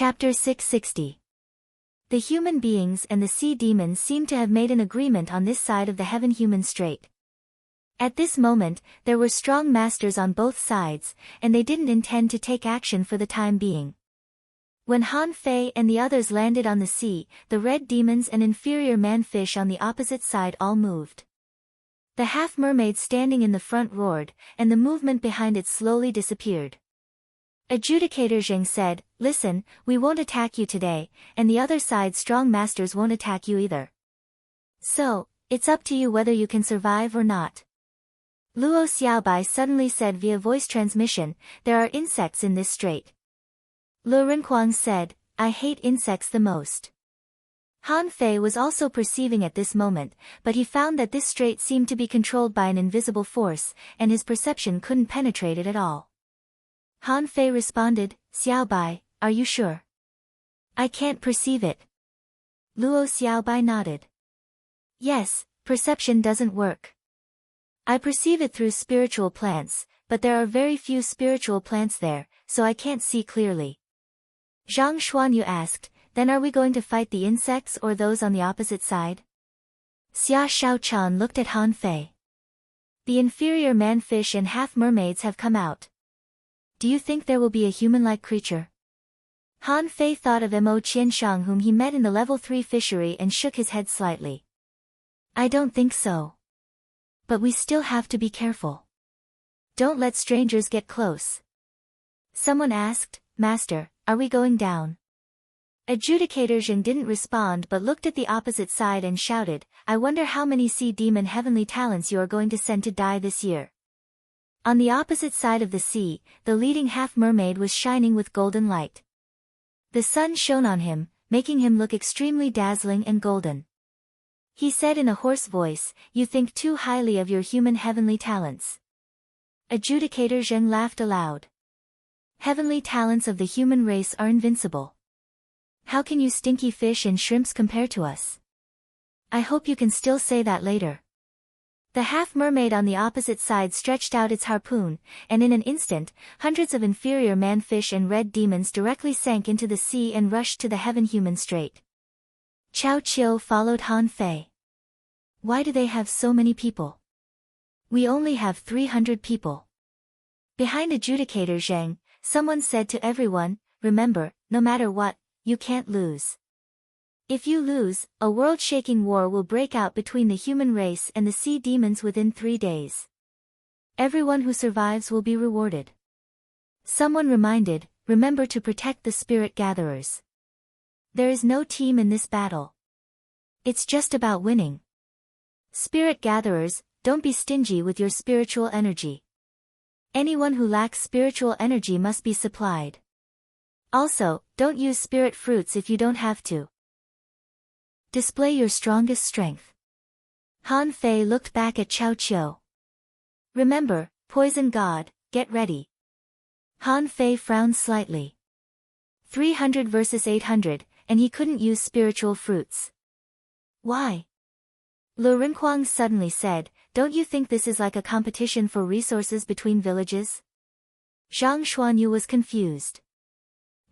Chapter 660. The human beings and the sea demons seem to have made an agreement on this side of the heaven-human strait. At this moment, there were strong masters on both sides, and they didn't intend to take action for the time being. When Han Fei and the others landed on the sea, the red demons and inferior man-fish on the opposite side all moved. The half-mermaid standing in the front roared, and the movement behind it slowly disappeared. Adjudicator Zheng said, "Listen, we won't attack you today, and the other side's strong masters won't attack you either. So, it's up to you whether you can survive or not." Luo Xiaobai suddenly said via voice transmission, "There are insects in this strait." Lu Renquang said, "I hate insects the most." Han Fei was also perceiving at this moment, but he found that this strait seemed to be controlled by an invisible force, and his perception couldn't penetrate it at all. Han Fei responded, "Xiaobai, are you sure?" "I can't perceive it." Luo Xiaobai nodded. "Yes, perception doesn't work. I perceive it through spiritual plants, but there are very few spiritual plants there, so I can't see clearly." Zhang Xuanyu asked, "Then are we going to fight the insects or those on the opposite side?" Xia Shaochan looked at Han Fei. "The inferior man-fish and half-mermaids have come out. Do you think there will be a human-like creature?" Han Fei thought of Mo Qianshang whom he met in the level 3 fishery and shook his head slightly. "I don't think so. But we still have to be careful. Don't let strangers get close." Someone asked, "Master, are we going down?" Adjudicator Zheng didn't respond but looked at the opposite side and shouted, "I wonder how many sea demon heavenly talents you are going to send to die this year." On the opposite side of the sea, the leading half-mermaid was shining with golden light. The sun shone on him, making him look extremely dazzling and golden. He said in a hoarse voice, "You think too highly of your human heavenly talents." Adjudicator Zheng laughed aloud. "Heavenly talents of the human race are invincible. How can you stinky fish and shrimps compare to us? I hope you can still say that later." The half-mermaid on the opposite side stretched out its harpoon, and in an instant, hundreds of inferior man-fish and red demons directly sank into the sea and rushed to the heaven-human strait. Chao Qiu followed Han Fei. "Why do they have so many people? We only have 300 people." Behind Adjudicator Zheng, someone said to everyone, "Remember, no matter what, you can't lose. If you lose, a world-shaking war will break out between the human race and the sea demons within 3 days. Everyone who survives will be rewarded." Someone reminded, "Remember to protect the spirit gatherers. There is no team in this battle. It's just about winning. Spirit gatherers, don't be stingy with your spiritual energy. Anyone who lacks spiritual energy must be supplied. Also, don't use spirit fruits if you don't have to. Display your strongest strength." Han Fei looked back at Chao Qiu. "Remember, Poison God, get ready." Han Fei frowned slightly. 300 versus 800, and he couldn't use spiritual fruits. "Why?" Lu Renquang suddenly said, "Don't you think this is like a competition for resources between villages?" Zhang Xuanyu was confused.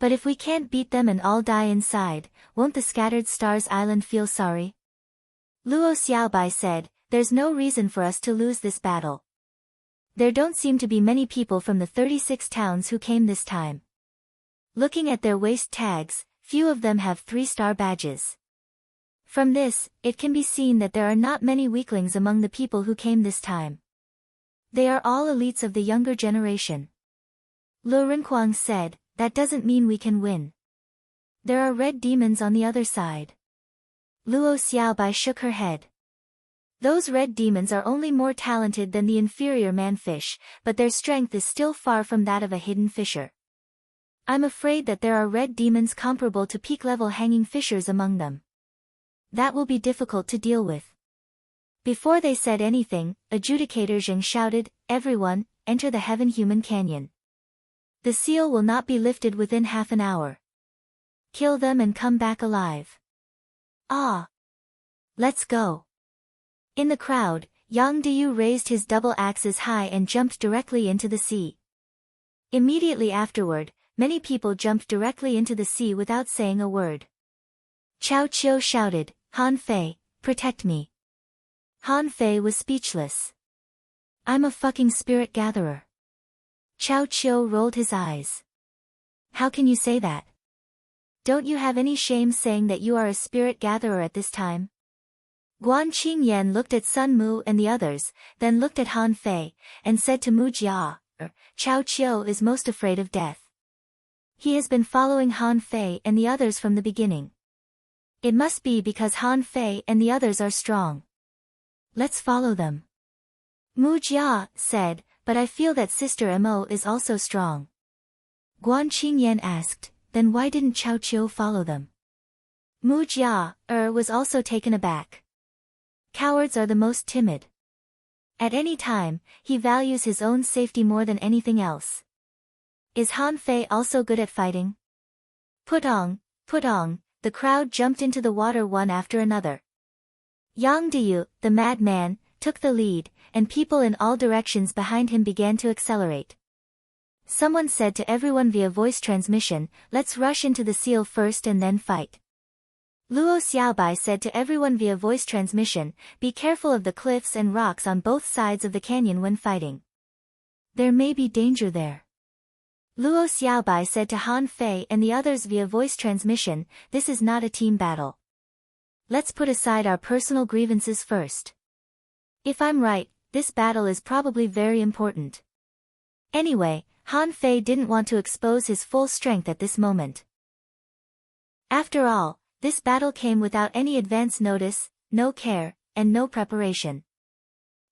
"But if we can't beat them and all die inside, won't the Scattered Stars Island feel sorry?" Luo Xiaobai said, "There's no reason for us to lose this battle. There don't seem to be many people from the 36 towns who came this time. Looking at their waist tags, few of them have 3-star badges. From this, it can be seen that there are not many weaklings among the people who came this time. They are all elites of the younger generation." Lu Renquang said, "That doesn't mean we can win. There are red demons on the other side." Luo Xiaobai shook her head. "Those red demons are only more talented than the inferior man-fish, but their strength is still far from that of a hidden fisher. I'm afraid that there are red demons comparable to peak-level hanging fishers among them. That will be difficult to deal with." Before they said anything, Adjudicator Zheng shouted, "Everyone, enter the heaven-human canyon. The seal will not be lifted within half an hour. Kill them and come back alive." "Ah! Let's go." In the crowd, Yang Diyu raised his double axes high and jumped directly into the sea. Immediately afterward, many people jumped directly into the sea without saying a word. Chao Qiu shouted, Han Fei, protect me. Han Fei was speechless. I'm a fucking spirit gatherer. Chao Qiu rolled his eyes. How can you say that? Don't you have any shame saying that you are a spirit gatherer at this time? Guan Qingyan looked at Sun Mu and the others, then looked at Han Fei, and said to Mu Jia, Chao Qiu is most afraid of death. He has been following Han Fei and the others from the beginning. It must be because Han Fei and the others are strong. Let's follow them. Mu Jia said, but I feel that Sister Mo is also strong. Guan Qingyan asked, then why didn't Chao Qiu follow them? Mu Jia was also taken aback. Cowards are the most timid. At any time, he values his own safety more than anything else. Is Han Fei also good at fighting? Putong, the crowd jumped into the water one after another. Yang Diyu, the madman, took the lead, and people in all directions behind him began to accelerate. Someone said to everyone via voice transmission, let's rush into the seal first and then fight. Luo Xiaobai said to everyone via voice transmission, be careful of the cliffs and rocks on both sides of the canyon when fighting. There may be danger there. Luo Xiaobai said to Han Fei and the others via voice transmission, this is not a team battle. Let's put aside our personal grievances first. If I'm right, this battle is probably very important. Anyway, Han Fei didn't want to expose his full strength at this moment. After all, this battle came without any advance notice, no care, and no preparation.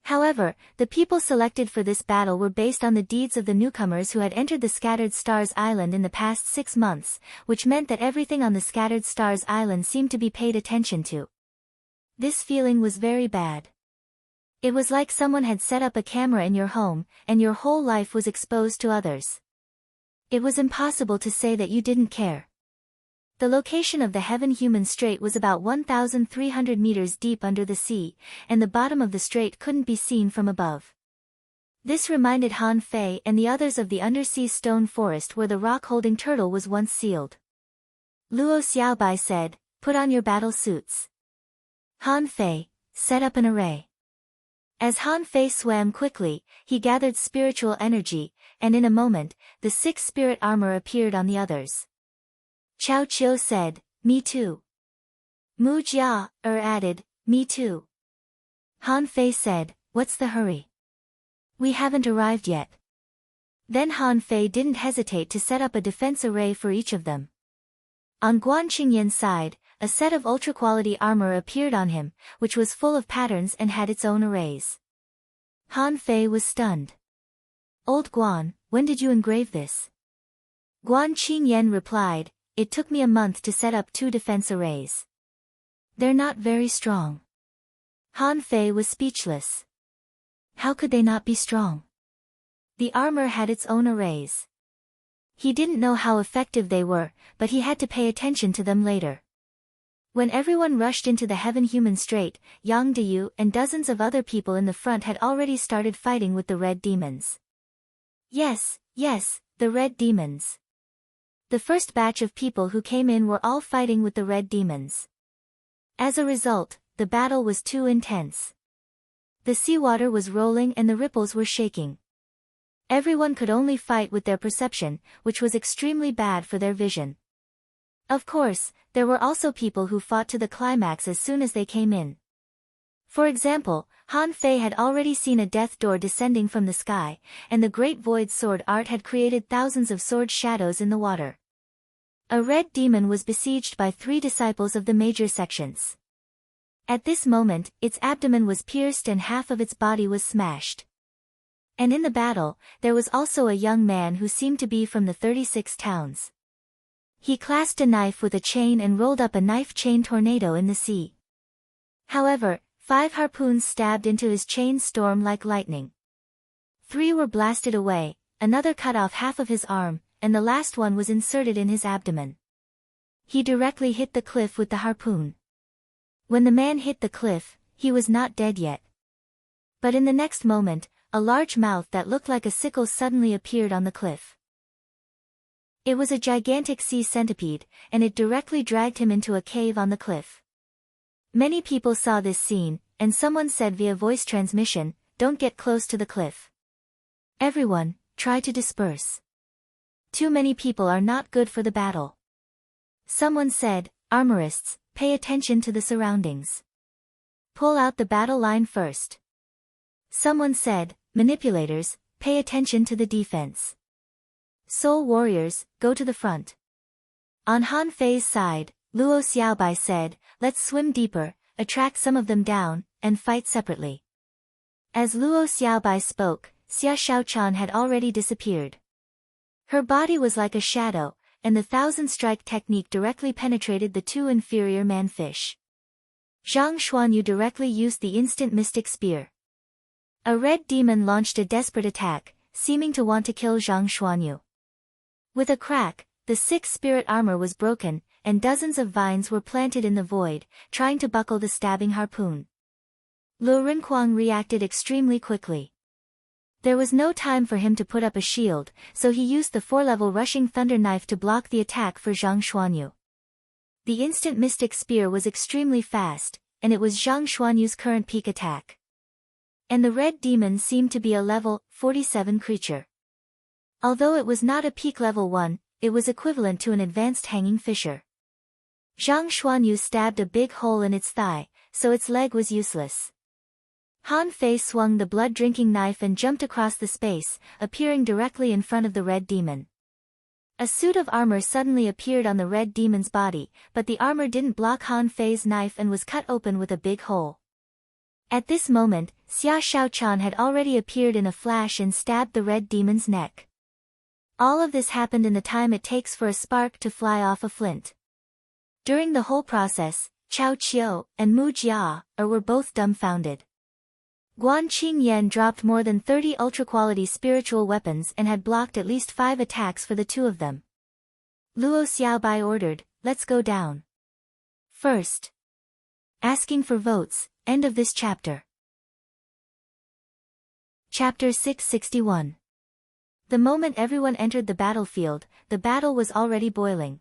However, the people selected for this battle were based on the deeds of the newcomers who had entered the Scattered Stars Island in the past 6 months, which meant that everything on the Scattered Stars Island seemed to be paid attention to. This feeling was very bad. It was like someone had set up a camera in your home, and your whole life was exposed to others. It was impossible to say that you didn't care. The location of the Heaven-Human Strait was about 1,300 meters deep under the sea, and the bottom of the strait couldn't be seen from above. This reminded Han Fei and the others of the undersea stone forest where the rock-holding turtle was once sealed. Luo Xiaobai said, put on your battle suits. Han Fei, set up an array. As Han Fei swam quickly, he gathered spiritual energy, and in a moment, the 6 spirit armor appeared on the others. Chao Qiu said, me too. Mu Jia added, me too. Han Fei said, what's the hurry? We haven't arrived yet. Then Han Fei didn't hesitate to set up a defense array for each of them. On Guan Qingyan's side, a set of ultra-quality armor appeared on him, which was full of patterns and had its own arrays. Han Fei was stunned. Old Guan, when did you engrave this? Guan Qingyan replied, it took me a month to set up 2 defense arrays. They're not very strong. Han Fei was speechless. How could they not be strong? The armor had its own arrays. He didn't know how effective they were, but he had to pay attention to them later. When everyone rushed into the Heaven-Human Strait, Yang Diyu and dozens of other people in the front had already started fighting with the red demons. Yes, the red demons. The first batch of people who came in were all fighting with the red demons. As a result, the battle was too intense. The seawater was rolling and the ripples were shaking. Everyone could only fight with their perception, which was extremely bad for their vision. Of course, there were also people who fought to the climax as soon as they came in. For example, Han Fei had already seen a death door descending from the sky, and the Great Void sword art had created thousands of sword shadows in the water. A red demon was besieged by 3 disciples of the major sections. At this moment, its abdomen was pierced and half of its body was smashed. And in the battle, there was also a young man who seemed to be from the 36 towns. He clasped a knife with a chain and rolled up a knife chain tornado in the sea. However, 5 harpoons stabbed into his chain storm like lightning. 3 were blasted away, another cut off half of his arm, and the last one was inserted in his abdomen. He directly hit the cliff with the harpoon. When the man hit the cliff, he was not dead yet. But in the next moment, a large mouth that looked like a sickle suddenly appeared on the cliff. It was a gigantic sea centipede, and it directly dragged him into a cave on the cliff. Many people saw this scene, and someone said via voice transmission, "Don't get close to the cliff. Everyone, try to disperse. Too many people are not good for the battle." Someone said, "Armorists, pay attention to the surroundings. Pull out the battle line first." Someone said, "Manipulators, pay attention to the defense. Soul warriors, go to the front." On Han Fei's side, Luo Xiaobai said, "Let's swim deeper, attract some of them down, and fight separately." As Luo Xiaobai spoke, Xia Shaochan had already disappeared. Her body was like a shadow, and the thousand strike technique directly penetrated the two inferior man-fish. Zhang Xuanyu directly used the instant mystic spear. A red demon launched a desperate attack, seeming to want to kill Zhang Xuanyu. With a crack, the sixth spirit armor was broken, and dozens of vines were planted in the void, trying to buckle the stabbing harpoon. Lu Rinquang reacted extremely quickly. There was no time for him to put up a shield, so he used the 4-level rushing thunder knife to block the attack for Zhang Xuanyu. The instant mystic spear was extremely fast, and it was Zhang Xuanyu's current peak attack. And the red demon seemed to be a level 47 creature. Although it was not a peak level 1, it was equivalent to an advanced hanging fisher. Zhang Xuanyu stabbed a big hole in its thigh, so its leg was useless. Han Fei swung the blood-drinking knife and jumped across the space, appearing directly in front of the red demon. A suit of armor suddenly appeared on the red demon's body, but the armor didn't block Han Fei's knife and was cut open with a big hole. At this moment, Xia Shaochan had already appeared in a flash and stabbed the red demon's neck. All of this happened in the time it takes for a spark to fly off a flint. During the whole process, Chao Qiu and Mu Jia were both dumbfounded. Guan Qingyan dropped more than 30 ultra-quality spiritual weapons and had blocked at least 5 attacks for the two of them. Luo Xiaobai ordered, "Let's go down." First. Asking for votes, end of this chapter. Chapter 661. The moment everyone entered the battlefield, the battle was already boiling.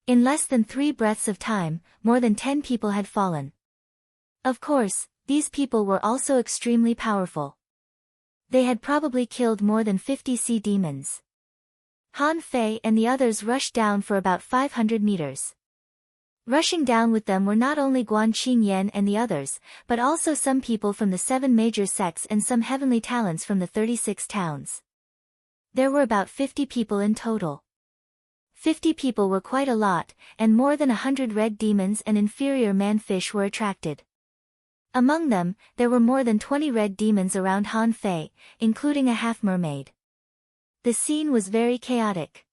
In less than 3 breaths of time, more than 10 people had fallen. Of course, these people were also extremely powerful. They had probably killed more than 50 sea demons. Han Fei and the others rushed down for about 500 meters. Rushing down with them were not only Guan Qingyan and the others, but also some people from the 7 major sects and some heavenly talents from the 36 towns. There were about 50 people in total. 50 people were quite a lot, and more than 100 red demons and inferior man-fish were attracted. Among them, there were more than 20 red demons around Han Fei, including a half-mermaid. The scene was very chaotic.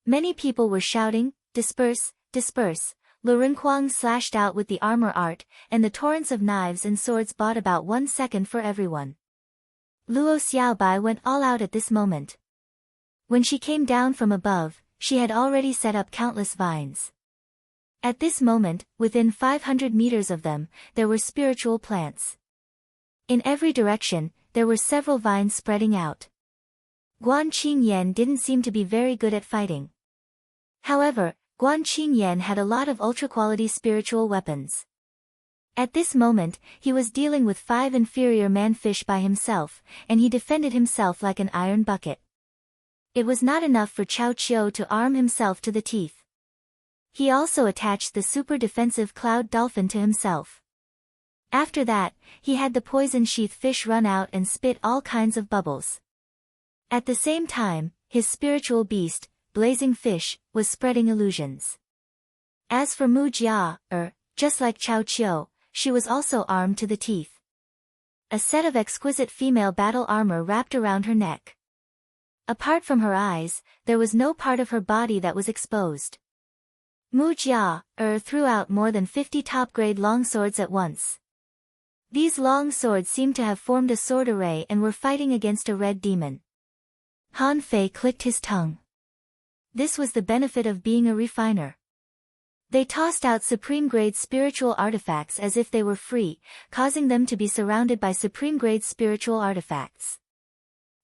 Many people were shouting, "Disperse, disperse." Lu Rinquang slashed out with the armor art, and the torrents of knives and swords bought about 1 second for everyone. Luo Xiaobai went all out at this moment. When she came down from above, she had already set up countless vines. At this moment, within 500 meters of them, there were spiritual plants. In every direction, there were several vines spreading out. Guan Qingyan didn't seem to be very good at fighting. However, Guan Qingyan had a lot of ultra-quality spiritual weapons. At this moment, he was dealing with 5 inferior man-fish by himself, and he defended himself like an iron bucket. It was not enough for Chao Qiu to arm himself to the teeth. He also attached the super defensive cloud dolphin to himself. After that, he had the poison sheath fish run out and spit all kinds of bubbles. At the same time, his spiritual beast, blazing fish, was spreading illusions. As for Mu Jia, just like Chao Qiu, she was also armed to the teeth. A set of exquisite female battle armor wrapped around her neck. Apart from her eyes, there was no part of her body that was exposed. Mu Jia, threw out more than 50 top-grade longswords at once. These long swords seemed to have formed a sword array and were fighting against a red demon. Han Fei clicked his tongue. This was the benefit of being a refiner. They tossed out supreme-grade spiritual artifacts as if they were free, causing them to be surrounded by supreme-grade spiritual artifacts.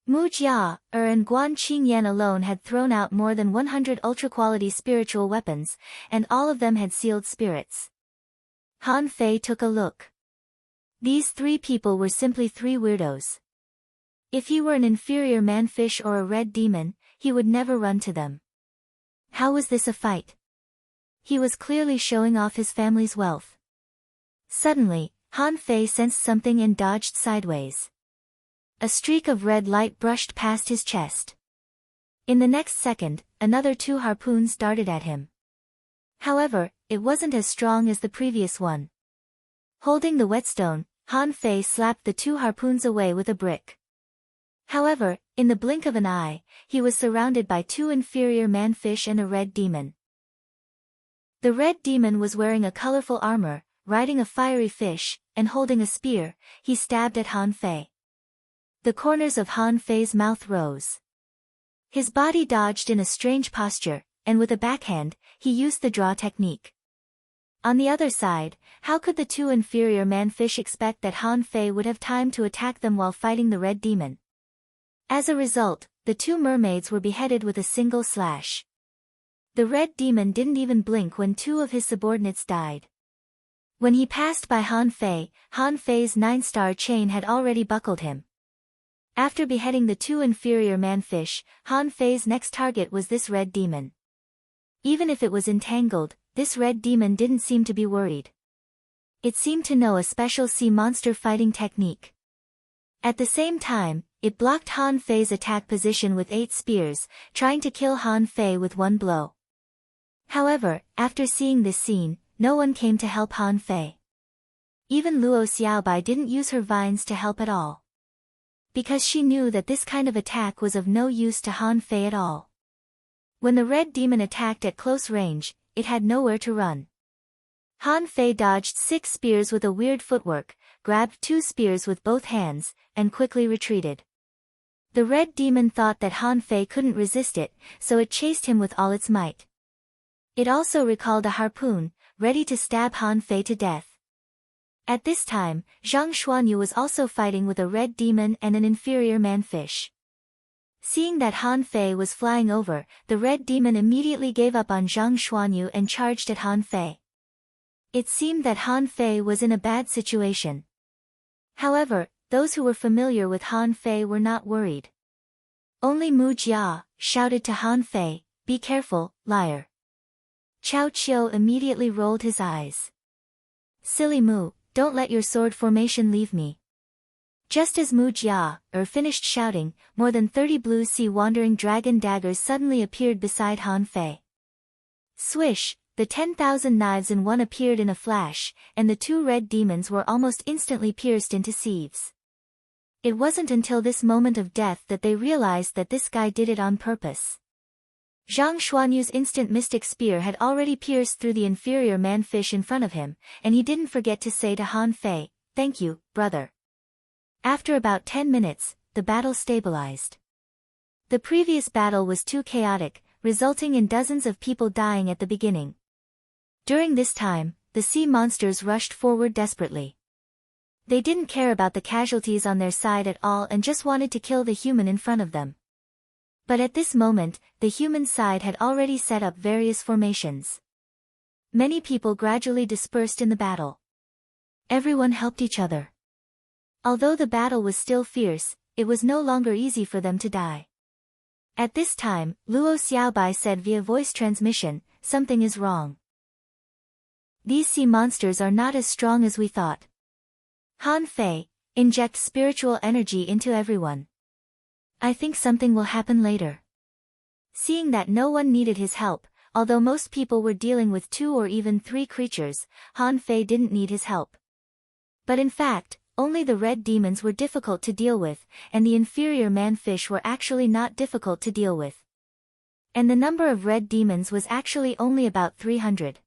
Mu Jia, and Guan Qingyan alone had thrown out more than 100 ultra-quality spiritual weapons, and all of them had sealed spirits. Han Fei took a look. These three people were simply three weirdos. If he were an inferior manfish or a red demon, he would never run to them. How was this a fight? He was clearly showing off his family's wealth. Suddenly, Han Fei sensed something and dodged sideways. A streak of red light brushed past his chest. In the next second, another 2 harpoons darted at him. However, it wasn't as strong as the previous one. Holding the whetstone, Han Fei slapped the 2 harpoons away with a brick. However, in the blink of an eye, he was surrounded by 2 inferior manfish and a red demon. The red demon was wearing a colorful armor, riding a fiery fish, and holding a spear. He stabbed at Han Fei. The corners of Han Fei's mouth rose. His body dodged in a strange posture, and with a backhand, he used the draw technique. On the other side, how could the 2 inferior manfish expect that Han Fei would have time to attack them while fighting the red demon? As a result, the 2 mermaids were beheaded with a single slash. The red demon didn't even blink when 2 of his subordinates died. When he passed by Han Fei's 9-star chain had already buckled him. After beheading the 2 inferior manfish, Han Fei's next target was this red demon. Even if it was entangled, this red demon didn't seem to be worried. It seemed to know a special sea monster fighting technique. At the same time, it blocked Han Fei's attack position with 8 spears, trying to kill Han Fei with 1 blow. However, after seeing this scene, no one came to help Han Fei. Even Luo Xiaobai didn't use her vines to help at all. Because she knew that this kind of attack was of no use to Han Fei at all. When the red demon attacked at close range, it had nowhere to run. Han Fei dodged 6 spears with a weird footwork, grabbed 2 spears with both hands, and quickly retreated. The red demon thought that Han Fei couldn't resist it, so it chased him with all its might. It also recalled a harpoon, ready to stab Han Fei to death. At this time, Zhang Xuanyu was also fighting with a red demon and an inferior manfish. Seeing that Han Fei was flying over, the red demon immediately gave up on Zhang Xuanyu and charged at Han Fei. It seemed that Han Fei was in a bad situation. However, those who were familiar with Han Fei were not worried. Only Mu Jia shouted to Han Fei, "Be careful, liar." Chao Qiu immediately rolled his eyes. "Silly Mu, don't let your sword formation leave me." Just as Mu Jia finished shouting, more than 30 blue sea wandering dragon daggers suddenly appeared beside Han Fei. Swish, the 10,000 knives in one appeared in a flash, and the 2 red demons were almost instantly pierced into sieves. It wasn't until this moment of death that they realized that this guy did it on purpose. Zhang Xuanyu's instant mystic spear had already pierced through the inferior manfish in front of him, and he didn't forget to say to Han Fei, "Thank you, brother." After about 10 minutes, the battle stabilized. The previous battle was too chaotic, resulting in dozens of people dying at the beginning. During this time, the sea monsters rushed forward desperately. They didn't care about the casualties on their side at all and just wanted to kill the human in front of them. But at this moment, the human side had already set up various formations. Many people gradually dispersed in the battle. Everyone helped each other. Although the battle was still fierce, it was no longer easy for them to die. At this time, Luo Xiaobai said via voice transmission, "Something is wrong. These sea monsters are not as strong as we thought. Han Fei, inject spiritual energy into everyone. I think something will happen later." Seeing that no one needed his help, although most people were dealing with 2 or even 3 creatures, Han Fei didn't need his help. But in fact, only the red demons were difficult to deal with, and the inferior manfish were actually not difficult to deal with. And the number of red demons was actually only about 300.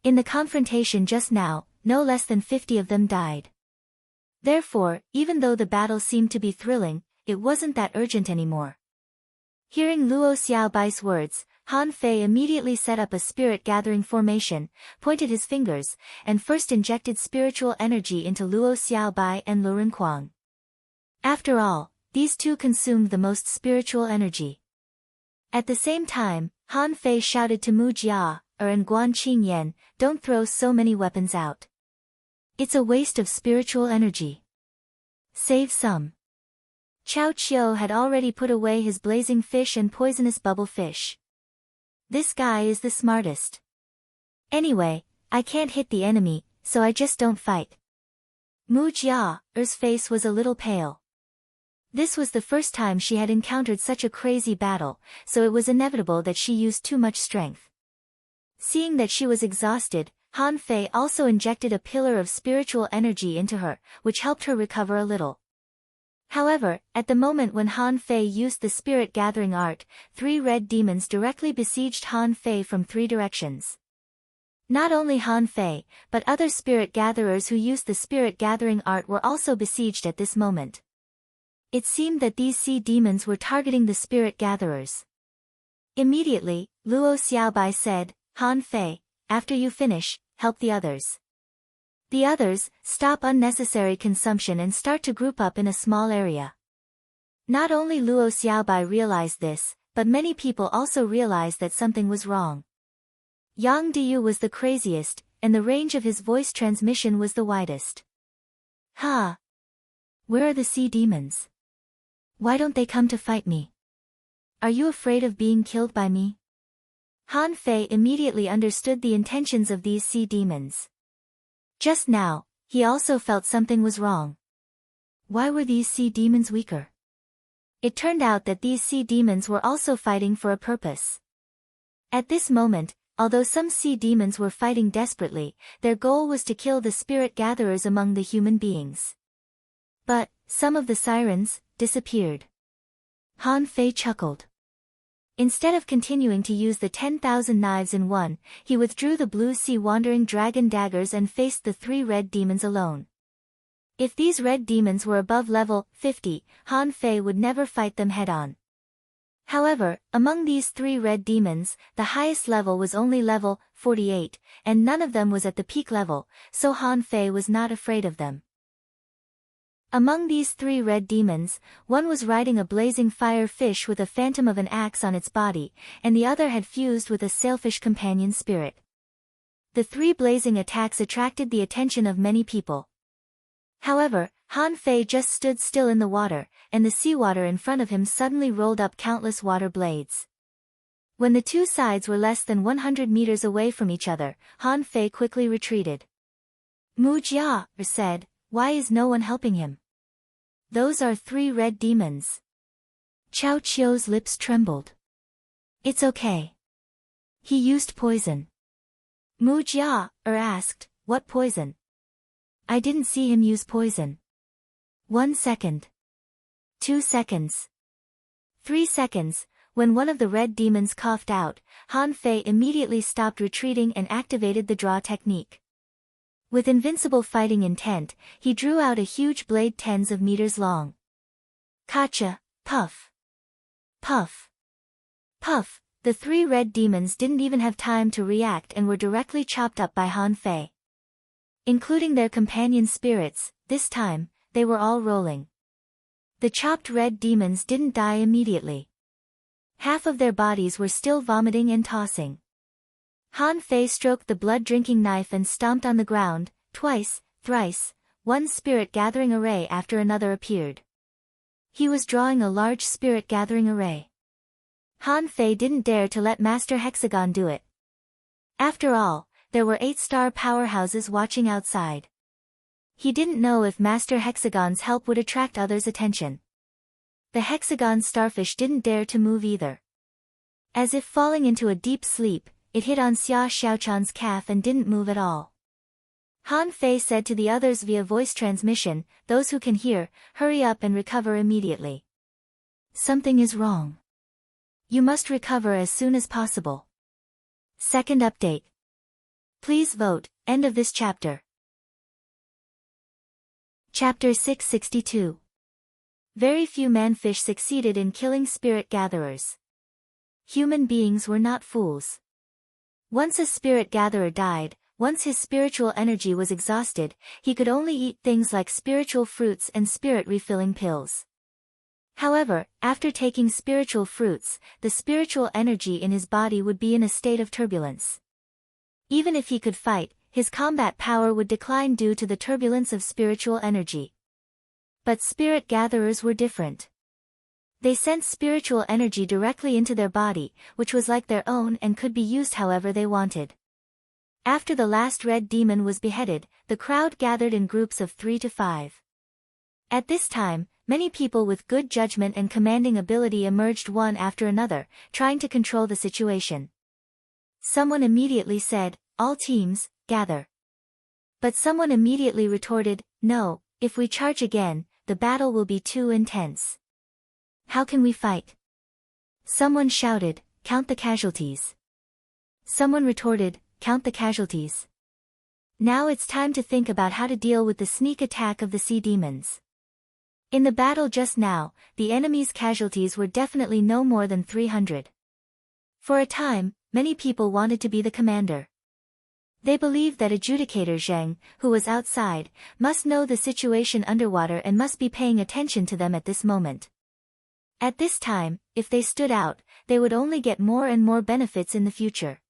In the confrontation just now, no less than 50 of them died. Therefore, even though the battle seemed to be thrilling, it wasn't that urgent anymore. Hearing Luo Xiaobai's words, Han Fei immediately set up a spirit-gathering formation, pointed his fingers, and first injected spiritual energy into Luo Xiaobai and Lu Renquang. After all, these two consumed the most spiritual energy. At the same time, Han Fei shouted to Mu Jia, and Guan Qingyan, don't throw so many weapons out. It's a waste of spiritual energy. Save some. Chao Qiu had already put away his blazing fish and poisonous bubble fish. This guy is the smartest. Anyway, I can't hit the enemy, so I just don't fight. Mu Jia's face was a little pale. This was the first time she had encountered such a crazy battle, so it was inevitable that she used too much strength. Seeing that she was exhausted, Han Fei also injected a pillar of spiritual energy into her, which helped her recover a little. However, at the moment when Han Fei used the spirit gathering art, 3 red demons directly besieged Han Fei from 3 directions. Not only Han Fei, but other spirit gatherers who used the spirit gathering art were also besieged at this moment. It seemed that these sea demons were targeting the spirit gatherers. Immediately, Luo Xiaobai said, Han Fei, after you finish, help the others. The others, stop unnecessary consumption and start to group up in a small area. Not only Luo Xiaobai realized this, but many people also realized that something was wrong. Yang Diyu was the craziest, and the range of his voice transmission was the widest. Ha! Where are the sea demons? Why don't they come to fight me? Are you afraid of being killed by me? Han Fei immediately understood the intentions of these sea demons. Just now, he also felt something was wrong. Why were these sea demons weaker? It turned out that these sea demons were also fighting for a purpose. At this moment, although some sea demons were fighting desperately, their goal was to kill the spirit gatherers among the human beings. But, some of the sirens disappeared. Han Fei chuckled. Instead of continuing to use the 10,000 knives in one, he withdrew the blue sea wandering dragon daggers and faced the 3 red demons alone. If these red demons were above level 50, Han Fei would never fight them head-on. However, among these 3 red demons, the highest level was only level 48, and none of them was at the peak level, so Han Fei was not afraid of them. Among these 3 red demons, one was riding a blazing fire fish with a phantom of an axe on its body, and the other had fused with a sailfish companion spirit. The 3 blazing attacks attracted the attention of many people. However, Han Fei just stood still in the water, and the seawater in front of him suddenly rolled up countless water blades. When the 2 sides were less than 100 meters away from each other, Han Fei quickly retreated. Mu Jia said, why is no one helping him? Those are 3 red demons. Chao Qiu's lips trembled. It's okay. He used poison. Mu Jia asked, what poison? I didn't see him use poison. 1 second. 2 seconds. 3 seconds, when one of the red demons coughed out, Han Fei immediately stopped retreating and activated the draw technique. With invincible fighting intent, he drew out a huge blade tens of meters long. Kacha, puff. Puff. Puff, the 3 red demons didn't even have time to react and were directly chopped up by Han Fei. Including their companion spirits, this time, they were all rolling. The chopped red demons didn't die immediately. Half of their bodies were still vomiting and tossing. Han Fei stroked the blood-drinking knife and stomped on the ground, twice, thrice, one spirit gathering array after another appeared. He was drawing a large spirit gathering array. Han Fei didn't dare to let Master Hexagon do it. After all, there were 8-star powerhouses watching outside. He didn't know if Master Hexagon's help would attract others' attention. The Hexagon starfish didn't dare to move either. As if falling into a deep sleep, it hit on Xia Xiaochan's calf and didn't move at all. Han Fei said to the others via voice transmission, those who can hear, hurry up and recover immediately. Something is wrong. You must recover as soon as possible. Second update. Please vote, end of this chapter. Chapter 662. Very few manfish succeeded in killing spirit gatherers. Human beings were not fools. Once a spirit gatherer died, once his spiritual energy was exhausted, he could only eat things like spiritual fruits and spirit refilling pills. However, after taking spiritual fruits, the spiritual energy in his body would be in a state of turbulence. Even if he could fight, his combat power would decline due to the turbulence of spiritual energy. But spirit gatherers were different. They sent spiritual energy directly into their body, which was like their own and could be used however they wanted. After the last red demon was beheaded, the crowd gathered in groups of 3 to 5. At this time, many people with good judgment and commanding ability emerged one after another, trying to control the situation. Someone immediately said, "All teams, gather." But someone immediately retorted, "No, if we charge again, the battle will be too intense. How can we fight?" Someone shouted, "Count the casualties." Someone retorted, "Count the casualties. Now it's time to think about how to deal with the sneak attack of the sea demons." In the battle just now, the enemy's casualties were definitely no more than 300. For a time, many people wanted to be the commander. They believed that adjudicator Zheng, who was outside, must know the situation underwater and must be paying attention to them at this moment. At this time, if they stood out, they would only get more and more benefits in the future.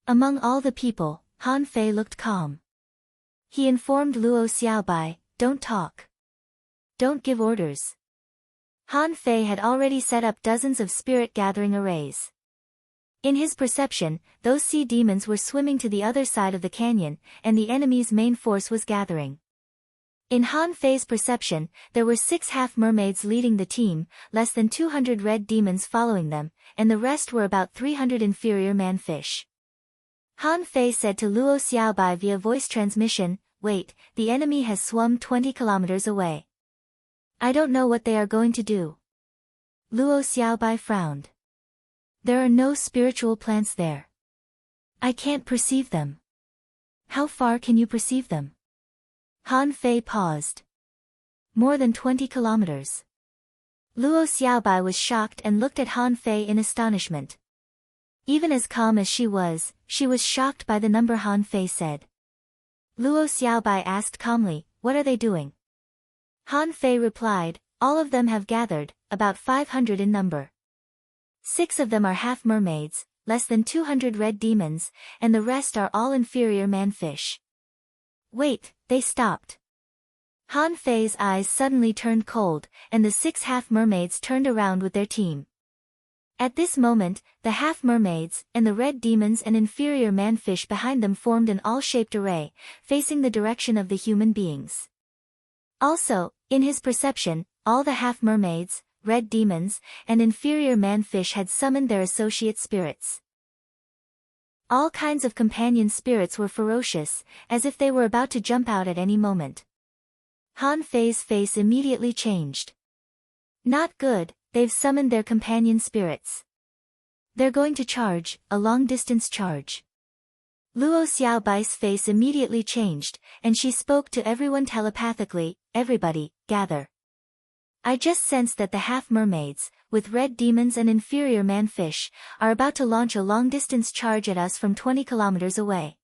Among all the people, Han Fei looked calm. He informed Luo Xiaobai, "Don't talk. Don't give orders." Han Fei had already set up dozens of spirit-gathering arrays. In his perception, those sea demons were swimming to the other side of the canyon, and the enemy's main force was gathering. In Han Fei's perception, there were 6 half-mermaids leading the team, less than 200 red demons following them, and the rest were about 300 inferior man-fish. Han Fei said to Luo Xiaobai via voice transmission, "Wait, the enemy has swum 20 kilometers away. I don't know what they are going to do." Luo Xiaobai frowned. "There are no spiritual plants there. I can't perceive them." "How far can you perceive them?" Han Fei paused. "More than 20 kilometers. Luo Xiaobai was shocked and looked at Han Fei in astonishment. Even as calm as she was shocked by the number Han Fei said. Luo Xiaobai asked calmly, "What are they doing?" Han Fei replied, "All of them have gathered, about 500 in number. 6 of them are half-mermaids, less than 200 red demons, and the rest are all inferior man-fish." "Wait," they stopped. Han Fei's eyes suddenly turned cold, and the 6 half-mermaids turned around with their team. At this moment, the half-mermaids, and the red demons and inferior man-fish behind them formed an all-shaped array, facing the direction of the human beings. Also, in his perception, all the half-mermaids, red demons, and inferior man-fish had summoned their associate spirits. All kinds of companion spirits were ferocious, as if they were about to jump out at any moment. Han Fei's face immediately changed. "Not good, they've summoned their companion spirits. They're going to charge, a long-distance charge." Luo Xiaobai's face immediately changed, and she spoke to everyone telepathically, "Everybody, gather. I just sensed that the half-mermaids, with red demons and inferior man-fish, are about to launch a long-distance charge at us from 20 kilometers away.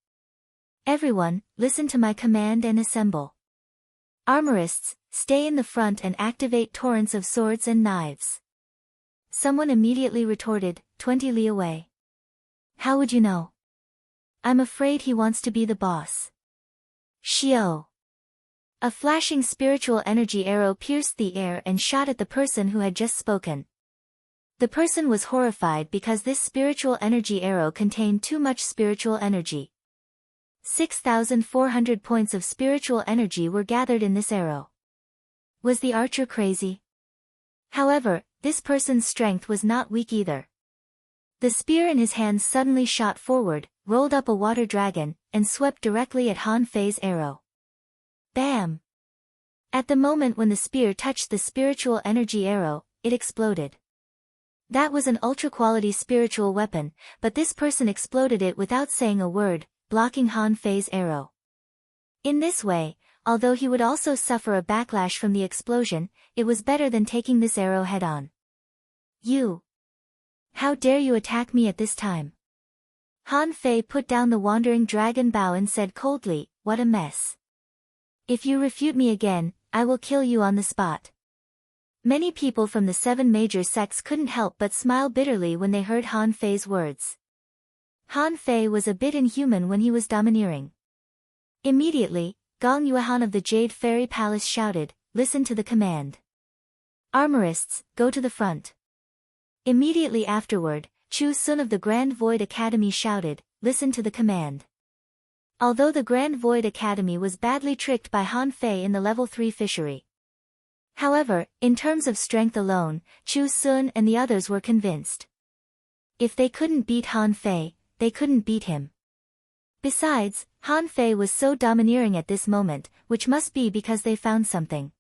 Everyone, listen to my command and assemble. Armorists, stay in the front and activate torrents of swords and knives." Someone immediately retorted, 20 li away. "How would you know?" "I'm afraid he wants to be the boss." Shio. A flashing spiritual energy arrow pierced the air and shot at the person who had just spoken. The person was horrified because this spiritual energy arrow contained too much spiritual energy. 6,400 points of spiritual energy were gathered in this arrow. Was the archer crazy? However, this person's strength was not weak either. The spear in his hand suddenly shot forward, rolled up a water dragon, and swept directly at Han Fei's arrow. Bam! At the moment when the spear touched the spiritual energy arrow, it exploded. That was an ultra-quality spiritual weapon, but this person exploded it without saying a word, blocking Han Fei's arrow. In this way, although he would also suffer a backlash from the explosion, it was better than taking this arrow head-on. "You! How dare you attack me at this time?" Han Fei put down the wandering dragon bow and said coldly, "What a mess. If you refute me again, I will kill you on the spot." Many people from the 7 major sects couldn't help but smile bitterly when they heard Han Fei's words. Han Fei was a bit inhuman when he was domineering. Immediately, Gong Yuehan of the Jade Fairy Palace shouted, "Listen to the command. Armorists, go to the front." Immediately afterward, Chu Sun of the Grand Void Academy shouted, "Listen to the command." Although the Grand Void Academy was badly tricked by Han Fei in the level 3 fishery. However, in terms of strength alone, Chu Sun and the others were convinced. If they couldn't beat Han Fei, they couldn't beat him. Besides, Han Fei was so domineering at this moment, which must be because they found something.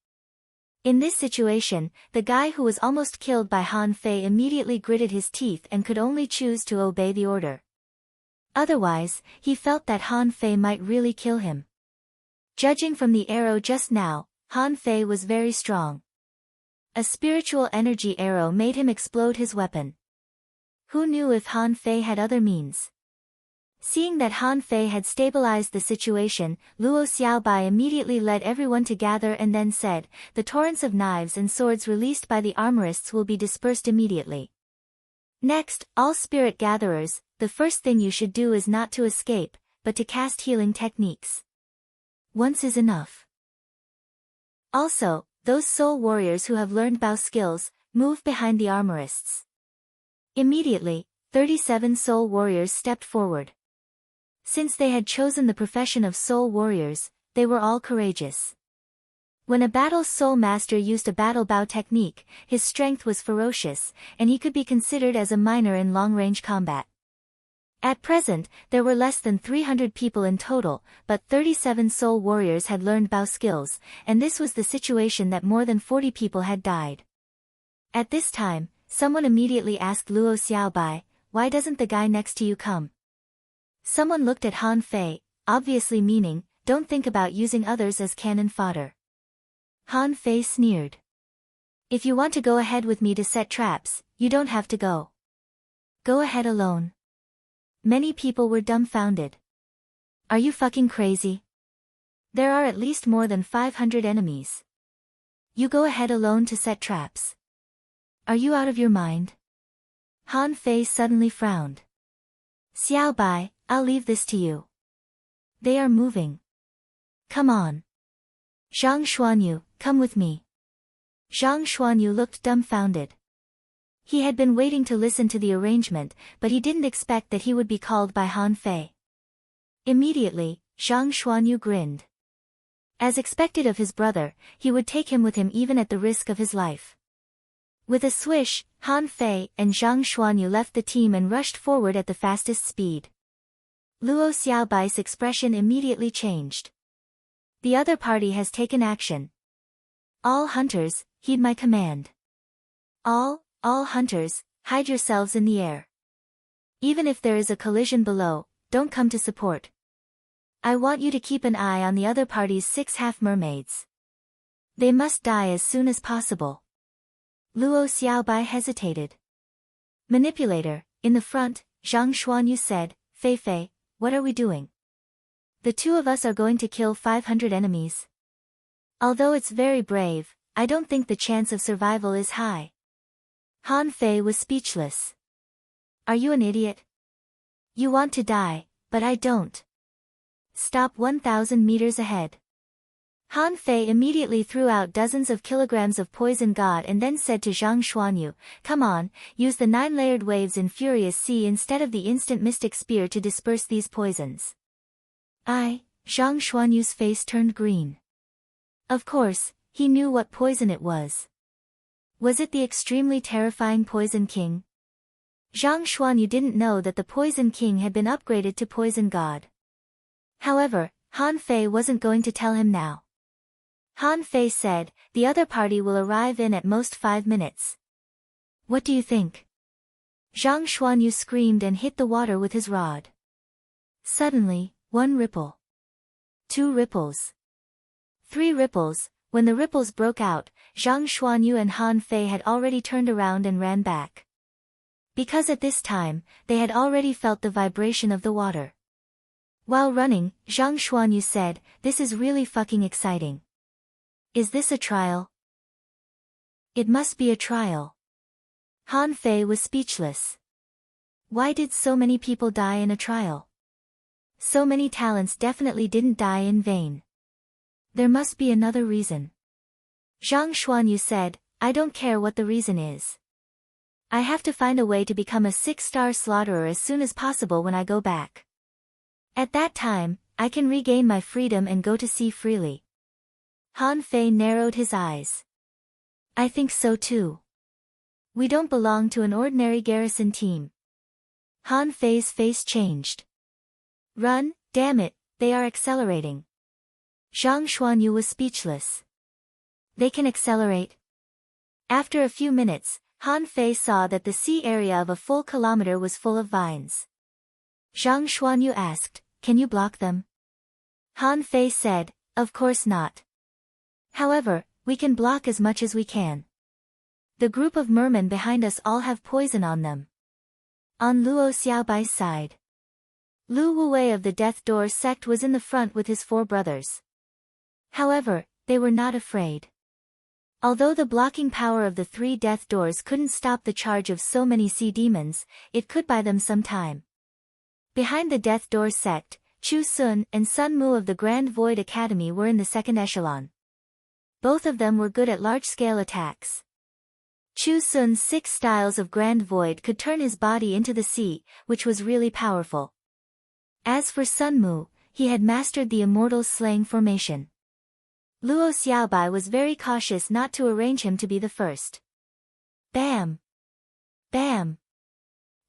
In this situation, the guy who was almost killed by Han Fei immediately gritted his teeth and could only choose to obey the order. Otherwise, he felt that Han Fei might really kill him. Judging from the arrow just now, Han Fei was very strong. A spiritual energy arrow made him explode his weapon. Who knew if Han Fei had other means? Seeing that Han Fei had stabilized the situation, Luo Xiaobai immediately led everyone to gather and then said, "The torrents of knives and swords released by the armorists will be dispersed immediately. Next, all spirit gatherers, the first thing you should do is not to escape, but to cast healing techniques. Once is enough. Also, those soul warriors who have learned Bao skills, move behind the armorists." Immediately, 37 soul warriors stepped forward. Since they had chosen the profession of soul warriors, they were all courageous. When a battle soul master used a battle Bao technique, his strength was ferocious, and he could be considered as a minor in long-range combat. At present, there were less than 300 people in total, but 37 soul warriors had learned Bao skills, and this was the situation that more than 40 people had died. At this time, someone immediately asked Luo Xiaobai, "Why doesn't the guy next to you come?" Someone looked at Han Fei, obviously meaning, "Don't think about using others as cannon fodder." Han Fei sneered. "If you want to go ahead with me to set traps, you don't have to go. Go ahead alone." Many people were dumbfounded. "Are you fucking crazy? There are at least more than 500 enemies. You go ahead alone to set traps. Are you out of your mind?" Han Fei suddenly frowned. "Xiaobai, I'll leave this to you. They are moving. Come on. Zhang Xuanyu, come with me." Zhang Xuanyu looked dumbfounded. He had been waiting to listen to the arrangement, but he didn't expect that he would be called by Han Fei. Immediately, Zhang Xuanyu grinned. As expected of his brother, he would take him with him even at the risk of his life. With a swish, Han Fei and Zhang Xuanyu left the team and rushed forward at the fastest speed. Luo Xiaobai's expression immediately changed. The other party has taken action. All hunters, heed my command. All hunters, hide yourselves in the air. Even if there is a collision below, don't come to support. I want you to keep an eye on the other party's 6 half-mermaids. They must die as soon as possible. Luo Xiaobai hesitated. "Manipulator, in the front," Zhang Xuanyu said, "Fei, what are we doing? The 2 of us are going to kill 500 enemies. Although it's very brave, I don't think the chance of survival is high." Han Fei was speechless. "Are you an idiot? You want to die, but I don't. Stop 1,000 meters ahead." Han Fei immediately threw out dozens of kilograms of poison god and then said to Zhang Xuanyu, "Come on, use the 9-layered waves in Furious Sea instead of the instant mystic spear to disperse these poisons." Zhang Xuanyu's face turned green. Of course, he knew what poison it was. Was it the extremely terrifying Poison King? Zhang Xuanyu didn't know that the Poison King had been upgraded to Poison God. However, Han Fei wasn't going to tell him now. Han Fei said, "The other party will arrive in at most 5 minutes. What do you think?" Zhang Xuanyu screamed and hit the water with his rod. Suddenly, 1 ripple. 2 ripples. 3 ripples. When the ripples broke out, Zhang Xuanyu and Han Fei had already turned around and ran back. Because at this time, they had already felt the vibration of the water. While running, Zhang Xuanyu said, "This is really fucking exciting. Is this a trial?" It must be a trial. Han Fei was speechless. Why did so many people die in a trial? So many talents definitely didn't die in vain. There must be another reason. Zhang Xuanyu said, I don't care what the reason is. I have to find a way to become a 6-star slaughterer as soon as possible when I go back. At that time, I can regain my freedom and go to sea freely. Han Fei narrowed his eyes. I think so too. We don't belong to an ordinary garrison team. Han Fei's face changed. Run, damn it, they are accelerating. Zhang Xuanyu was speechless. They can accelerate? After a few minutes, Han Fei saw that the sea area of a full kilometer was full of vines. Zhang Xuanyu asked, can you block them? Han Fei said, of course not. However, we can block as much as we can. The group of mermen behind us all have poison on them. On Luo Xiaobai's side, Lu Wuwei of the Death Door sect was in the front with his 4 brothers. However, they were not afraid. Although the blocking power of the 3 death doors couldn't stop the charge of so many sea demons, it could buy them some time. Behind the Death Door sect, Chu Sun and Sun Mu of the Grand Void Academy were in the second echelon. Both of them were good at large-scale attacks. Chu Sun's 6 styles of Grand Void could turn his body into the sea, which was really powerful. As for Sun Mu, he had mastered the Immortal Slaying formation. Luo Xiaobai was very cautious not to arrange him to be the first. Bam! Bam!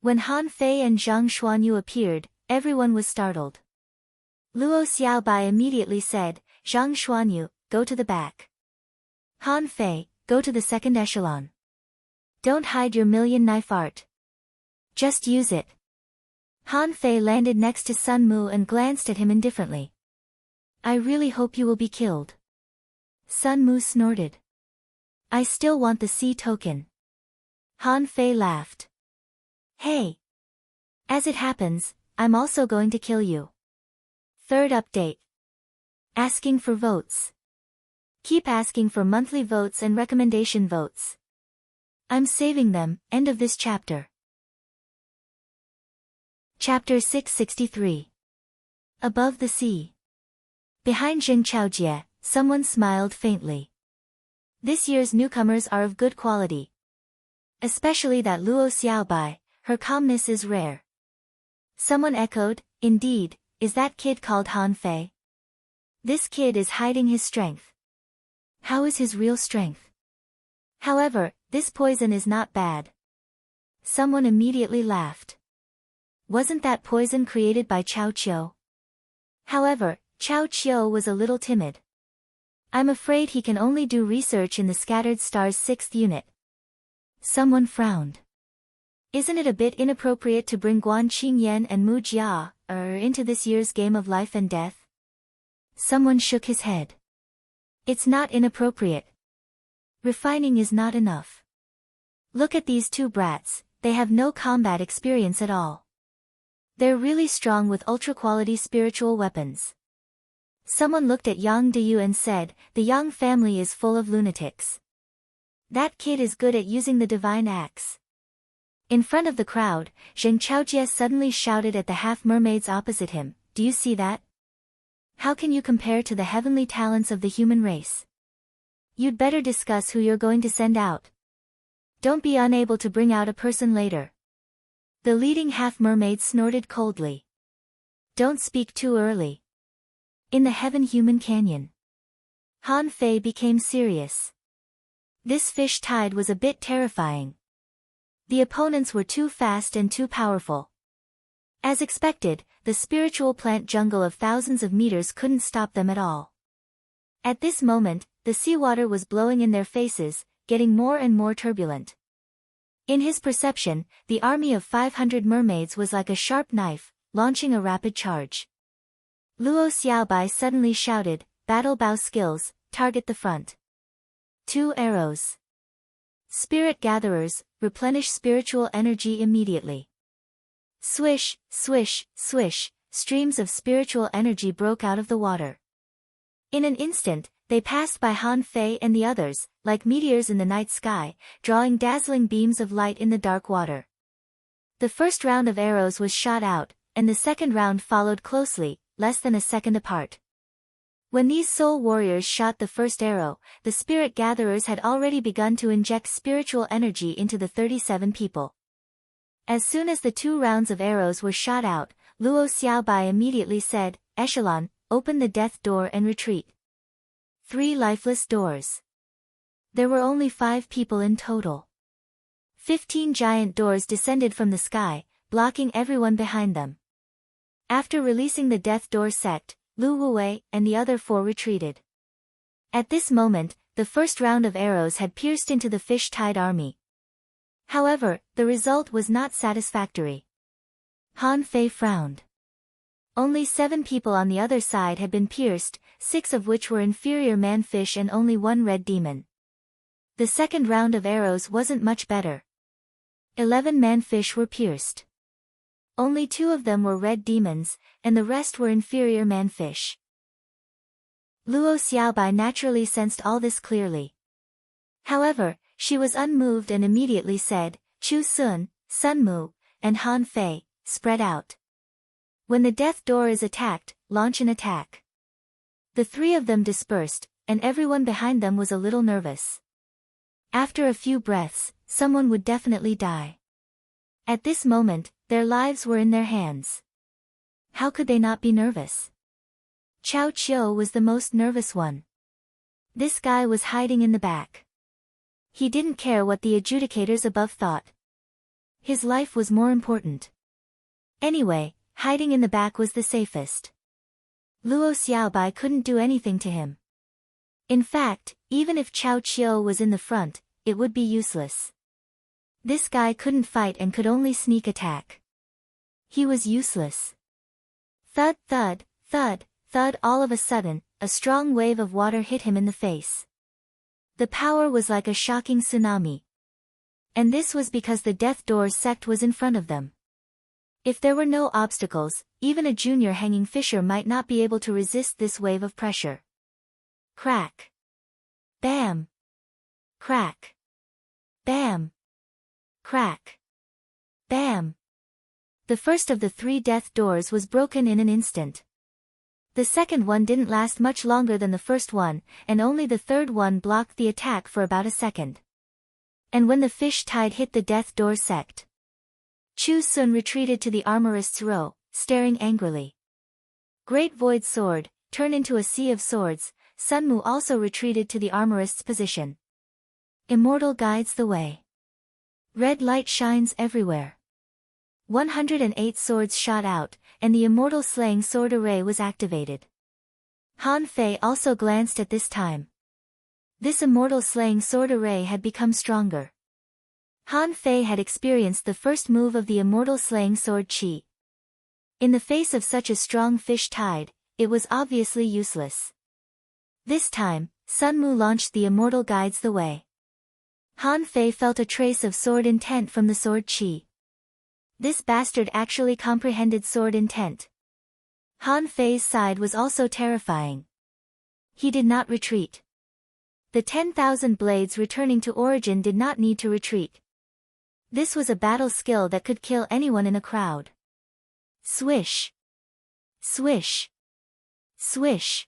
When Han Fei and Zhang Xuanyu appeared, everyone was startled. Luo Xiaobai immediately said, Zhang Xuanyu, go to the back. Han Fei, go to the second echelon. Don't hide your million knife art. Just use it. Han Fei landed next to Sun Mu and glanced at him indifferently. I really hope you will be killed. Sun Mu snorted. I still want the sea token. Han Fei laughed. Hey! As it happens, I'm also going to kill you. Third update. Asking for votes. Keep asking for monthly votes and recommendation votes. I'm saving them. End of this chapter. Chapter 663. Above the Sea. Behind Jing Chaojie, someone smiled faintly. This year's newcomers are of good quality. Especially that Luo Xiaobai, her calmness is rare. Someone echoed, indeed, is that kid called Han Fei? This kid is hiding his strength. How is his real strength? However, this poison is not bad. Someone immediately laughed. Wasn't that poison created by Chao Qiu? However, Chao Qiu was a little timid. I'm afraid he can only do research in the Scattered Stars 6th unit. Someone frowned. Isn't it a bit inappropriate to bring Guan Qingyan and Mu Jia into this year's game of life and death? Someone shook his head. It's not inappropriate. Refining is not enough. Look at these 2 brats, they have no combat experience at all. They're really strong with ultra-quality spiritual weapons. Someone looked at Yang Deyu and said, the Yang family is full of lunatics. That kid is good at using the divine axe. In front of the crowd, Zheng Chaojie suddenly shouted at the half-mermaids opposite him, do you see that? How can you compare to the heavenly talents of the human race? You'd better discuss who you're going to send out. Don't be unable to bring out a person later. The leading half-mermaid snorted coldly. Don't speak too early. In the Heaven-Human Canyon. Han Fei became serious. This fish tide was a bit terrifying. The opponents were too fast and too powerful. As expected, the spiritual plant jungle of thousands of meters couldn't stop them at all. At this moment, the seawater was blowing in their faces, getting more and more turbulent. In his perception, the army of 500 mermaids was like a sharp knife, launching a rapid charge. Luo Xiaobai suddenly shouted, battle bow skills, target the front. 2 arrows. Spirit gatherers, replenish spiritual energy immediately. Swish, swish, swish, streams of spiritual energy broke out of the water. In an instant, They passed by Han Fei and the others, like meteors in the night sky, drawing dazzling beams of light in the dark water. The first round of arrows was shot out, and the second round followed closely, less than a second apart. When these soul warriors shot the first arrow, the spirit gatherers had already begun to inject spiritual energy into the 37 people. As soon as the 2 rounds of arrows were shot out, Luo Xiaobai immediately said, "Echelon, open the death door and retreat." 3 lifeless doors. There were only 5 people in total. 15 giant doors descended from the sky, blocking everyone behind them. After releasing the death door sect, Lu Wuwei and the other 4 retreated. At this moment, the first round of arrows had pierced into the fish-tide army. However, the result was not satisfactory. Han Fei frowned. Only 7 people on the other side had been pierced, 6 of which were inferior man-fish and only 1 red demon. The second round of arrows wasn't much better. 11 man-fish were pierced. Only 2 of them were red demons, and the rest were inferior man-fish. Luo Xiaobai naturally sensed all this clearly. However, she was unmoved and immediately said, "Chu Sun, Sun Mu, and Han Fei, spread out. When the death door is attacked, launch an attack." The 3 of them dispersed, and everyone behind them was a little nervous. After a few breaths, someone would definitely die. At this moment, their lives were in their hands. How could they not be nervous? Chao Qiu was the most nervous one. This guy was hiding in the back. He didn't care what the adjudicators above thought. His life was more important. Anyway, hiding in the back was the safest. Luo Xiaobai couldn't do anything to him. In fact, even if Chao Qiu was in the front, it would be useless. This guy couldn't fight and could only sneak attack. He was useless. Thud, thud, thud, thud. All of a sudden, a strong wave of water hit him in the face. The power was like a shocking tsunami. And this was because the Death Door sect was in front of them. If there were no obstacles, even a junior hanging fisher might not be able to resist this wave of pressure. Crack. Bam. Crack. Bam. Crack. Bam. The first of the 3 death doors was broken in an instant. The second one didn't last much longer than the first one, and only the third one blocked the attack for about a second. And when the fish tide hit the death door sect, Chu Sun retreated to the armorist's row, staring angrily. Great Void Sword, turn into a sea of swords. Sun Mu also retreated to the armorist's position. Immortal guides the way. Red light shines everywhere. 108 swords shot out, and the immortal slaying sword array was activated. Han Fei also glanced at this time. This immortal slaying sword array had become stronger. Han Fei had experienced the first move of the immortal slaying sword chi. In the face of such a strong fish tide, it was obviously useless. This time, Sun Mu launched the immortal guides the way. Han Fei felt a trace of sword intent from the sword chi. This bastard actually comprehended sword intent. Han Fei's side was also terrifying. He did not retreat. The 10,000 blades returning to origin did not need to retreat. This was a battle skill that could kill anyone in a crowd. Swish. Swish. Swish.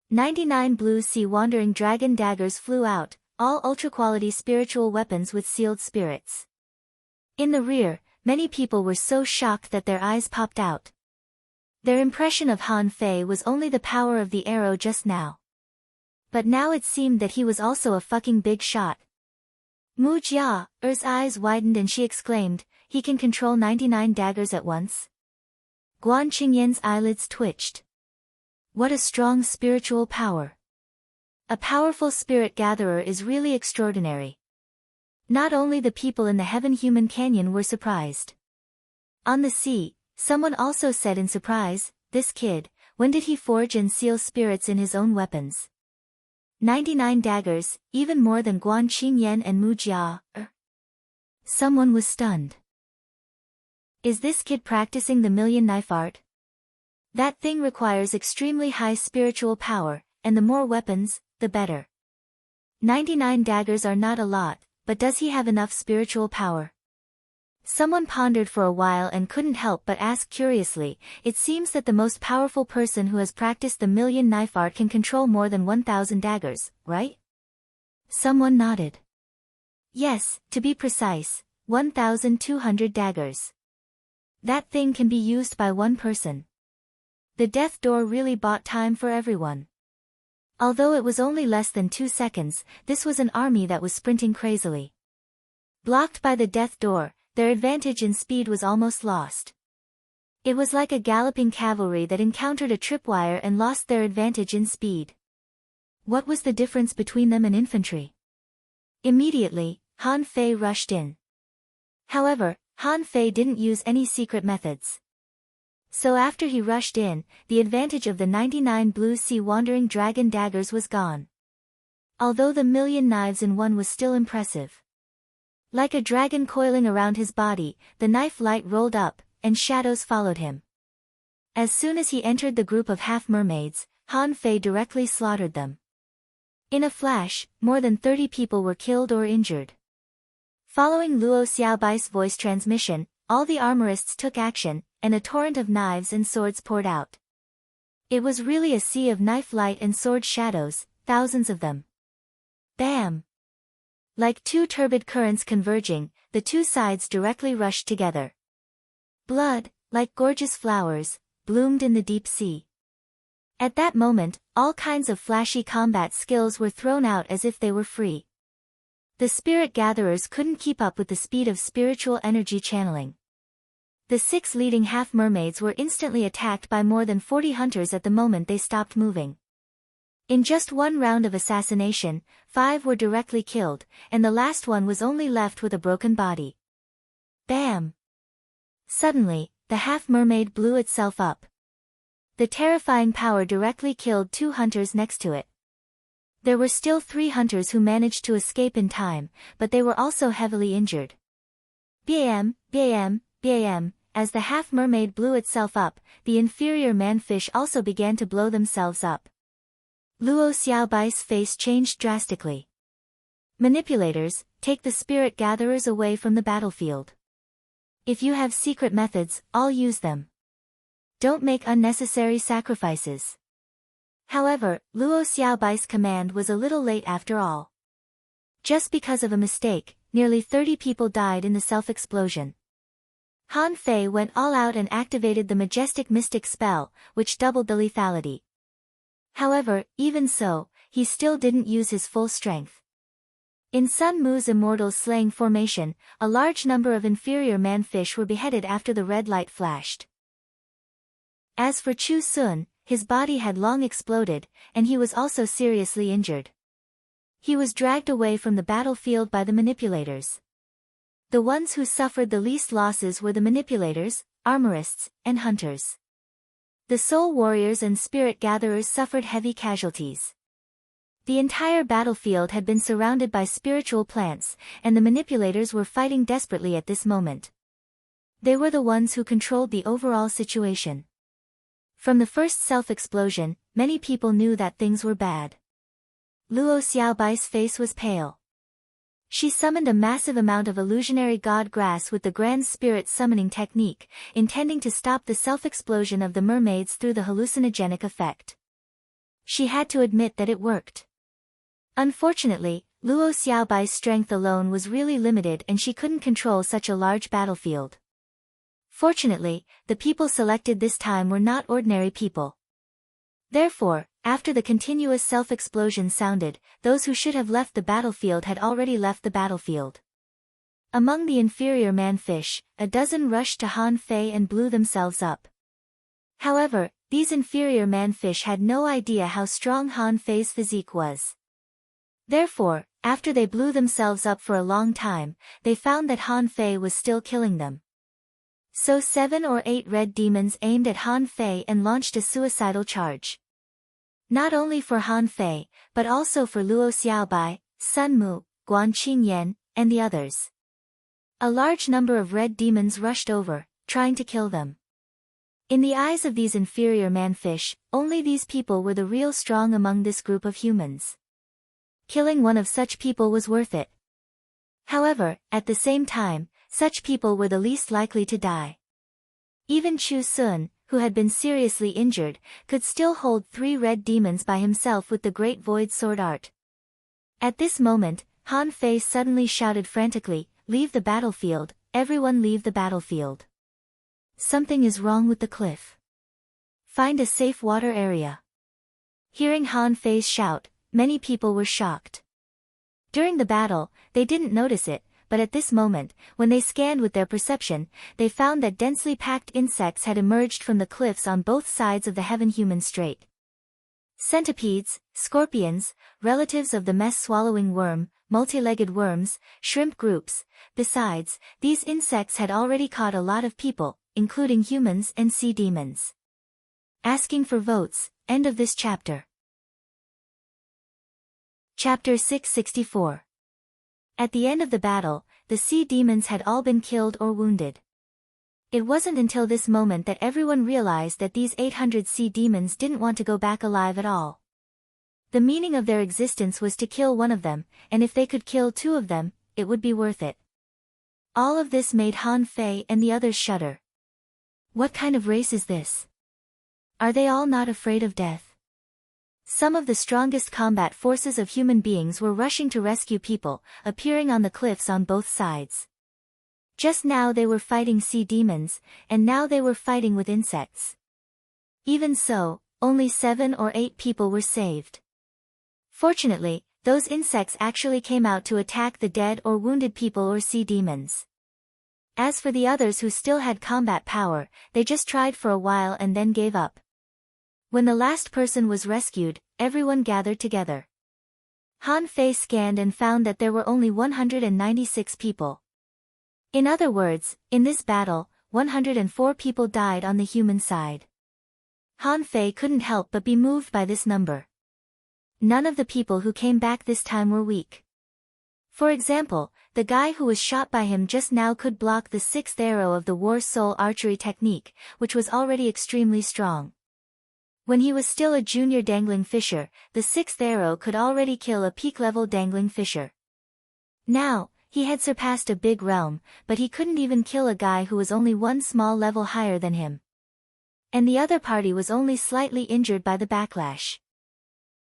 99 blue sea wandering dragon daggers flew out, all ultra-quality spiritual weapons with sealed spirits. In the rear, many people were so shocked that their eyes popped out. Their impression of Han Fei was only the power of the arrow just now. But now it seemed that he was also a fucking big shot. Mu Jia, Er's eyes widened and she exclaimed, "He can control 99 daggers at once?" Guan Qingyan's eyelids twitched. What a strong spiritual power. A powerful spirit gatherer is really extraordinary. Not only the people in the Heaven Human Canyon were surprised. On the sea, someone also said in surprise, "This kid, when did he forge and seal spirits in his own weapons?" 99 daggers, even more than Guan Qingyan and Mu Jia. Someone was stunned. Is this kid practicing the million knife art? That thing requires extremely high spiritual power, and the more weapons, the better. 99 daggers are not a lot, but does he have enough spiritual power? Someone pondered for a while and couldn't help but ask curiously, it seems that the most powerful person who has practiced the million knife art can control more than 1,000 daggers, right? Someone nodded. Yes, to be precise, 1,200 daggers. That thing can be used by one person. The death door really bought time for everyone. Although it was only less than 2 seconds, this was an army that was sprinting crazily. Blocked by the death door, their advantage in speed was almost lost. It was like a galloping cavalry that encountered a tripwire and lost their advantage in speed. What was the difference between them and infantry? Immediately, Han Fei rushed in. However, Han Fei didn't use any secret methods. So after he rushed in, the advantage of the 99 blue sea wandering dragon daggers was gone. Although the million knives in one was still impressive. Like a dragon coiling around his body, the knife light rolled up, and shadows followed him. As soon as he entered the group of half-mermaids, Han Fei directly slaughtered them. In a flash, more than 30 people were killed or injured. Following Luo Xiaobai's voice transmission, all the armorists took action, and a torrent of knives and swords poured out. It was really a sea of knife light and sword shadows, thousands of them. Bam! Like two turbid currents converging, the two sides directly rushed together. Blood, like gorgeous flowers, bloomed in the deep sea. At that moment, all kinds of flashy combat skills were thrown out as if they were free. The spirit gatherers couldn't keep up with the speed of spiritual energy channeling. The 6 leading half-mermaids were instantly attacked by more than 40 hunters at the moment they stopped moving. In just one round of assassination, 5 were directly killed, and the last one was only left with a broken body. Bam! Suddenly, the half-mermaid blew itself up. The terrifying power directly killed 2 hunters next to it. There were still 3 hunters who managed to escape in time, but they were also heavily injured. Bam, bam, bam, as the half-mermaid blew itself up, the inferior man-fish also began to blow themselves up. Luo Xiaobai's face changed drastically. Manipulators, take the spirit gatherers away from the battlefield. If you have secret methods, I'll use them. Don't make unnecessary sacrifices. However, Luo Xiaobai's command was a little late after all. Just because of a mistake, nearly 30 people died in the self-explosion. Han Fei went all out and activated the majestic mystic spell, which doubled the lethality. However, even so, he still didn't use his full strength. In Sun Mu's immortal slaying formation, a large number of inferior man-fish were beheaded after the red light flashed. As for Chu Sun, his body had long exploded, and he was also seriously injured. He was dragged away from the battlefield by the manipulators. The ones who suffered the least losses were the manipulators, armorists, and hunters. The soul warriors and spirit gatherers suffered heavy casualties. The entire battlefield had been surrounded by spiritual plants, and the manipulators were fighting desperately at this moment. They were the ones who controlled the overall situation. From the first self-explosion, many people knew that things were bad. Luo Xiaobai's face was pale. She summoned a massive amount of illusionary god grass with the Grand Spirit summoning technique, intending to stop the self-explosion of the mermaids through the hallucinogenic effect. She had to admit that it worked. Unfortunately, Luo Xiaobai's strength alone was really limited and she couldn't control such a large battlefield. Fortunately, the people selected this time were not ordinary people. Therefore, after the continuous self-explosion sounded, those who should have left the battlefield had already left the battlefield. Among the inferior man-fish, a dozen rushed to Han Fei and blew themselves up. However, these inferior man-fish had no idea how strong Han Fei's physique was. Therefore, after they blew themselves up for a long time, they found that Han Fei was still killing them. So 7 or 8 red demons aimed at Han Fei and launched a suicidal charge. Not only for Han Fei, but also for Luo Xiaobai, Sun Mu, Guan Qingyan, and the others. A large number of red demons rushed over, trying to kill them. In the eyes of these inferior man-fish, only these people were the real strong among this group of humans. Killing one of such people was worth it. However, at the same time, such people were the least likely to die. Even Chu Sun, who had been seriously injured, could still hold 3 red demons by himself with the great void sword art. At this moment, Han Fei suddenly shouted frantically, "Leave the battlefield, everyone leave the battlefield. Something is wrong with the cliff. Find a safe water area." Hearing Han Fei's shout, many people were shocked. During the battle, they didn't notice it, but at this moment, when they scanned with their perception, they found that densely packed insects had emerged from the cliffs on both sides of the Heaven-Human Strait. Centipedes, scorpions, relatives of the mess-swallowing worm, multi-legged worms, shrimp groups. Besides, these insects had already caught a lot of people, including humans and sea demons. Asking for votes. End of this chapter. Chapter 664. At the end of the battle, the sea demons had all been killed or wounded. It wasn't until this moment that everyone realized that these 800 sea demons didn't want to go back alive at all. The meaning of their existence was to kill one of them, and if they could kill 2 of them, it would be worth it. All of this made Han Fei and the others shudder. What kind of race is this? Are they all not afraid of death? Some of the strongest combat forces of human beings were rushing to rescue people, appearing on the cliffs on both sides. Just now they were fighting sea demons, and now they were fighting with insects. Even so, only 7 or 8 people were saved. Fortunately, those insects actually came out to attack the dead or wounded people or sea demons. As for the others who still had combat power, they just tried for a while and then gave up. When the last person was rescued, everyone gathered together. Han Fei scanned and found that there were only 196 people. In other words, in this battle, 104 people died on the human side. Han Fei couldn't help but be moved by this number. None of the people who came back this time were weak. For example, the guy who was shot by him just now could block the 6th arrow of the War Soul archery technique, which was already extremely strong. When he was still a junior dangling fisher, the 6th arrow could already kill a peak-level dangling fisher. Now, he had surpassed a big realm, but he couldn't even kill a guy who was only 1 small level higher than him. And the other party was only slightly injured by the backlash.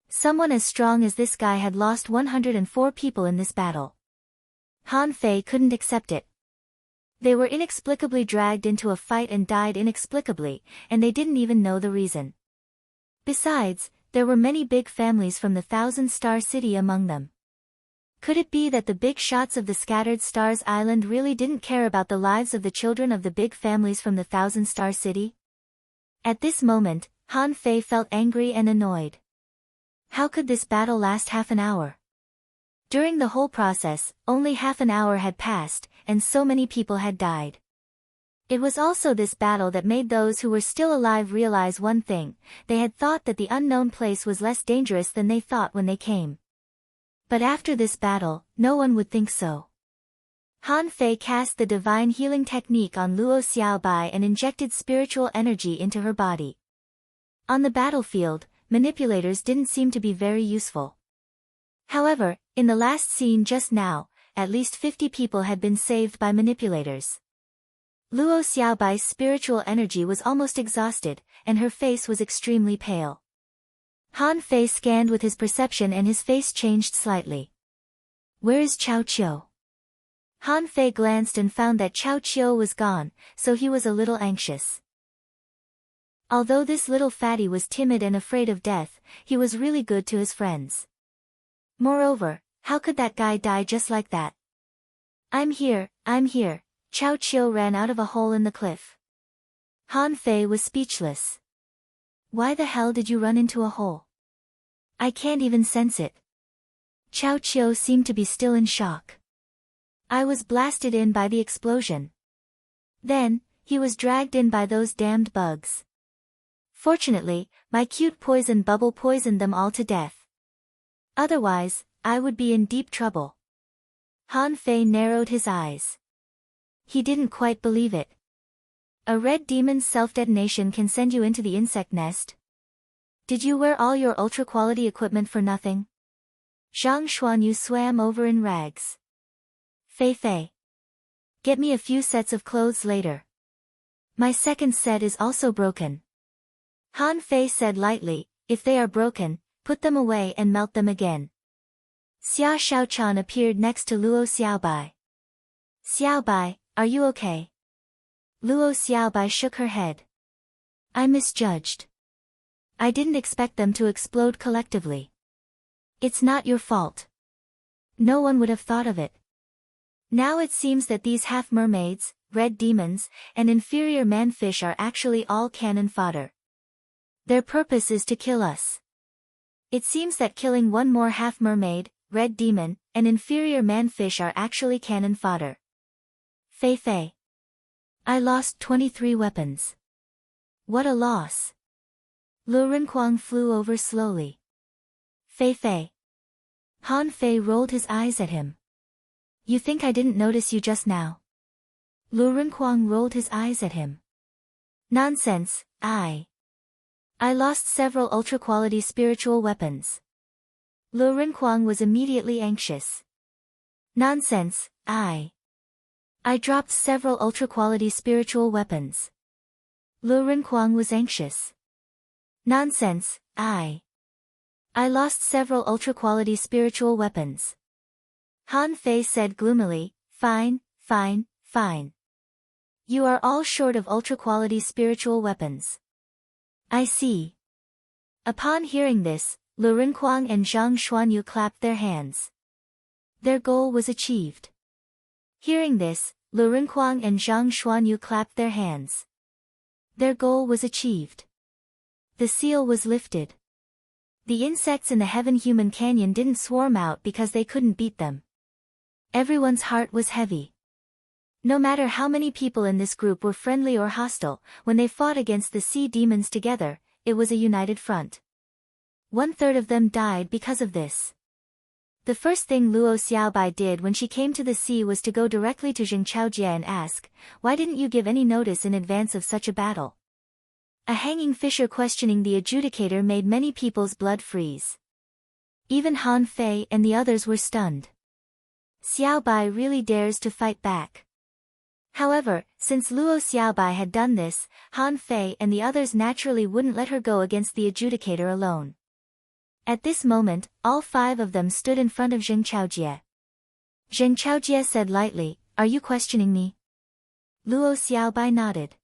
Someone as strong as this guy had lost 104 people in this battle. Han Fei couldn't accept it. They were inexplicably dragged into a fight and died inexplicably, and they didn't even know the reason. Besides, there were many big families from the Thousand-Star City among them. Could it be that the big shots of the Scattered Stars Island really didn't care about the lives of the children of the big families from the Thousand-Star City? At this moment, Han Fei felt angry and annoyed. How could this battle last half an hour? During the whole process, only half an hour had passed, and so many people had died. It was also this battle that made those who were still alive realize one thing: they had thought that the unknown place was less dangerous than they thought when they came. But after this battle, no one would think so. Han Fei cast the divine healing technique on Luo Xiaobai and injected spiritual energy into her body. On the battlefield, manipulators didn't seem to be very useful. However, in the last scene just now, at least 50 people had been saved by manipulators. Luo Xiaobai's spiritual energy was almost exhausted, and her face was extremely pale. Han Fei scanned with his perception and his face changed slightly. Where is Chao Qiu? Han Fei glanced and found that Chao Qiu was gone, so he was a little anxious. Although this little fatty was timid and afraid of death, he was really good to his friends. Moreover, how could that guy die just like that? I'm here, I'm here. Chao Qiu ran out of a hole in the cliff. Han Fei was speechless. Why the hell did you run into a hole? I can't even sense it. Chao Qiu seemed to be still in shock. I was blasted in by the explosion. Then, he was dragged in by those damned bugs. Fortunately, my cute poison bubble poisoned them all to death. Otherwise, I would be in deep trouble. Han Fei narrowed his eyes. He didn't quite believe it. A red demon's self-detonation can send you into the insect nest. Did you wear all your ultra-quality equipment for nothing? Zhang Xuanyu swam over in rags. Fei Fei. Get me a few sets of clothes later. My second set is also broken. Han Fei said lightly, if they are broken, put them away and melt them again. Xia Xiaochan appeared next to Luo Xiaobai. Xiaobai, are you okay? Luo Xiaobai shook her head. I misjudged. I didn't expect them to explode collectively. It's not your fault. No one would have thought of it. Now it seems that these half-mermaids, red demons, and inferior man-fish are actually all cannon fodder. Their purpose is to kill us. It seems that killing one more half-mermaid, red demon, and inferior man-fish are actually cannon fodder. Fei Fei. I lost 23 weapons. What a loss. Lu Renkuang flew over slowly. Fei Fei. Han Fei rolled his eyes at him. You think I didn't notice you just now? Lu Renkuang rolled his eyes at him. Nonsense, I lost several ultra-quality spiritual weapons. Lu Renkuang was immediately anxious. Nonsense, I dropped several ultra-quality spiritual weapons. Lu Renkuang was anxious. Nonsense, I lost several ultra-quality spiritual weapons. Han Fei said gloomily, fine, fine, fine. You are all short of ultra-quality spiritual weapons. I see. Upon hearing this, Lu Renkuang and Zhang Xuanyu clapped their hands. Their goal was achieved. Hearing this, Lu Renkuang and Zhang Xuanyu clapped their hands. Their goal was achieved. The seal was lifted. The insects in the Heaven Human Canyon didn't swarm out because they couldn't beat them. Everyone's heart was heavy. No matter how many people in this group were friendly or hostile, when they fought against the sea demons together, it was a united front. 1/3 of them died because of this. The first thing Luo Xiaobai did when she came to the sea was to go directly to Jing Chaojie and ask, why didn't you give any notice in advance of such a battle? A hanging fisher questioning the adjudicator made many people's blood freeze. Even Han Fei and the others were stunned. Xiaobai really dares to fight back. However, since Luo Xiaobai had done this, Han Fei and the others naturally wouldn't let her go against the adjudicator alone. At this moment, all 5 of them stood in front of Zheng Chaojie. Zheng Chaojie said lightly, are you questioning me? Luo Xiaobai nodded.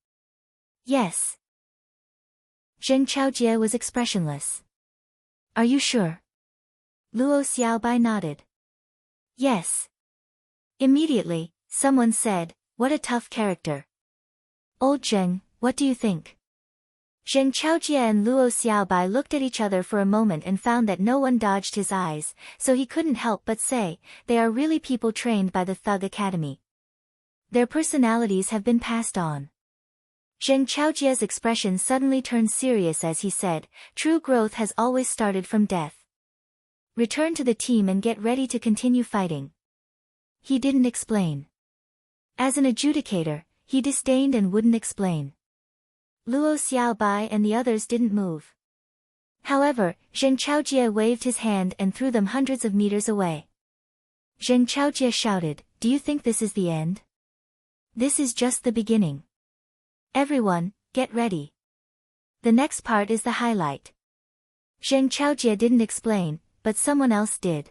Yes. Zheng Chaojie was expressionless. Are you sure? Luo Xiaobai nodded. Yes. Immediately, someone said, what a tough character. Old Zheng, what do you think? Zheng Chaojie and Luo Xiaobai looked at each other for a moment and found that no one dodged his eyes, so he couldn't help but say, they are really people trained by the Thug Academy. Their personalities have been passed on. Zheng Chaojie's expression suddenly turned serious as he said, true growth has always started from death. Return to the team and get ready to continue fighting. He didn't explain. As an adjudicator, he disdained and wouldn't explain. Luo Xiaobai and the others didn't move. However, Zheng Chaojie waved his hand and threw them hundreds of meters away. Zheng Chaojie shouted, do you think this is the end? This is just the beginning. Everyone, get ready. The next part is the highlight. Zheng Chaojie didn't explain, but someone else did.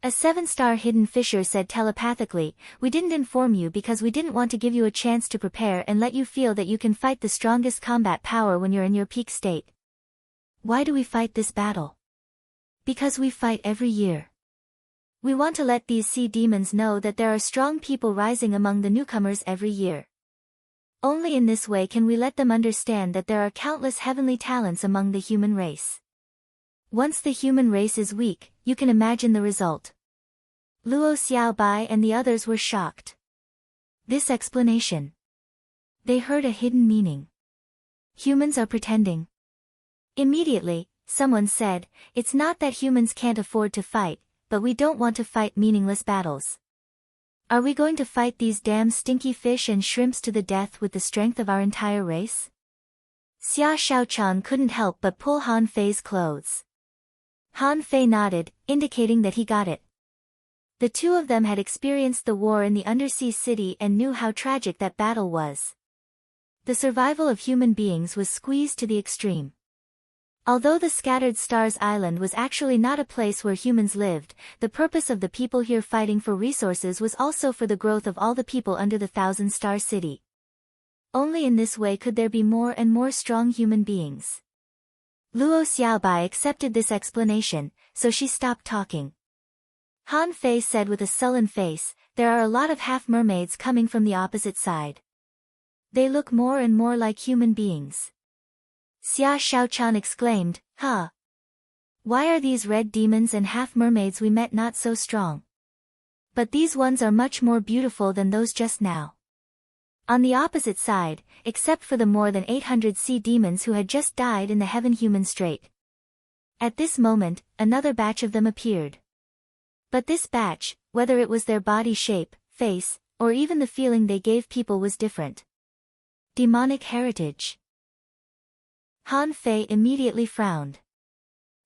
A 7-star hidden fisher said telepathically, we didn't inform you because we didn't want to give you a chance to prepare and let you feel that you can fight the strongest combat power when you're in your peak state. Why do we fight this battle? Because we fight every year. We want to let these sea demons know that there are strong people rising among the newcomers every year. Only in this way can we let them understand that there are countless heavenly talents among the human race. Once the human race is weak, you can imagine the result. Luo Xiaobai and the others were shocked. This explanation. They heard a hidden meaning. Humans are pretending. Immediately, someone said, it's not that humans can't afford to fight, but we don't want to fight meaningless battles. Are we going to fight these damn stinky fish and shrimps to the death with the strength of our entire race? Xia Shaochan couldn't help but pull Han Fei's clothes. Han Fei nodded, indicating that he got it. The two of them had experienced the war in the undersea city and knew how tragic that battle was. The survival of human beings was squeezed to the extreme. Although the Scattered Stars Island was actually not a place where humans lived, the purpose of the people here fighting for resources was also for the growth of all the people under the Thousand-Star City. Only in this way could there be more and more strong human beings. Luo Xiaobai accepted this explanation, so she stopped talking. Han Fei said with a sullen face, "There are a lot of half-mermaids coming from the opposite side. They look more and more like human beings." Xia Shaochan exclaimed, "Huh? Why are these red demons and half-mermaids we met not so strong? But these ones are much more beautiful than those just now." On the opposite side, except for the more than 800 sea demons who had just died in the Heaven-Human Strait. At this moment, another batch of them appeared. But this batch, whether it was their body shape, face, or even the feeling they gave people was different. Demonic heritage. Han Fei immediately frowned.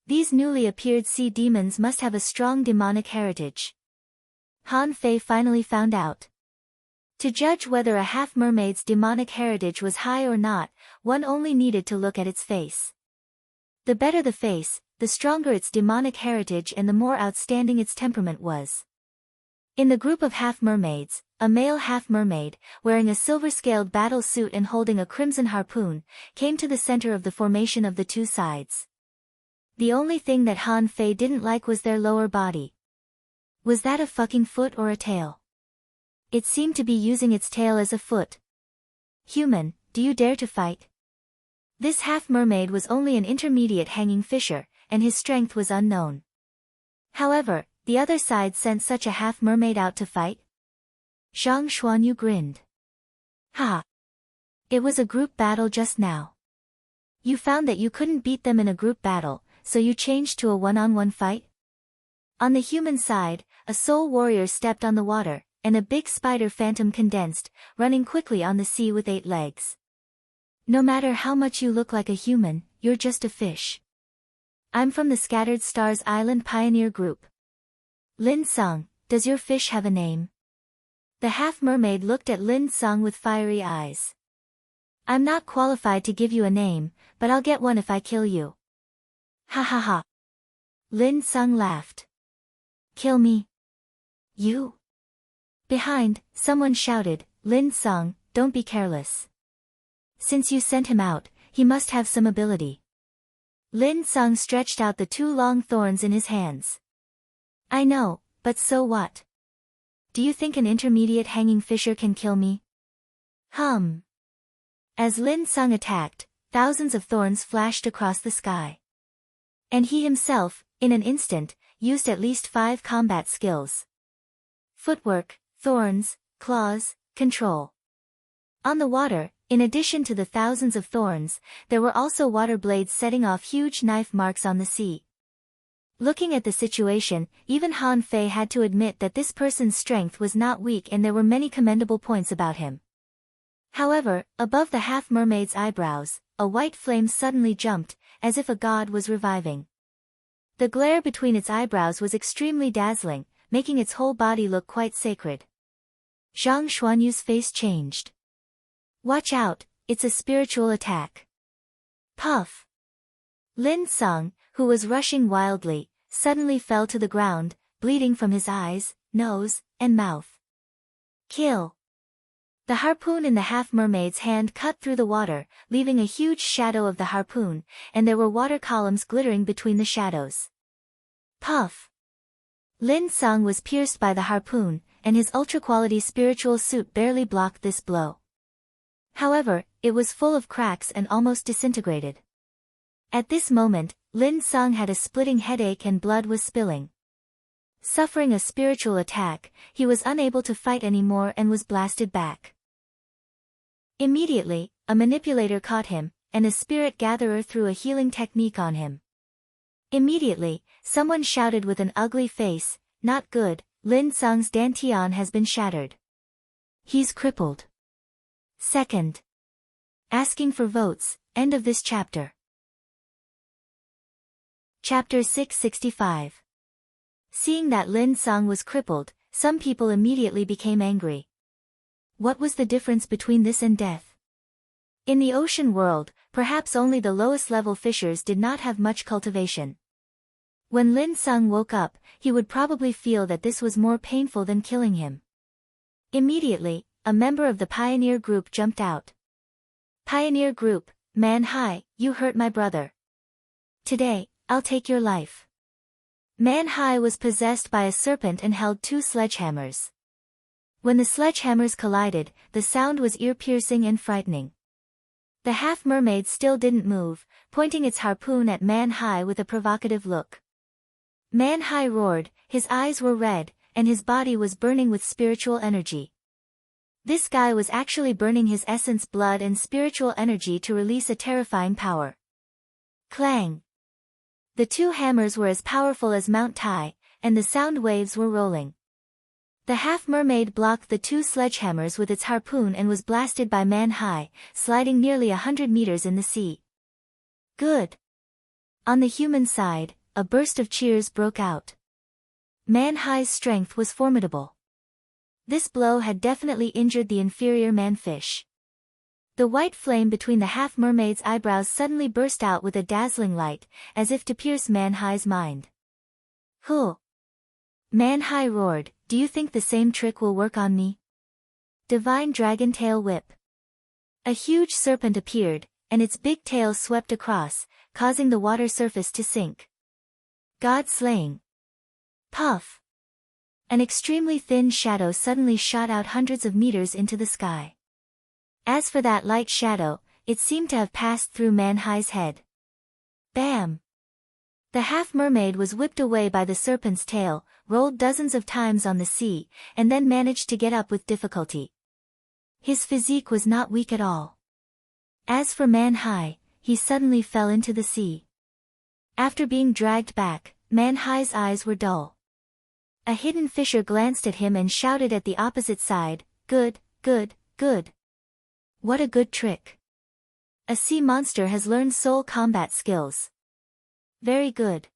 These newly appeared sea demons must have a strong demonic heritage. Han Fei finally found out. To judge whether a half-mermaid's demonic heritage was high or not, one only needed to look at its face. The better the face, the stronger its demonic heritage and the more outstanding its temperament was. In the group of half-mermaids, a male half-mermaid, wearing a silver-scaled battle suit and holding a crimson harpoon, came to the center of the formation of the two sides. The only thing that Han Fei didn't like was their lower body. Was that a fucking foot or a tail? It seemed to be using its tail as a foot. "Human, do you dare to fight?" This half-mermaid was only an intermediate hanging fisher, and his strength was unknown. However, the other side sent such a half-mermaid out to fight? Zhang Xuanyu grinned. "Ha! It was a group battle just now. You found that you couldn't beat them in a group battle, so you changed to a one-on-one fight?" On the human side, a soul warrior stepped on the water, and a big spider phantom condensed, running quickly on the sea with 8 legs. "No matter how much you look like a human, you're just a fish. I'm from the Scattered Stars Island Pioneer Group. Lin Sung, does your fish have a name?" The half-mermaid looked at Lin Sung with fiery eyes. "I'm not qualified to give you a name, but I'll get one if I kill you." "Ha ha ha." Lin Sung laughed. "Kill me? You?" Behind, someone shouted, "Lin Sung, don't be careless. Since you sent him out, he must have some ability." Lin Sung stretched out the 2 long thorns in his hands. "I know, but so what? Do you think an intermediate hanging fisher can kill me?" As Lin Sung attacked, thousands of thorns flashed across the sky. And he himself, in an instant, used at least 5 combat skills. Footwork, thorns, claws, control. On the water, in addition to the thousands of thorns, there were also water blades setting off huge knife marks on the sea. Looking at the situation, even Han Fei had to admit that this person's strength was not weak and there were many commendable points about him. However, above the half-mermaid's eyebrows, a white flame suddenly jumped, as if a god was reviving. The glare between its eyebrows was extremely dazzling, making its whole body look quite sacred. Zhang Xuanyu's face changed. "Watch out, it's a spiritual attack." Puff! Lin Sung, who was rushing wildly, suddenly fell to the ground, bleeding from his eyes, nose, and mouth. Kill! The harpoon in the half-mermaid's hand cut through the water, leaving a huge shadow of the harpoon, and there were water columns glittering between the shadows. Puff! Lin Sung was pierced by the harpoon, and his ultra-quality spiritual suit barely blocked this blow. However, it was full of cracks and almost disintegrated. At this moment, Lin Sung had a splitting headache and blood was spilling. Suffering a spiritual attack, he was unable to fight anymore and was blasted back. Immediately, a manipulator caught him, and a spirit gatherer threw a healing technique on him. Immediately, someone shouted with an ugly face, "Not good, Lin Sung's dantian has been shattered. He's crippled. Second. Asking for votes, end of this chapter. Chapter 665. Seeing that Lin Sung was crippled, some people immediately became angry. What was the difference between this and death? In the ocean world, perhaps only the lowest level fishers did not have much cultivation. When Lin Sung woke up, he would probably feel that this was more painful than killing him. Immediately, a member of the pioneer group jumped out. Pioneer group, Man Hai, you hurt my brother. Today, I'll take your life. Man Hai was possessed by a serpent and held 2 sledgehammers. When the sledgehammers collided, the sound was ear-piercing and frightening. The half-mermaid still didn't move, pointing its harpoon at Man Hai with a provocative look. Man Hai roared, his eyes were red, and his body was burning with spiritual energy. This guy was actually burning his essence, blood and spiritual energy to release a terrifying power. Clang! The 2 hammers were as powerful as Mount Tai, and the sound waves were rolling. The half-mermaid blocked the 2 sledgehammers with its harpoon and was blasted by Man Hai, sliding nearly 100 meters in the sea. Good! On the human side, a burst of cheers broke out. Man Hai's strength was formidable. This blow had definitely injured the inferior man-fish. The white flame between the half-mermaid's eyebrows suddenly burst out with a dazzling light, as if to pierce Man Hai's mind. Huh! Man Hai roared, do you think the same trick will work on me? Divine Dragon Tail Whip. A huge serpent appeared, and its big tail swept across, causing the water surface to sink. God slaying. Puff! An extremely thin shadow suddenly shot out hundreds of meters into the sky. As for that light shadow, it seemed to have passed through Man Hai's head. Bam! The half-mermaid was whipped away by the serpent's tail, rolled dozens of times on the sea, and then managed to get up with difficulty. His physique was not weak at all. As for Man Hai, he suddenly fell into the sea. After being dragged back, Man Hai's eyes were dull. A hidden fisher glanced at him and shouted at the opposite side, good, good, good. What a good trick. A sea monster has learned soul combat skills. Very good.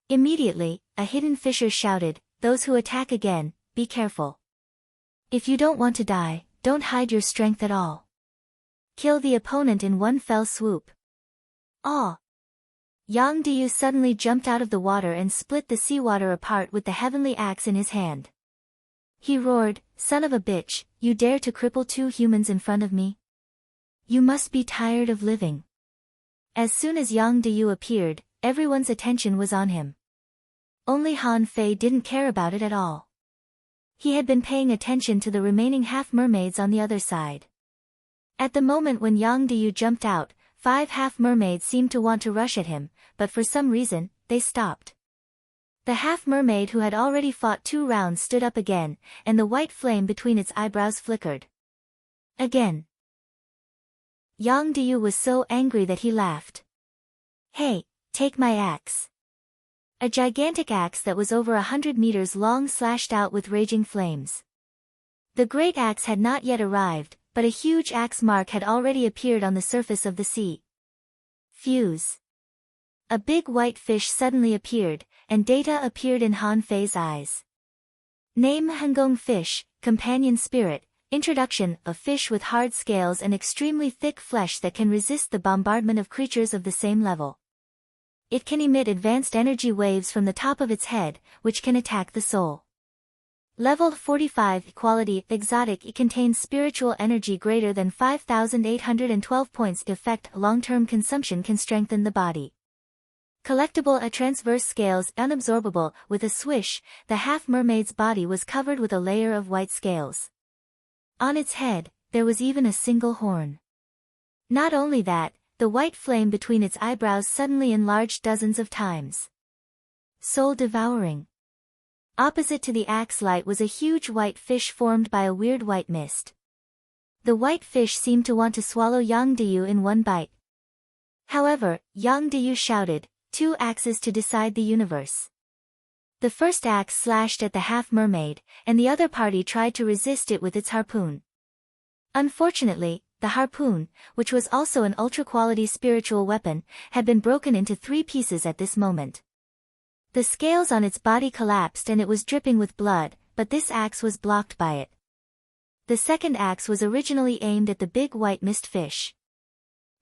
Immediately, a hidden fisher shouted, those who attack again, be careful. If you don't want to die, don't hide your strength at all. Kill the opponent in one fell swoop. Aw! Yang Diyu suddenly jumped out of the water and split the seawater apart with the heavenly axe in his hand. He roared, son of a bitch, you dare to cripple 2 humans in front of me? You must be tired of living. As soon as Yang Diyu appeared, everyone's attention was on him. Only Han Fei didn't care about it at all. He had been paying attention to the remaining half-mermaids on the other side. At the moment when Yang Diyu jumped out, 5 half-mermaids seemed to want to rush at him, but for some reason, they stopped. The half-mermaid who had already fought 2 rounds stood up again, and the white flame between its eyebrows flickered. Again. Yang Diyu was so angry that he laughed. Hey, take my axe. A gigantic axe that was over 100 meters long slashed out with raging flames. The great axe had not yet arrived, but a huge axe mark had already appeared on the surface of the sea. Fuse. A big white fish suddenly appeared, and data appeared in Han Fei's eyes. Name Hengong fish, companion spirit, introduction, a fish with hard scales and extremely thick flesh that can resist the bombardment of creatures of the same level. It can emit advanced energy waves from the top of its head, which can attack the soul. Level 45 Quality Exotic. It contains spiritual energy greater than 5,812 points. Effect long-term consumption can strengthen the body. Collectible. A transverse scales unabsorbable. With a swish, the half-mermaid's body was covered with a layer of white scales. On its head, there was even a single horn. Not only that, the white flame between its eyebrows suddenly enlarged dozens of times. Soul devouring. Opposite to the axe light was a huge white fish formed by a weird white mist. The white fish seemed to want to swallow Yang Diyu in one bite. However, Yang Diyu shouted, 2 axes to decide the universe. The first axe slashed at the half-mermaid, and the other party tried to resist it with its harpoon. Unfortunately, the harpoon, which was also an ultra-quality spiritual weapon, had been broken into 3 pieces at this moment. The scales on its body collapsed and it was dripping with blood, but this axe was blocked by it. The second axe was originally aimed at the big white mist fish.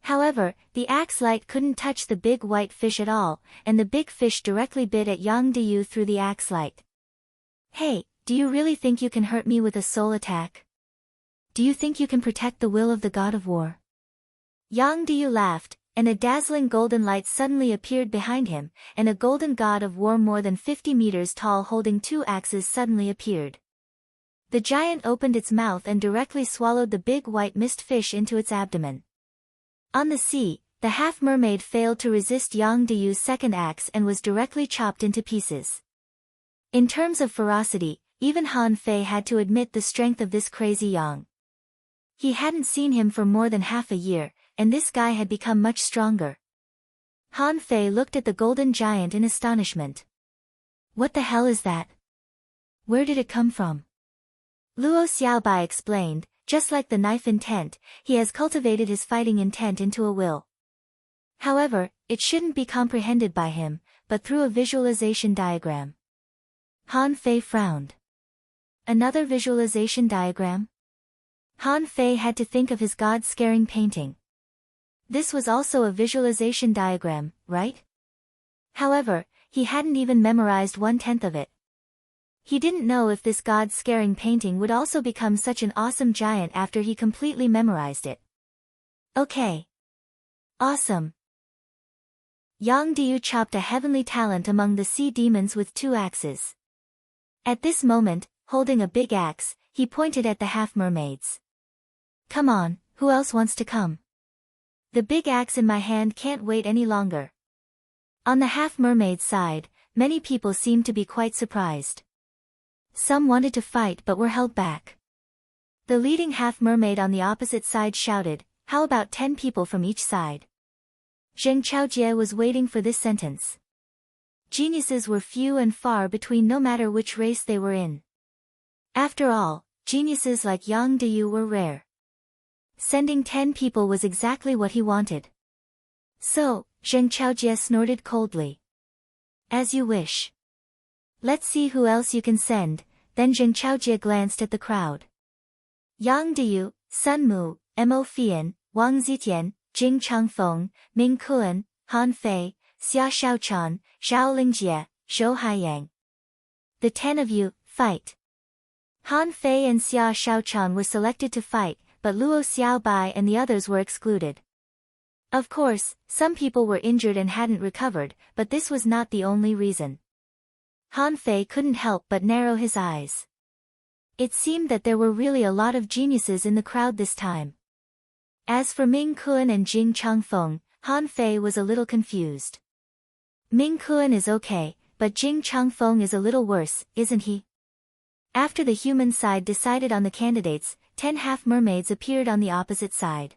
However, the axe light couldn't touch the big white fish at all, and the big fish directly bit at Yang Diyu through the axe light. "Hey, do you really think you can hurt me with a soul attack? Do you think you can protect the will of the god of war?" Yang Diyu laughed, and a dazzling golden light suddenly appeared behind him, and a golden god of war more than 50 meters tall holding 2 axes suddenly appeared. The giant opened its mouth and directly swallowed the big white mist fish into its abdomen. On the sea, the half-mermaid failed to resist Yang Diyu's second axe and was directly chopped into pieces. In terms of ferocity, even Han Fei had to admit the strength of this crazy Yang. He hadn't seen him for more than half a year, and this guy had become much stronger. Han Fei looked at the golden giant in astonishment. "What the hell is that? Where did it come from?" Luo Xiaobai explained, "Just like the knife intent, he has cultivated his fighting intent into a will. However, it shouldn't be comprehended by him, but through a visualization diagram." Han Fei frowned. Another visualization diagram? Han Fei had to think of his god-scaring painting. This was also a visualization diagram, right? However, he hadn't even memorized 1/10 of it. He didn't know if this god-scaring painting would also become such an awesome giant after he completely memorized it. Okay. Awesome. Yang Diyu chopped a heavenly talent among the sea demons with 2 axes. At this moment, holding a big axe, he pointed at the half-mermaids. "Come on, who else wants to come? The big axe in my hand can't wait any longer." On the half-mermaid side, many people seemed to be quite surprised. Some wanted to fight but were held back. The leading half-mermaid on the opposite side shouted, "How about 10 people from each side?" Zheng Chaojie was waiting for this sentence. Geniuses were few and far between no matter which race they were in. After all, geniuses like Yang Diyu were rare. Sending 10 people was exactly what he wanted. "So," Zheng Chaojie snorted coldly. "As you wish. Let's see who else you can send." Then Zheng Chaojie glanced at the crowd. Yang Diyu, Sun Mu, Mo Fian, Wang Zitian, Jing Changfeng, Ming Kuan, Han Fei, Xia Shaochan, Zhao Lingjie, Zhou Haiyang. "The 10 of you, fight." Han Fei and Xia Shaochan were selected to fight, but Luo Xiaobai and the others were excluded. Of course, some people were injured and hadn't recovered, but this was not the only reason. Han Fei couldn't help but narrow his eyes. It seemed that there were really a lot of geniuses in the crowd this time. As for Ming Kuan and Jing Changfeng, Han Fei was a little confused. Ming Kuan is okay, but Jing Changfeng is a little worse, isn't he? After the human side decided on the candidates, 10 half-mermaids appeared on the opposite side.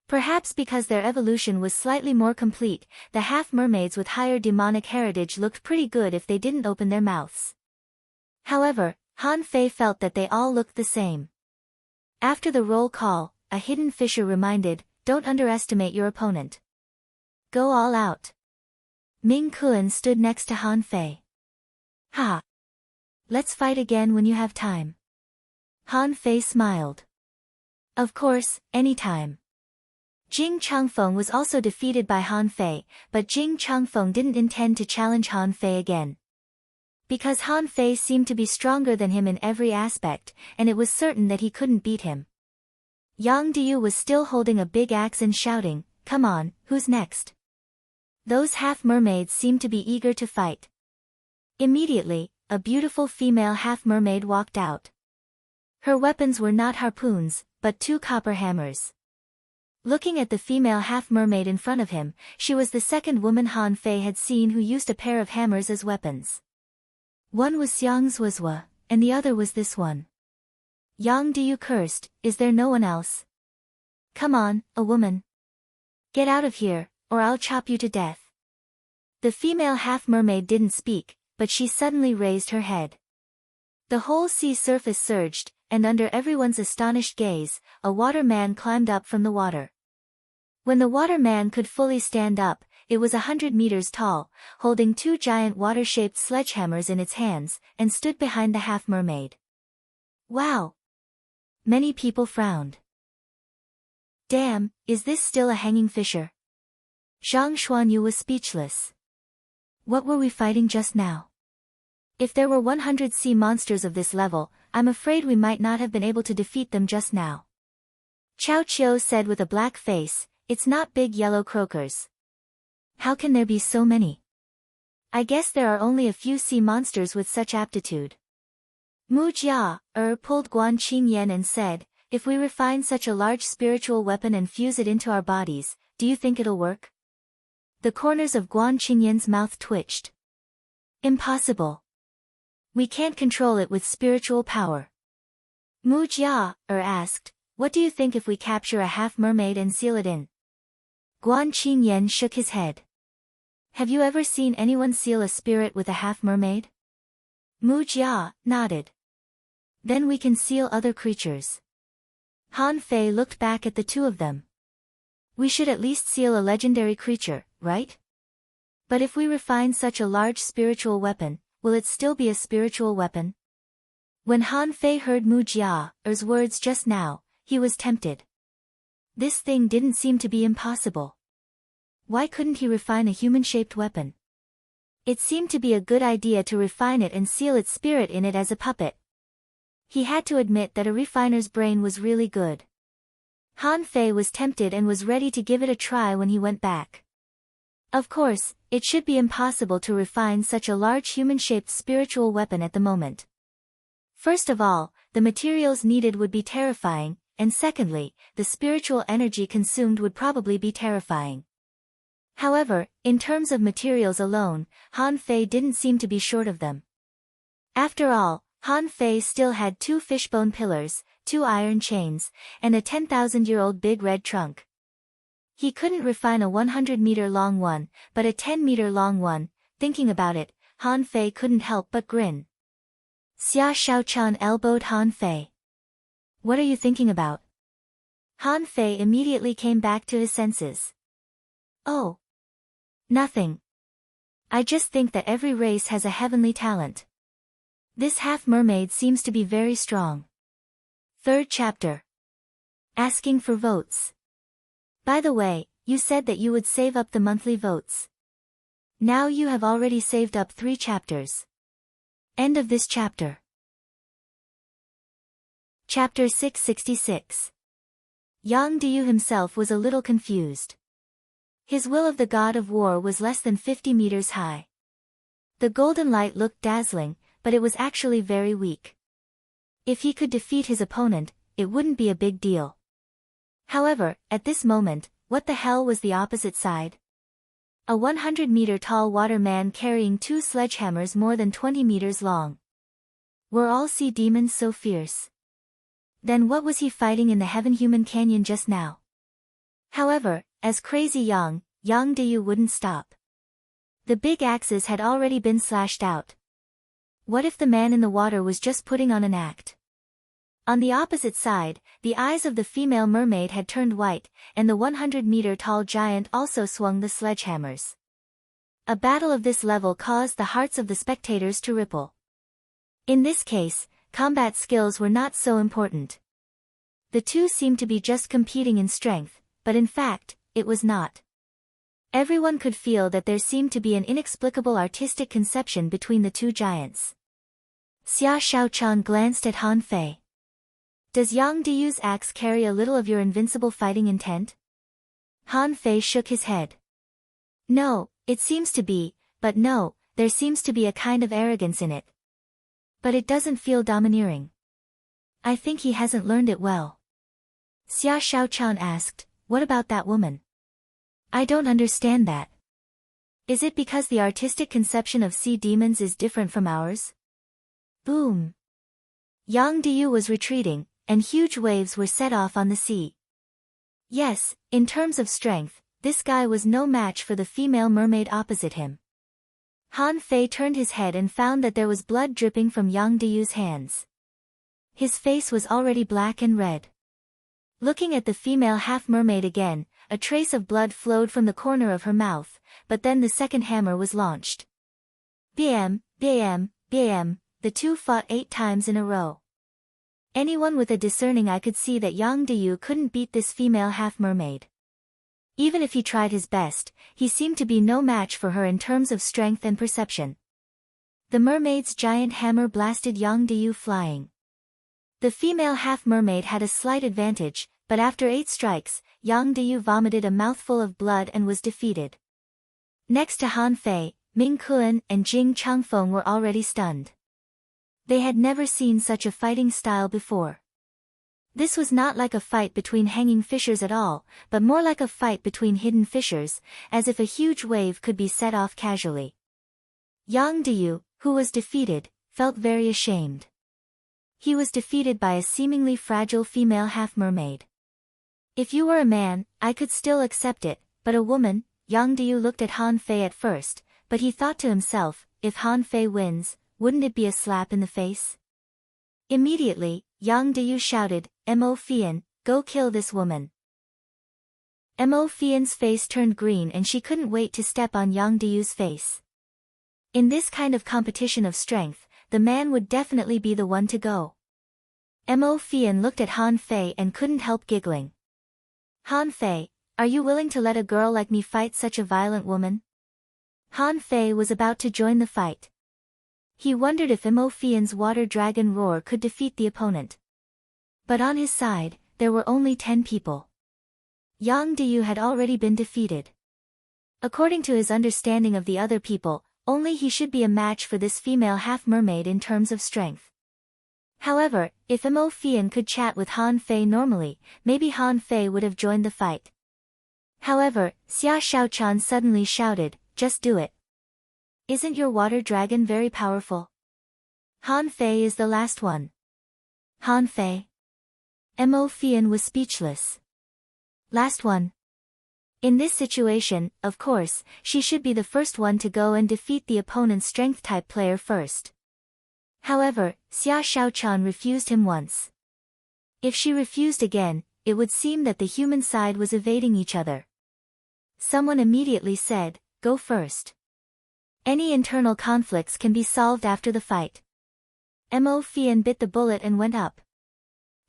Perhaps because their evolution was slightly more complete, the half-mermaids with higher demonic heritage looked pretty good if they didn't open their mouths. However, Han Fei felt that they all looked the same. After the roll call, a hidden fisher reminded, "Don't underestimate your opponent. Go all out." Ming Kuan stood next to Han Fei. "Ha! Let's fight again when you have time." Han Fei smiled. "Of course, anytime." Jing Changfeng was also defeated by Han Fei, but Jing Changfeng didn't intend to challenge Han Fei again. Because Han Fei seemed to be stronger than him in every aspect, and it was certain that he couldn't beat him. Yang Diyu was still holding a big axe and shouting, "Come on, who's next?" Those half-mermaids seemed to be eager to fight. Immediately, a beautiful female half-mermaid walked out. Her weapons were not harpoons, but 2 copper hammers. Looking at the female half-mermaid in front of him, she was the second woman Han Fei had seen who used a pair of hammers as weapons. One was Xiang Zuozhua, and the other was this one. Yang Diyu cursed, "Is there no one else? Come on, a woman. Get out of here, or I'll chop you to death." The female half-mermaid didn't speak, but she suddenly raised her head. The whole sea surface surged, and under everyone's astonished gaze, a waterman climbed up from the water. When the waterman could fully stand up, it was 100 meters tall, holding 2 giant water-shaped sledgehammers in its hands, and stood behind the half-mermaid. Wow! Many people frowned. Damn, is this still a hanging fisher? Zhang Xuanyu was speechless. What were we fighting just now? If there were 100 sea monsters of this level, I'm afraid we might not have been able to defeat them just now. Chao Qiu said with a black face, it's not big yellow croakers. How can there be so many? I guess there are only a few sea monsters with such aptitude. Mu Jia pulled Guan Qingyan and said, if we refine such a large spiritual weapon and fuse it into our bodies, do you think it'll work? The corners of Guan Qingyan's mouth twitched. Impossible. We can't control it with spiritual power. Mu Jia asked, what do you think if we capture a half-mermaid and seal it in? Guan Qingyan shook his head. Have you ever seen anyone seal a spirit with a half-mermaid? Mu Jia nodded. Then we can seal other creatures. Han Fei looked back at the two of them. We should at least seal a legendary creature, right? But if we refine such a large spiritual weapon, will it still be a spiritual weapon? When Han Fei heard Mu Jia's words just now, he was tempted. This thing didn't seem to be impossible. Why couldn't he refine a human-shaped weapon? It seemed to be a good idea to refine it and seal its spirit in it as a puppet. He had to admit that a refiner's brain was really good. Han Fei was tempted and was ready to give it a try when he went back. Of course, it should be impossible to refine such a large human-shaped spiritual weapon at the moment. First of all, the materials needed would be terrifying, and secondly, the spiritual energy consumed would probably be terrifying. However, in terms of materials alone, Han Fei didn't seem to be short of them. After all, Han Fei still had 2 fishbone pillars, 2 iron chains, and a 10,000-year-old big red trunk. He couldn't refine a 100-meter-long one, but a 10-meter-long one. Thinking about it, Han Fei couldn't help but grin. Xia Shaochan elbowed Han Fei. What are you thinking about? Han Fei immediately came back to his senses. Oh. Nothing. I just think that every race has a heavenly talent. This half-mermaid seems to be very strong. 3rd chapter. Asking for votes. By the way, you said that you would save up the monthly votes. Now you have already saved up 3 chapters. End of this chapter. Chapter 666. Yang Diyu himself was a little confused. His will of the god of war was less than 50 meters high. The golden light looked dazzling, but it was actually very weak. If he could defeat his opponent, it wouldn't be a big deal. However, at this moment, what the hell was the opposite side? A 100-meter-tall waterman carrying 2 sledgehammers more than 20 meters long. Were all sea demons so fierce? Then what was he fighting in the Heaven-Human Canyon just now? However, as crazy Yang Diyu wouldn't stop. The big axes had already been slashed out. What if the man in the water was just putting on an act? On the opposite side, the eyes of the female mermaid had turned white, and the 100-meter-tall giant also swung the sledgehammers. A battle of this level caused the hearts of the spectators to ripple. In this case, combat skills were not so important. The two seemed to be just competing in strength, but in fact, it was not. Everyone could feel that there seemed to be an inexplicable artistic conception between the two giants. Xia Shaochan glanced at Han Fei. Does Yang Diyu's axe carry a little of your invincible fighting intent? Han Fei shook his head. No, it seems to be, but no, there seems to be a kind of arrogance in it. But it doesn't feel domineering. I think he hasn't learned it well. Xia Shaochan asked, what about that woman? I don't understand that. Is it because the artistic conception of sea demons is different from ours? Boom. Yang Diyu was retreating, and huge waves were set off on the sea. Yes, in terms of strength, this guy was no match for the female mermaid opposite him. Han Fei turned his head and found that there was blood dripping from Yang Diyu's hands. His face was already black and red. Looking at the female half-mermaid again, a trace of blood flowed from the corner of her mouth, but then the second hammer was launched. Bam, bam, bam, the two fought 8 times in a row. Anyone with a discerning eye could see that Yang Diyu couldn't beat this female half-mermaid. Even if he tried his best, he seemed to be no match for her in terms of strength and perception. The mermaid's giant hammer blasted Yang Diyu flying. The female half-mermaid had a slight advantage, but after 8 strikes, Yang Diyu vomited a mouthful of blood and was defeated. Next to Han Fei, Ming Kuan and Jing Changfeng were already stunned. They had never seen such a fighting style before. This was not like a fight between hanging fishers at all, but more like a fight between hidden fishers, as if a huge wave could be set off casually. Yang Diyu, who was defeated, felt very ashamed. He was defeated by a seemingly fragile female half-mermaid. If you were a man, I could still accept it, but a woman. Yang Diyu looked at Han Fei at first, but he thought to himself, if Han Fei wins, wouldn't it be a slap in the face? Immediately, Yang Diyu shouted, Mo Fian, go kill this woman. Mo Fian's face turned green and she couldn't wait to step on Yang Diyu's face. In this kind of competition of strength, the man would definitely be the one to go. Mo Fian looked at Han Fei and couldn't help giggling. Han Fei, are you willing to let a girl like me fight such a violent woman? Han Fei was about to join the fight. He wondered if Mo Fian's water dragon roar could defeat the opponent. But on his side, there were only 10 people. Yang Diyu had already been defeated. According to his understanding of the other people, only he should be a match for this female half-mermaid in terms of strength. However, if Mo Fian could chat with Han Fei normally, maybe Han Fei would have joined the fight. However, Xia Shaochan suddenly shouted, just do it. Isn't your water dragon very powerful? Han Fei is the last one. Han Fei? Mo Fian was speechless. Last one. In this situation, of course, she should be the first one to go and defeat the opponent's strength-type player first. However, Xia Shaochan refused him once. If she refused again, it would seem that the human side was evading each other. Someone immediately said, go first. Any internal conflicts can be solved after the fight. Mo Fian bit the bullet and went up.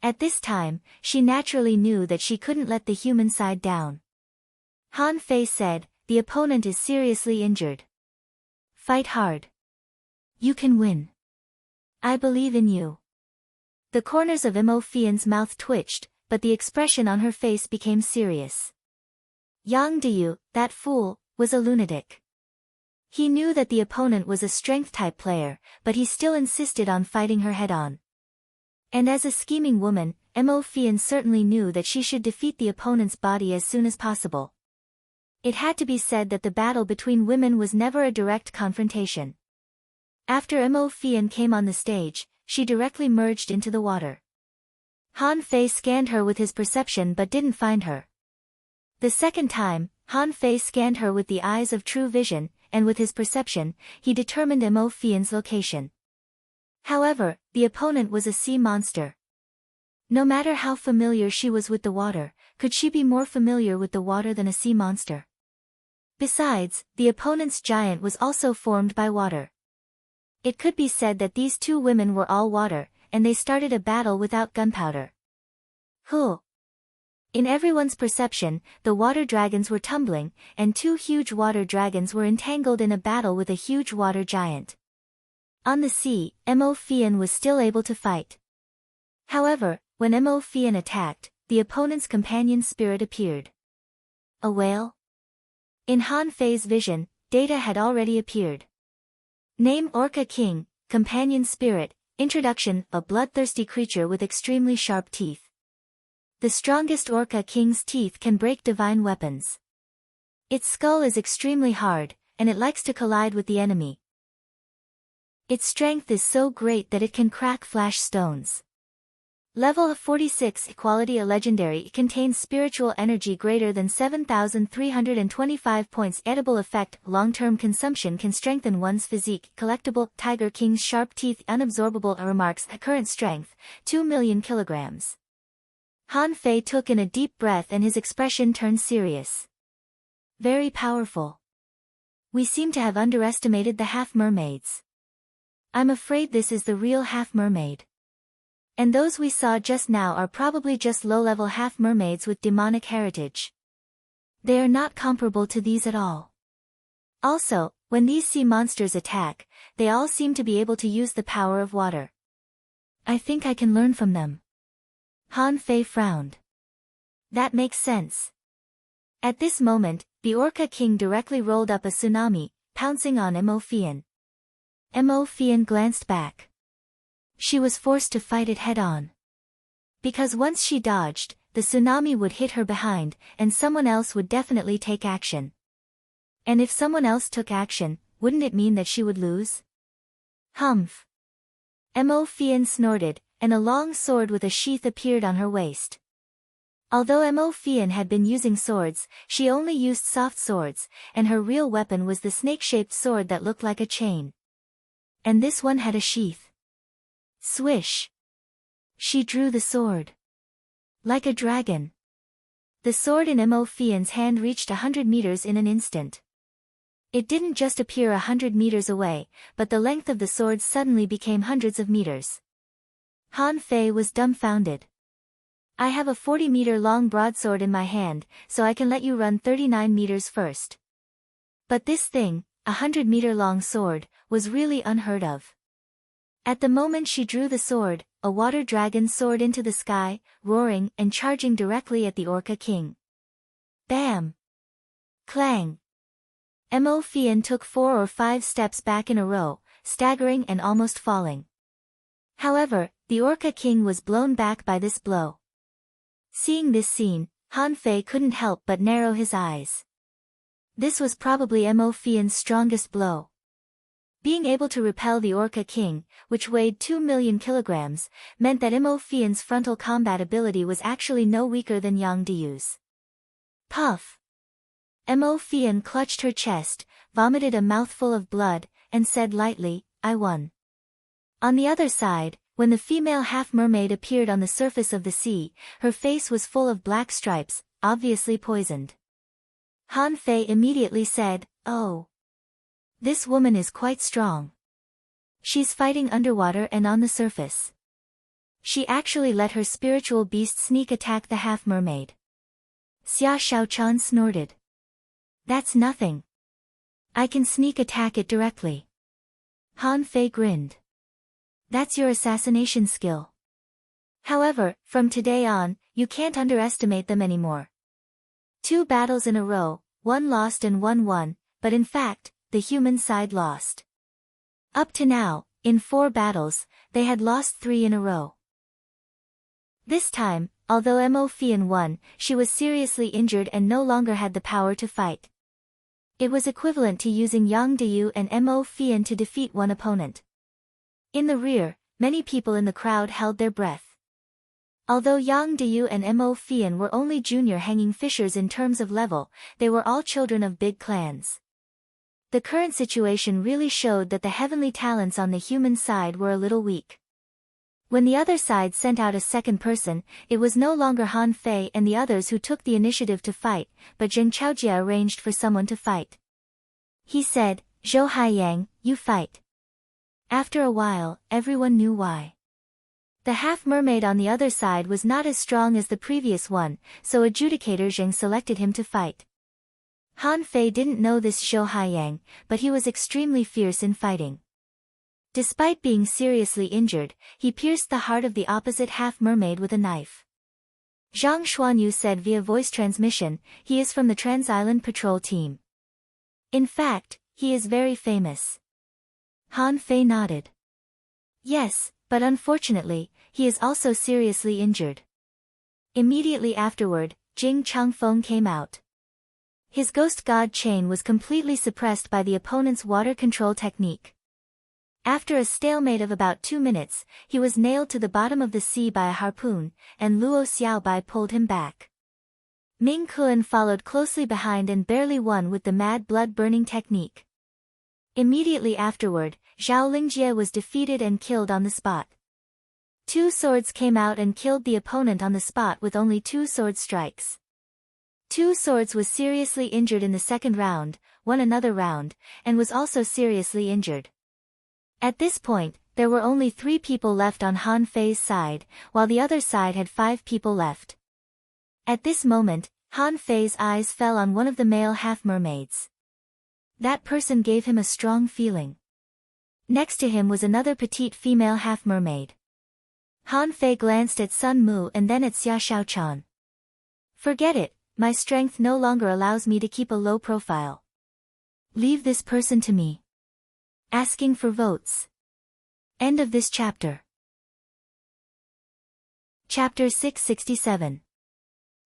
At this time, she naturally knew that she couldn't let the human side down. Han Fei said, the opponent is seriously injured. Fight hard. You can win. I believe in you. The corners of Mo Fian's mouth twitched, but the expression on her face became serious. Yang Diyu, that fool, was a lunatic. He knew that the opponent was a strength-type player, but he still insisted on fighting her head-on. And as a scheming woman, Mo Fian certainly knew that she should defeat the opponent's body as soon as possible. It had to be said that the battle between women was never a direct confrontation. After Mo Fian came on the stage, she directly merged into the water. Han Fei scanned her with his perception but didn't find her. The second time, Han Fei scanned her with the eyes of true vision, and with his perception, he determined Mo Fian's location. However, the opponent was a sea monster. No matter how familiar she was with the water, could she be more familiar with the water than a sea monster? Besides, the opponent's giant was also formed by water. It could be said that these two women were all water, and they started a battle without gunpowder. In everyone's perception, the water dragons were tumbling, and 2 huge water dragons were entangled in a battle with a huge water giant. On the sea, Mo Fian was still able to fight. However, when Mo Fian attacked, the opponent's companion spirit appeared. A whale? In Han Fei's vision, data had already appeared. Name Orca King, companion spirit, introduction, a bloodthirsty creature with extremely sharp teeth. The strongest Orca King's teeth can break divine weapons. Its skull is extremely hard, and it likes to collide with the enemy. Its strength is so great that it can crack flash stones. Level 46 Equality A legendary. It contains spiritual energy greater than 7,325 points. Edible effect. Long-term consumption can strengthen one's physique. Collectible. Tiger King's sharp teeth. Unabsorbable. Remarks. Current strength, 2 million kilograms. Han Fei took in a deep breath and his expression turned serious. Very powerful. We seem to have underestimated the half-mermaids. I'm afraid this is the real half-mermaid. And those we saw just now are probably just low-level half-mermaids with demonic heritage. They are not comparable to these at all. Also, when these sea monsters attack, they all seem to be able to use the power of water. I think I can learn from them. Han Fei frowned. That makes sense. At this moment, the Orca King directly rolled up a tsunami, pouncing on Mo Fian. Mo Fian glanced back. She was forced to fight it head-on. Because once she dodged, the tsunami would hit her behind, and someone else would definitely take action. And if someone else took action, wouldn't it mean that she would lose? Humph. Mo Fian snorted, and a long sword with a sheath appeared on her waist. Although Mo Fian had been using swords, she only used soft swords, and her real weapon was the snake-shaped sword that looked like a chain. And this one had a sheath. Swish. She drew the sword. Like a dragon. The sword in Mo Fian's hand reached 100 meters in an instant. It didn't just appear 100 meters away, but the length of the sword suddenly became hundreds of meters. Han Fei was dumbfounded. I have a 40-meter-long broadsword in my hand, so I can let you run 39 meters first. But this thing, a 100-meter-long sword, was really unheard of. At the moment she drew the sword, a water dragon soared into the sky, roaring and charging directly at the Orca King. Bam! Clang! Mo Fian took 4 or 5 steps back in a row, staggering and almost falling. However, the Orca King was blown back by this blow. Seeing this scene, Han Fei couldn't help but narrow his eyes. This was probably Mo Fian's strongest blow. Being able to repel the Orca King, which weighed 2 million kilograms, meant that Mo Fian's frontal combat ability was actually no weaker than Yang Diu's. Puff! Mo Fian clutched her chest, vomited a mouthful of blood, and said lightly, I won. On the other side, when the female half-mermaid appeared on the surface of the sea, her face was full of black stripes, obviously poisoned. Han Fei immediately said, Oh. This woman is quite strong. She's fighting underwater and on the surface. She actually let her spiritual beast sneak attack the half-mermaid. Xia Shaochan snorted. That's nothing. I can sneak attack it directly. Han Fei grinned. That's your assassination skill. However, from today on, you can't underestimate them anymore. 2 battles in a row, 1 lost and 1 won, but in fact, the human side lost. Up to now, in 4 battles, they had lost 3 in a row. This time, although Mo Fian won, she was seriously injured and no longer had the power to fight. It was equivalent to using Yang Diu and Mo Fian to defeat one opponent. In the rear, many people in the crowd held their breath. Although Yang Diu and Mo Fian were only junior hanging fishers in terms of level, they were all children of big clans. The current situation really showed that the heavenly talents on the human side were a little weak. When the other side sent out a second person, it was no longer Han Fei and the others who took the initiative to fight, but Zheng Chaojia arranged for someone to fight. He said, Zhou Haiyang, you fight. After a while, everyone knew why. The half-mermaid on the other side was not as strong as the previous one, so adjudicator Zheng selected him to fight. Han Fei didn't know this Zhou Haiyang, but he was extremely fierce in fighting. Despite being seriously injured, he pierced the heart of the opposite half-mermaid with a knife. Zhang Xuanyu said via voice transmission, he is from the Trans-Island Patrol Team. In fact, he is very famous. Han Fei nodded. Yes, but unfortunately, he is also seriously injured. Immediately afterward, Jing Changfeng came out. His ghost god chain was completely suppressed by the opponent's water control technique. After a stalemate of about 2 minutes, he was nailed to the bottom of the sea by a harpoon, and Luo Xiaobai pulled him back. Ming Kuan followed closely behind and barely won with the mad blood-burning technique. Immediately afterward, Zhao Lingjie was defeated and killed on the spot. 2 swords came out and killed the opponent on the spot with only 2 sword strikes. 2 swords was seriously injured in the second round, won another round, and was also seriously injured. At this point, there were only 3 people left on Han Fei's side, while the other side had 5 people left. At this moment, Han Fei's eyes fell on one of the male half-mermaids. That person gave him a strong feeling. Next to him was another petite female half-mermaid. Han Fei glanced at Sun Mu and then at Xia Xiaochan. Forget it, my strength no longer allows me to keep a low profile. Leave this person to me. Asking for votes. End of this chapter. Chapter 667.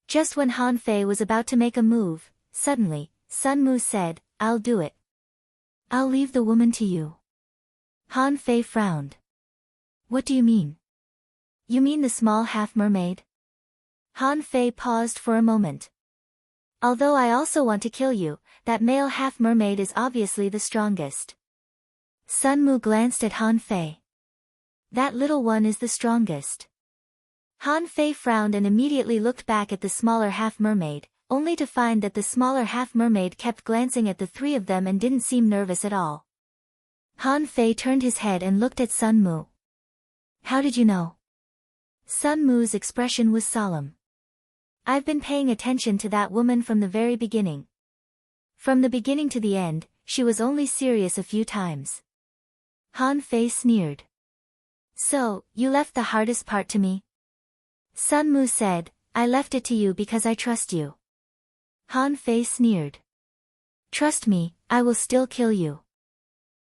Just when Han Fei was about to make a move, suddenly, Sun Mu said, "I'll do it. I'll leave the woman to you." Han Fei frowned. What do you mean? You mean the small half-mermaid? Han Fei paused for a moment. Although I also want to kill you, that male half-mermaid is obviously the strongest. Sun Mu glanced at Han Fei. That little one is the strongest. Han Fei frowned and immediately looked back at the smaller half-mermaid, only to find that the smaller half-mermaid kept glancing at the 3 of them and didn't seem nervous at all. Han Fei turned his head and looked at Sun Mu. How did you know? Sun Mu's expression was solemn. I've been paying attention to that woman from the very beginning. From the beginning to the end, she was only serious a few times. Han Fei sneered. So, you left the hardest part to me? Sun Mu said, I left it to you because I trust you. Han Fei sneered. Trust me, I will still kill you.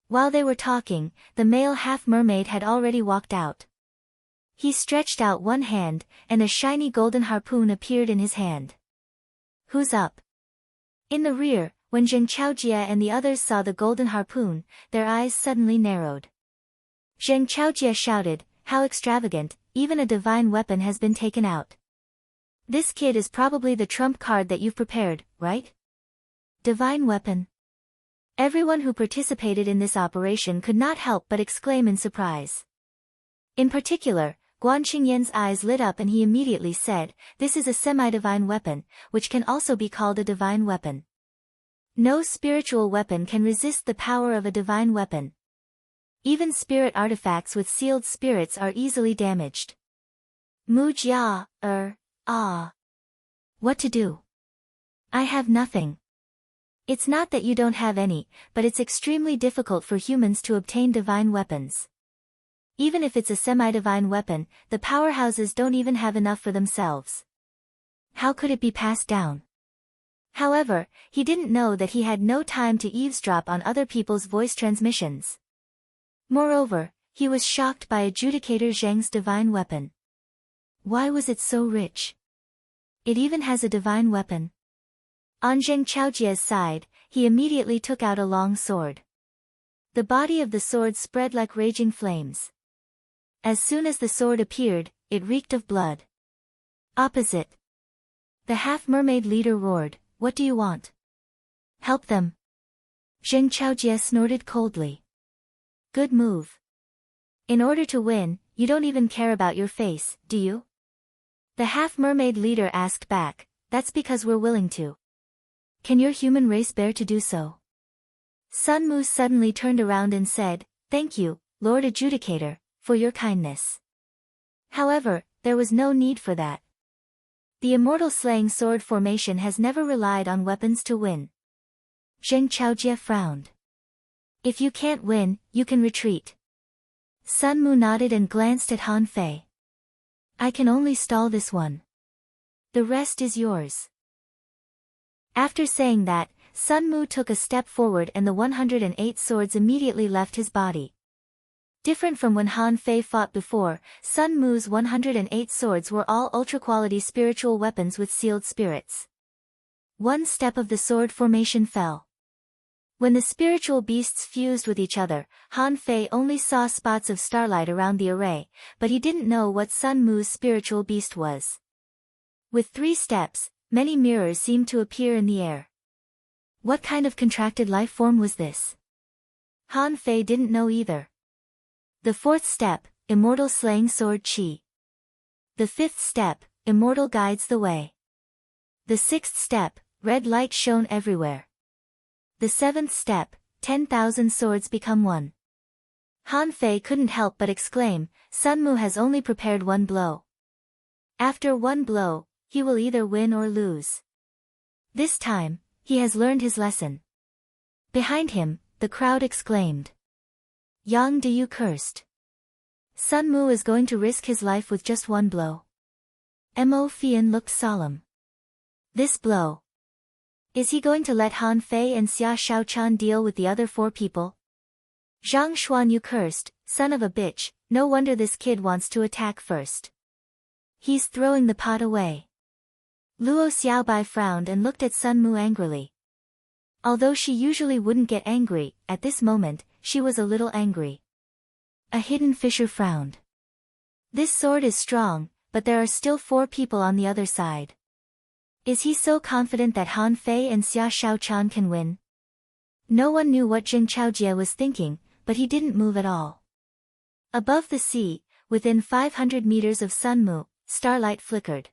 While they were talking, the male half-mermaid had already walked out. He stretched out one hand, and a shiny golden harpoon appeared in his hand. Who's up? In the rear, when Zheng Chaojie and the others saw the golden harpoon, their eyes suddenly narrowed. Zheng Chaojie shouted, how extravagant, even a divine weapon has been taken out. This kid is probably the trump card that you've prepared, right? Divine weapon? Everyone who participated in this operation could not help but exclaim in surprise. In particular, Guan Qingyan's eyes lit up and he immediately said, this is a semi-divine weapon, which can also be called a divine weapon. No spiritual weapon can resist the power of a divine weapon. Even spirit artifacts with sealed spirits are easily damaged. Mu Jia, What to do? I have nothing. It's not that you don't have any, but it's extremely difficult for humans to obtain divine weapons. Even if it's a semi-divine weapon, the powerhouses don't even have enough for themselves. How could it be passed down? However, he didn't know that he had no time to eavesdrop on other people's voice transmissions. Moreover, he was shocked by Adjudicator Zheng's divine weapon. Why was it so rich? It even has a divine weapon. On Zheng Chaojie's side, he immediately took out a long sword. The body of the sword spread like raging flames. As soon as the sword appeared, it reeked of blood. Opposite. The half-mermaid leader roared, what do you want? Help them. Zheng Chaojie snorted coldly. Good move. In order to win, you don't even care about your face, do you? The half-mermaid leader asked back, that's because we're willing to. Can your human race bear to do so? Sun Mu suddenly turned around and said, thank you, Lord Adjudicator, for your kindness. However, there was no need for that. The immortal slaying sword formation has never relied on weapons to win. Zheng Chaojie frowned. If you can't win, you can retreat. Sun Mu nodded and glanced at Han Fei. I can only stall this one. The rest is yours. After saying that, Sun Mu took a step forward and the 108 swords immediately left his body. Different from when Han Fei fought before, Sun Mu's 108 swords were all ultra-quality spiritual weapons with sealed spirits. One step of the sword formation fell. When the spiritual beasts fused with each other, Han Fei only saw spots of starlight around the array, but he didn't know what Sun Mu's spiritual beast was. With 3 steps, many mirrors seemed to appear in the air. What kind of contracted life form was this? Han Fei didn't know either. The 4th step, immortal slaying sword Qi. The 5th step, immortal guides the way. The 6th step, red light shone everywhere. The 7th step, 10,000 swords become one. Han Fei couldn't help but exclaim, Sun Mu has only prepared 1 blow. After 1 blow, he will either win or lose. This time, he has learned his lesson. Behind him, the crowd exclaimed. Yang Du cursed. Sun Mu is going to risk his life with just 1 blow. Mo Fian looked solemn. This blow. Is he going to let Han Fei and Xia Shaochan deal with the other 4 people? Zhang Xuanyu cursed, son of a bitch, no wonder this kid wants to attack first. He's throwing the pot away. Luo Xiaobai frowned and looked at Sun Mu angrily. Although she usually wouldn't get angry, at this moment, she was a little angry. A hidden fissure frowned. This sword is strong, but there are still 4 people on the other side. Is he so confident that Han Fei and Xia Shaochan can win? No one knew what Zheng Chaojie was thinking, but he didn't move at all. Above the sea, within 500 meters of Sun Mu, starlight flickered.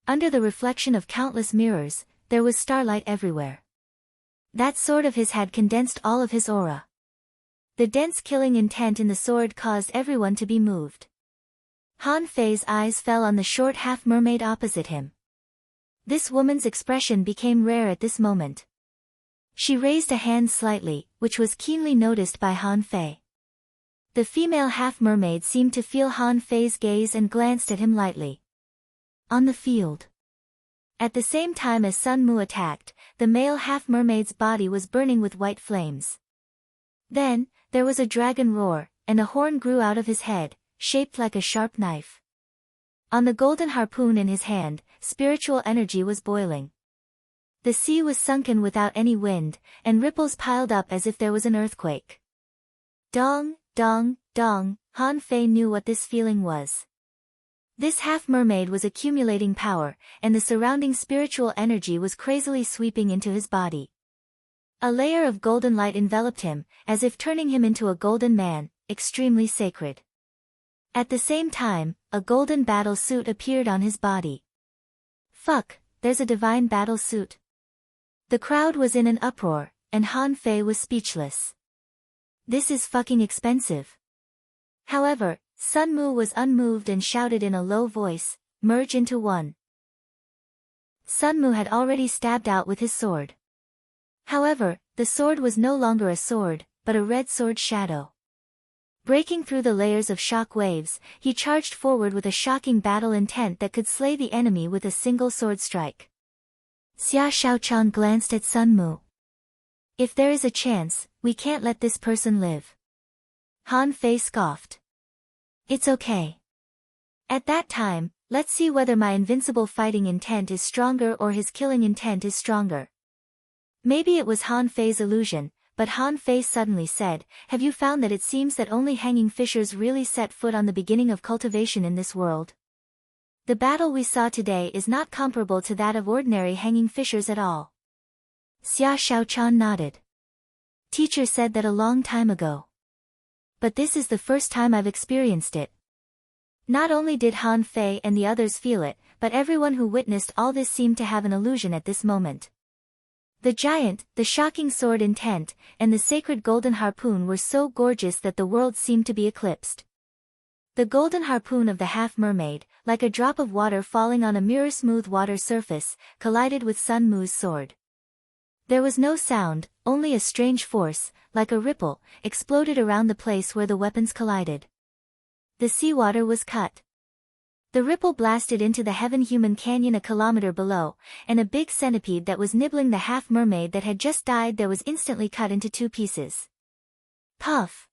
Under the reflection of countless mirrors, there was starlight everywhere. That sword of his had condensed all of his aura. The dense killing intent in the sword caused everyone to be moved. Han Fei's eyes fell on the short half-mermaid opposite him. This woman's expression became rare at this moment. She raised a hand slightly, which was keenly noticed by Han Fei. The female half-mermaid seemed to feel Han Fei's gaze and glanced at him lightly. On the field. At the same time as Sun Mu attacked, the male half-mermaid's body was burning with white flames. Then, there was a dragon roar, and a horn grew out of his head, shaped like a sharp knife. On the golden harpoon in his hand, spiritual energy was boiling. The sea was sunken without any wind, and ripples piled up as if there was an earthquake. Dong, dong, dong, Han Fei knew what this feeling was. This half-mermaid was accumulating power, and the surrounding spiritual energy was crazily sweeping into his body. A layer of golden light enveloped him, as if turning him into a golden man, extremely sacred. At the same time, a golden battle suit appeared on his body. Fuck, there's a divine battle suit. The crowd was in an uproar, and Han Fei was speechless. This is fucking expensive. However, Sun Mu was unmoved and shouted in a low voice, merge into one. Sun Mu had already stabbed out with his sword. However, the sword was no longer a sword, but a red sword shadow. Breaking through the layers of shock waves, he charged forward with a shocking battle intent that could slay the enemy with a single sword strike. Xia Shaochan glanced at Sun Mu. If there is a chance, we can't let this person live. Han Fei scoffed. It's okay. At that time, let's see whether my invincible fighting intent is stronger or his killing intent is stronger. Maybe it was Han Fei's illusion, but Han Fei suddenly said, have you found that it seems that only hanging fishers really set foot on the beginning of cultivation in this world? The battle we saw today is not comparable to that of ordinary hanging fishers at all. Xia Shaochan nodded. Teacher said that a long time ago. But this is the first time I've experienced it. Not only did Han Fei and the others feel it, but everyone who witnessed all this seemed to have an illusion at this moment. The giant, the shocking sword intent, and the sacred golden harpoon were so gorgeous that the world seemed to be eclipsed. The golden harpoon of the half-mermaid, like a drop of water falling on a mirror-smooth water surface, collided with Sun Mu's sword. There was no sound, only a strange force, like a ripple, exploded around the place where the weapons collided. The seawater was cut. The ripple blasted into the heaven-human canyon a kilometer below, and a big centipede that was nibbling the half-mermaid that had just died there was instantly cut into 2 pieces. Puff!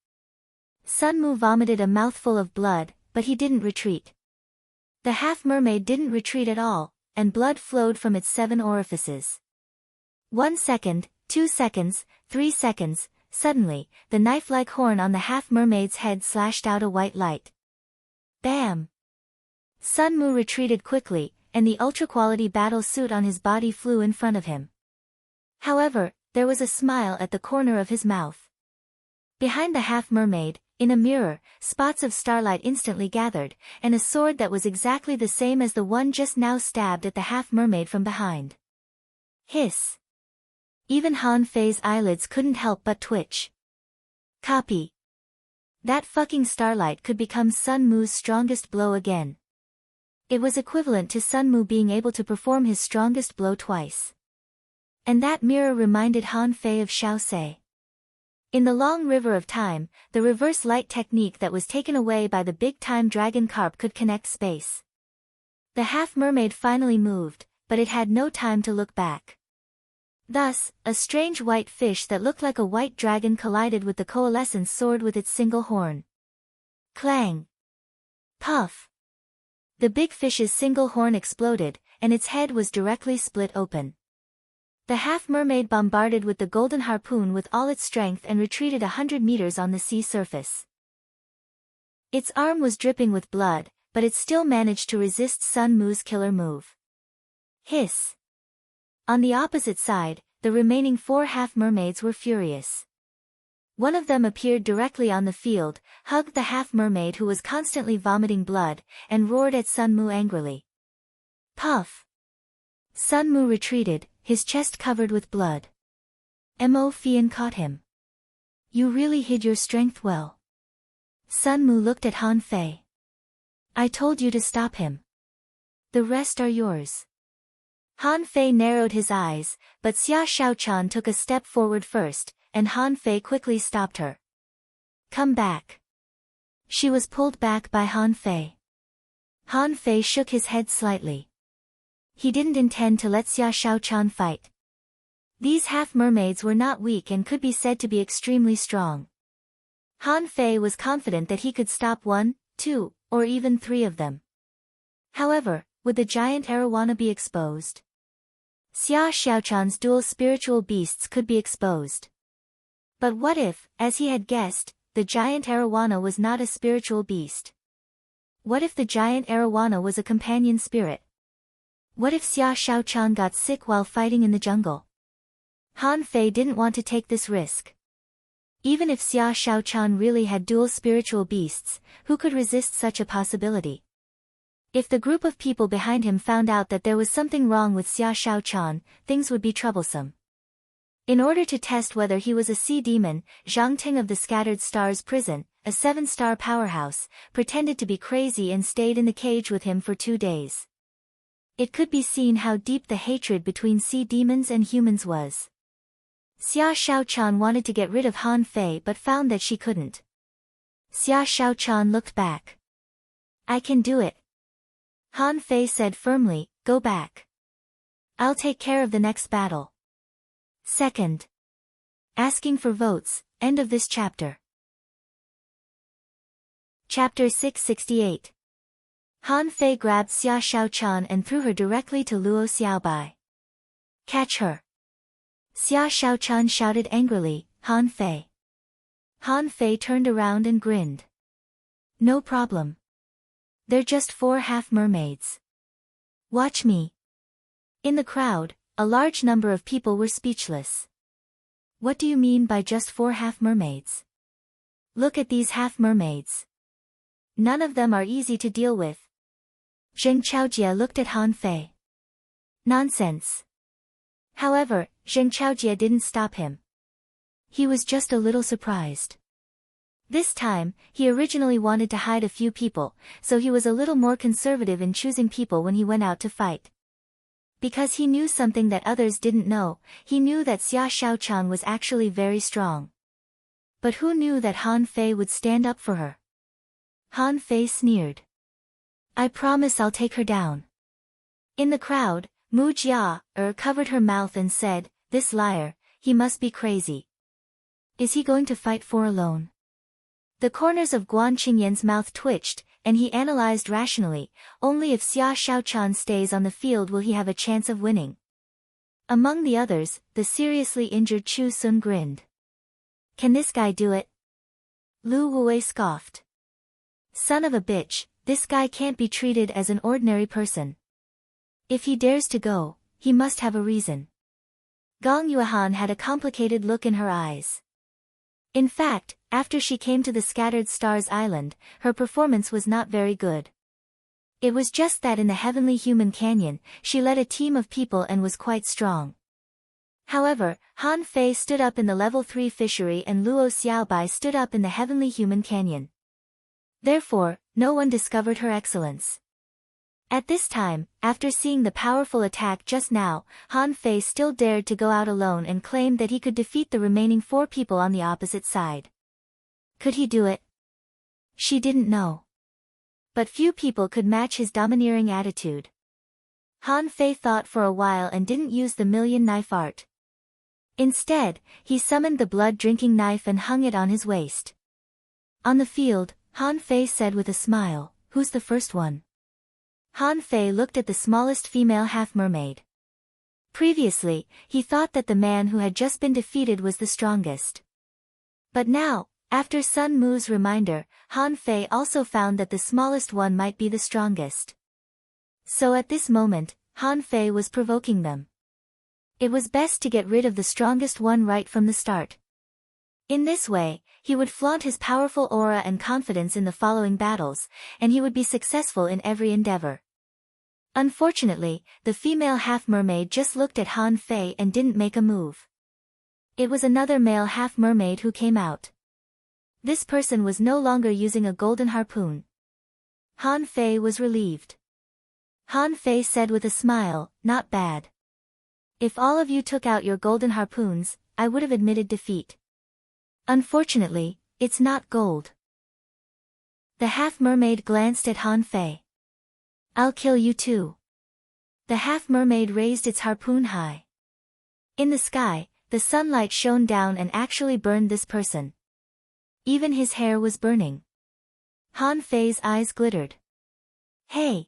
Sun Mu vomited a mouthful of blood, but he didn't retreat. The half-mermaid didn't retreat at all, and blood flowed from its 7 orifices. 1 second, 2 seconds, 3 seconds, suddenly, the knife-like horn on the half-mermaid's head slashed out a white light. Bam! Sun Mu retreated quickly, and the ultra-quality battle suit on his body flew in front of him. However, there was a smile at the corner of his mouth. Behind the half-mermaid, in a mirror, spots of starlight instantly gathered, and a sword that was exactly the same as the one just now stabbed at the half-mermaid from behind. Hiss! Even Han Fei's eyelids couldn't help but twitch. Copy. That fucking starlight could become Sun Mu's strongest blow again. It was equivalent to Sun Mu being able to perform his strongest blow twice. And that mirror reminded Han Fei of Xiao Sei. In the long river of time, the reverse light technique that was taken away by the big-time dragon carp could connect space. The half-mermaid finally moved, but it had no time to look back. Thus, a strange white fish that looked like a white dragon collided with the coalescent sword with its single horn. Clang! Puff! The big fish's single horn exploded, and its head was directly split open. The half-mermaid bombarded with the golden harpoon with all its strength and retreated 100 meters on the sea surface. Its arm was dripping with blood, but it still managed to resist Sun Mu's killer move. Hiss! On the opposite side, the remaining 4 half-mermaids were furious. One of them appeared directly on the field, hugged the half-mermaid who was constantly vomiting blood, and roared at Sun Mu angrily. Puff! Sun Mu retreated, his chest covered with blood. Mo Fian caught him. You really hid your strength well. Sun Mu looked at Han Fei. I told you to stop him. The rest are yours. Han Fei narrowed his eyes, but Xia Shaochan took a step forward first, and Han Fei quickly stopped her. Come back. She was pulled back by Han Fei. Han Fei shook his head slightly. He didn't intend to let Xia Shaochan fight. These half-mermaids were not weak and could be said to be extremely strong. Han Fei was confident that he could stop 1, 2, or even 3 of them. However, would the giant arowana be exposed? Xia Shaochan's dual spiritual beasts could be exposed. But what if, as he had guessed, the giant arowana was not a spiritual beast? What if the giant arowana was a companion spirit? What if Xia Shaochan got sick while fighting in the jungle? Han Fei didn't want to take this risk. Even if Xia Shaochan really had dual spiritual beasts, who could resist such a possibility? If the group of people behind him found out that there was something wrong with Xia Shaochan, things would be troublesome. In order to test whether he was a sea demon, Zhang Ting of the Scattered Stars prison, a 7-star powerhouse, pretended to be crazy and stayed in the cage with him for 2 days. It could be seen how deep the hatred between sea demons and humans was. Xia Shaochan wanted to get rid of Han Fei but found that she couldn't. Xia Shaochan looked back. I can do it. Han Fei said firmly, go back. I'll take care of the next battle. Second. Asking for votes, end of this chapter. Chapter 668. Han Fei grabbed Xia Shaochan and threw her directly to Luo Xiaobai. Catch her. Xia Shaochan shouted angrily, Han Fei. Han Fei turned around and grinned. No problem. They're just 4 half-mermaids. Watch me. In the crowd, a large number of people were speechless. What do you mean by just 4 half-mermaids? Look at these half-mermaids. None of them are easy to deal with. Zheng Chaojie looked at Han Fei. Nonsense. However, Zheng Chaojie didn't stop him. He was just a little surprised. This time, he originally wanted to hide a few people, so he was a little more conservative in choosing people when he went out to fight. Because he knew something that others didn't know, he knew that Xia Shaochan was actually very strong. But who knew that Han Fei would stand up for her? Han Fei sneered. I promise I'll take her down. In the crowd, Mu Jia covered her mouth and said, this liar, he must be crazy. Is he going to fight 4 alone? The corners of Guan Qingyan's mouth twitched, and he analyzed rationally, only if Xia Shaochan stays on the field will he have a chance of winning. Among the others, the seriously injured Chu Sun grinned. Can this guy do it? Lu Wei scoffed. Son of a bitch, this guy can't be treated as an ordinary person. If he dares to go, he must have a reason. Gong Yuan had a complicated look in her eyes. In fact, after she came to the Scattered Stars Island, her performance was not very good. It was just that in the Heavenly Human Canyon, she led a team of people and was quite strong. However, Han Fei stood up in the Level 3 fishery and Luo Xiaobai stood up in the Heavenly Human Canyon. Therefore, no one discovered her excellence. At this time, after seeing the powerful attack just now, Han Fei still dared to go out alone and claimed that he could defeat the remaining 4 people on the opposite side. Could he do it? She didn't know. But few people could match his domineering attitude. Han Fei thought for a while and didn't use the million knife art. Instead, he summoned the blood-drinking knife and hung it on his waist. On the field, Han Fei said with a smile, "Who's the first one?" Han Fei looked at the smallest female half-mermaid. Previously, he thought that the man who had just been defeated was the strongest. But now, after Sun Mu's reminder, Han Fei also found that the smallest one might be the strongest. So at this moment, Han Fei was provoking them. It was best to get rid of the strongest one right from the start. In this way, he would flaunt his powerful aura and confidence in the following battles, and he would be successful in every endeavor. Unfortunately, the female half-mermaid just looked at Han Fei and didn't make a move. It was another male half-mermaid who came out. This person was no longer using a golden harpoon. Han Fei was relieved. Han Fei said with a smile, "Not bad. If all of you took out your golden harpoons, I would have admitted defeat. Unfortunately, it's not gold." The half-mermaid glanced at Han Fei. "I'll kill you too." The half-mermaid raised its harpoon high. In the sky, the sunlight shone down and actually burned this person. Even his hair was burning. Han Fei's eyes glittered. "Hey!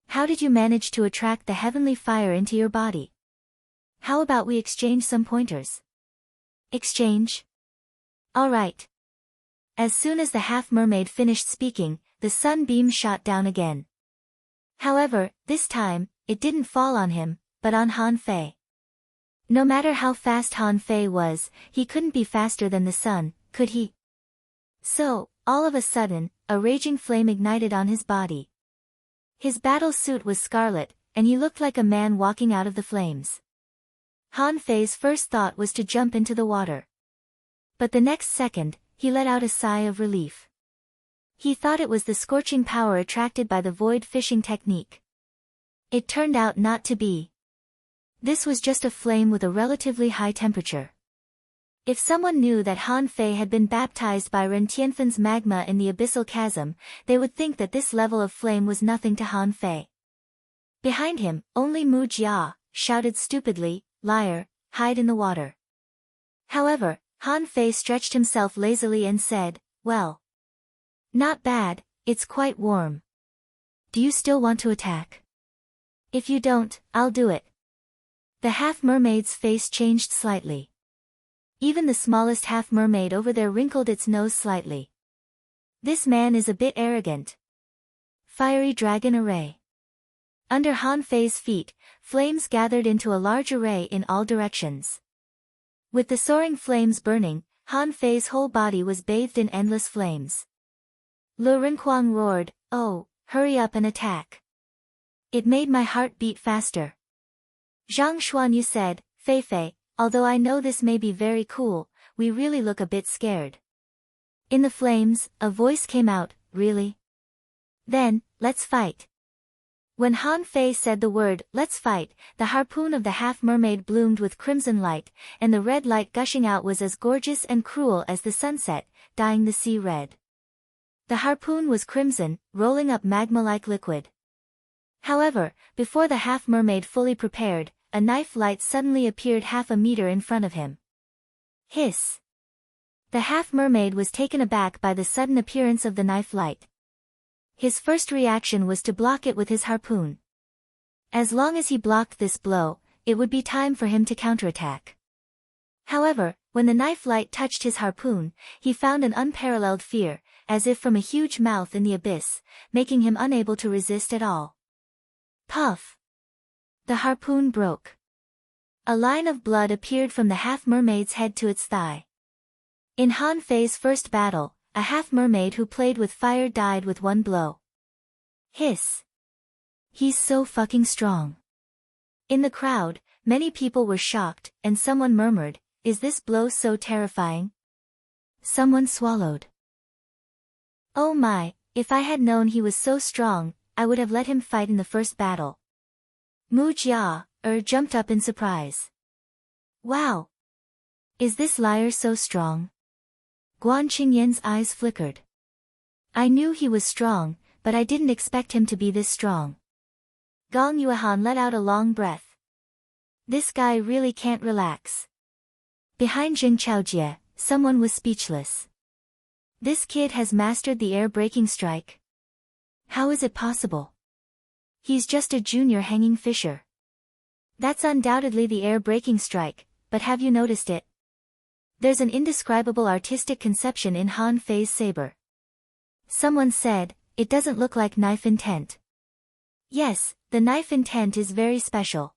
How did you manage to attract the heavenly fire into your body? How about we exchange some pointers?" "Exchange? All right." As soon as the half-mermaid finished speaking, the sunbeam shot down again. However, this time, it didn't fall on him, but on Han Fei. No matter how fast Han Fei was, he couldn't be faster than the sun, could he? So, all of a sudden, a raging flame ignited on his body. His battle suit was scarlet, and he looked like a man walking out of the flames. Han Fei's first thought was to jump into the water. But the next second, he let out a sigh of relief. He thought it was the scorching power attracted by the void fishing technique. It turned out not to be. This was just a flame with a relatively high temperature. If someone knew that Han Fei had been baptized by Ren Tianfen's magma in the abyssal chasm, they would think that this level of flame was nothing to Han Fei. Behind him, only Mu Jia shouted stupidly, "Liar, hide in the water." However, Han Fei stretched himself lazily and said, "Well, not bad, it's quite warm. Do you still want to attack? If you don't, I'll do it." The half-mermaid's face changed slightly. Even the smallest half-mermaid over there wrinkled its nose slightly. This man is a bit arrogant. Fiery dragon array. Under Han Fei's feet, flames gathered into a large array in all directions. With the soaring flames burning, Han Fei's whole body was bathed in endless flames. Lu Renquang roared, "Oh, hurry up and attack." It made my heart beat faster. Zhang Xuanyu said, "Fei Fei, although I know this may be very cool, we really look a bit scared." In the flames, a voice came out, "Really? Then, let's fight." When Han Fei said the word, "Let's fight," the harpoon of the half-mermaid bloomed with crimson light, and the red light gushing out was as gorgeous and cruel as the sunset, dyeing the sea red. The harpoon was crimson, rolling up magma-like liquid. However, before the half-mermaid fully prepared, a knife light suddenly appeared half a meter in front of him. Hiss! The half-mermaid was taken aback by the sudden appearance of the knife light. His first reaction was to block it with his harpoon. As long as he blocked this blow, it would be time for him to counterattack. However, when the knife light touched his harpoon, he found an unparalleled fear, as if from a huge mouth in the abyss, making him unable to resist at all. Puff! The harpoon broke. A line of blood appeared from the half-mermaid's head to its thigh. In Han Fei's first battle, a half-mermaid who played with fire died with one blow. Hiss! He's so fucking strong. In the crowd, many people were shocked, and someone murmured, "Is this blow so terrifying?" Someone swallowed. Oh my, if I had known he was so strong, I would have let him fight in the first battle. Mu Jia jumped up in surprise. Wow! Is this liar so strong? Guan Qingyan's eyes flickered. I knew he was strong, but I didn't expect him to be this strong. Gong Yuehan let out a long breath. This guy really can't relax. Behind Zheng Chaojie, someone was speechless. This kid has mastered the air-breaking strike. How is it possible? He's just a junior hanging fisher. That's undoubtedly the air-breaking strike, but have you noticed it? There's an indescribable artistic conception in Han Fei's saber. Someone said, it doesn't look like knife intent. Yes, the knife intent is very special.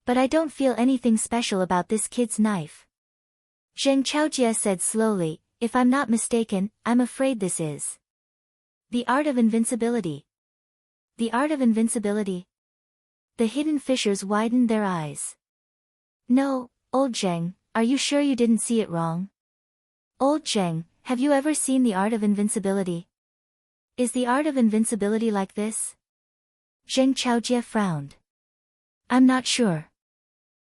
But I don't feel anything special about this kid's knife. Zheng Chaojie said slowly, if I'm not mistaken, I'm afraid this is the art of invincibility. The art of invincibility? The hidden fishers widened their eyes. No, old Zheng, are you sure you didn't see it wrong? Old Zheng, have you ever seen the art of invincibility? Is the art of invincibility like this? Zheng Chaojie frowned. I'm not sure.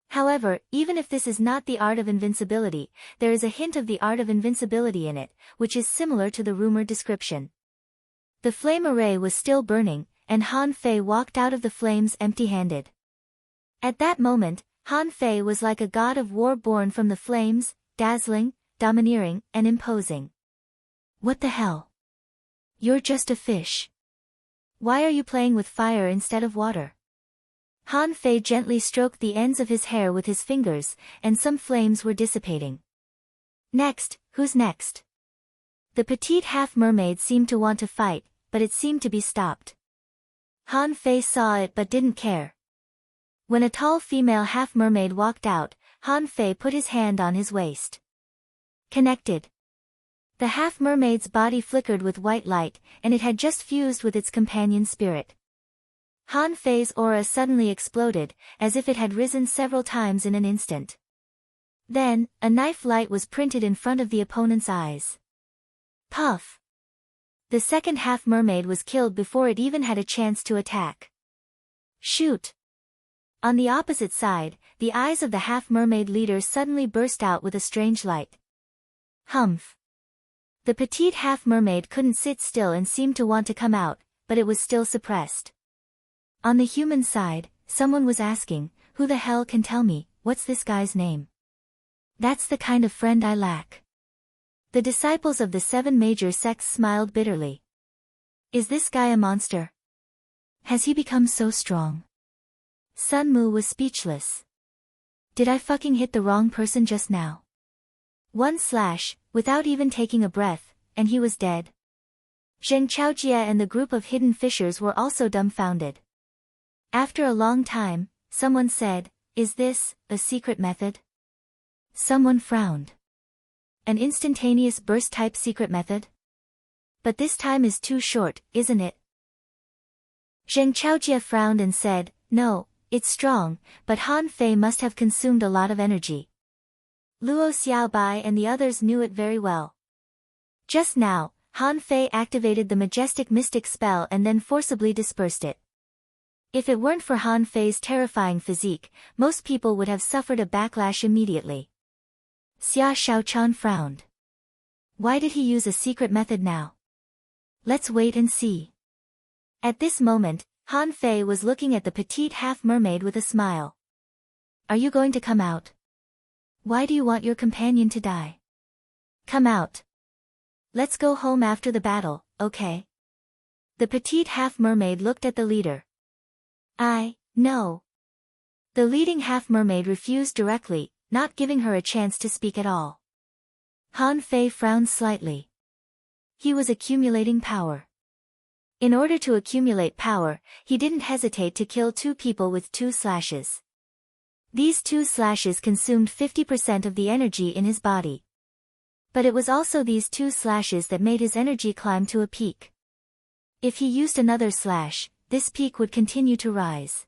However, even if this is not the art of invincibility, there is a hint of the art of invincibility in it, which is similar to the rumored description. The flame array was still burning, and Han Fei walked out of the flames empty-handed. At that moment, Han Fei was like a god of war born from the flames, dazzling, domineering, and imposing. What the hell? You're just a fish. Why are you playing with fire instead of water? Han Fei gently stroked the ends of his hair with his fingers, and some flames were dissipating. Next, who's next? The petite half-mermaid seemed to want to fight, but it seemed to be stopped. Han Fei saw it but didn't care. When a tall female half-mermaid walked out, Han Fei put his hand on his waist. Connected. The half-mermaid's body flickered with white light, and it had just fused with its companion's spirit. Han Fei's aura suddenly exploded, as if it had risen several times in an instant. Then, a knife light was printed in front of the opponent's eyes. Puff! The second half-mermaid was killed before it even had a chance to attack. Shoot! On the opposite side, the eyes of the half-mermaid leader suddenly burst out with a strange light. Humph! The petite half-mermaid couldn't sit still and seemed to want to come out, but it was still suppressed. On the human side, someone was asking, who the hell can tell me, what's this guy's name? That's the kind of friend I lack. The disciples of the 7 major sects smiled bitterly. Is this guy a monster? Has he become so strong? Sun Mu was speechless. Did I fucking hit the wrong person just now? One slash, without even taking a breath, and he was dead. Zheng Chaojie and the group of hidden fishers were also dumbfounded. After a long time, someone said, is this a secret method? Someone frowned. An instantaneous burst-type secret method? But this time is too short, isn't it? Zheng Chaojie frowned and said, no, it's strong, but Han Fei must have consumed a lot of energy. Luo Xiaobai and the others knew it very well. Just now, Han Fei activated the majestic mystic spell and then forcibly dispersed it. If it weren't for Han Fei's terrifying physique, most people would have suffered a backlash immediately. Xia Shaochan frowned. Why did he use a secret method now? Let's wait and see. At this moment, Han Fei was looking at the petite half-mermaid with a smile. Are you going to come out? Why do you want your companion to die? Come out. Let's go home after the battle, okay? The petite half-mermaid looked at the leader. No. The leading half-mermaid refused directly, not giving her a chance to speak at all. Han Fei frowned slightly. He was accumulating power. In order to accumulate power, he didn't hesitate to kill 2 people with 2 slashes. These 2 slashes consumed 50% of the energy in his body. But it was also these 2 slashes that made his energy climb to a peak. If he used another slash, this peak would continue to rise.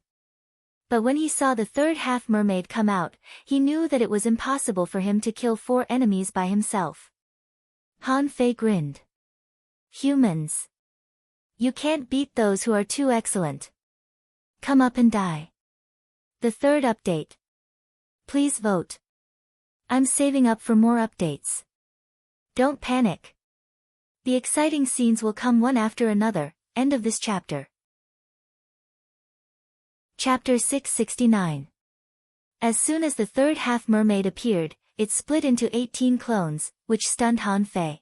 But when he saw the third half-mermaid come out, he knew that it was impossible for him to kill 4 enemies by himself. Han Fei grinned. Humans. You can't beat those who are too excellent. Come up and die. The third update. Please vote. I'm saving up for more updates. Don't panic. The exciting scenes will come one after another. End of this chapter. Chapter 669. As soon as the third half-mermaid appeared, it split into 18 clones, which stunned Han Fei.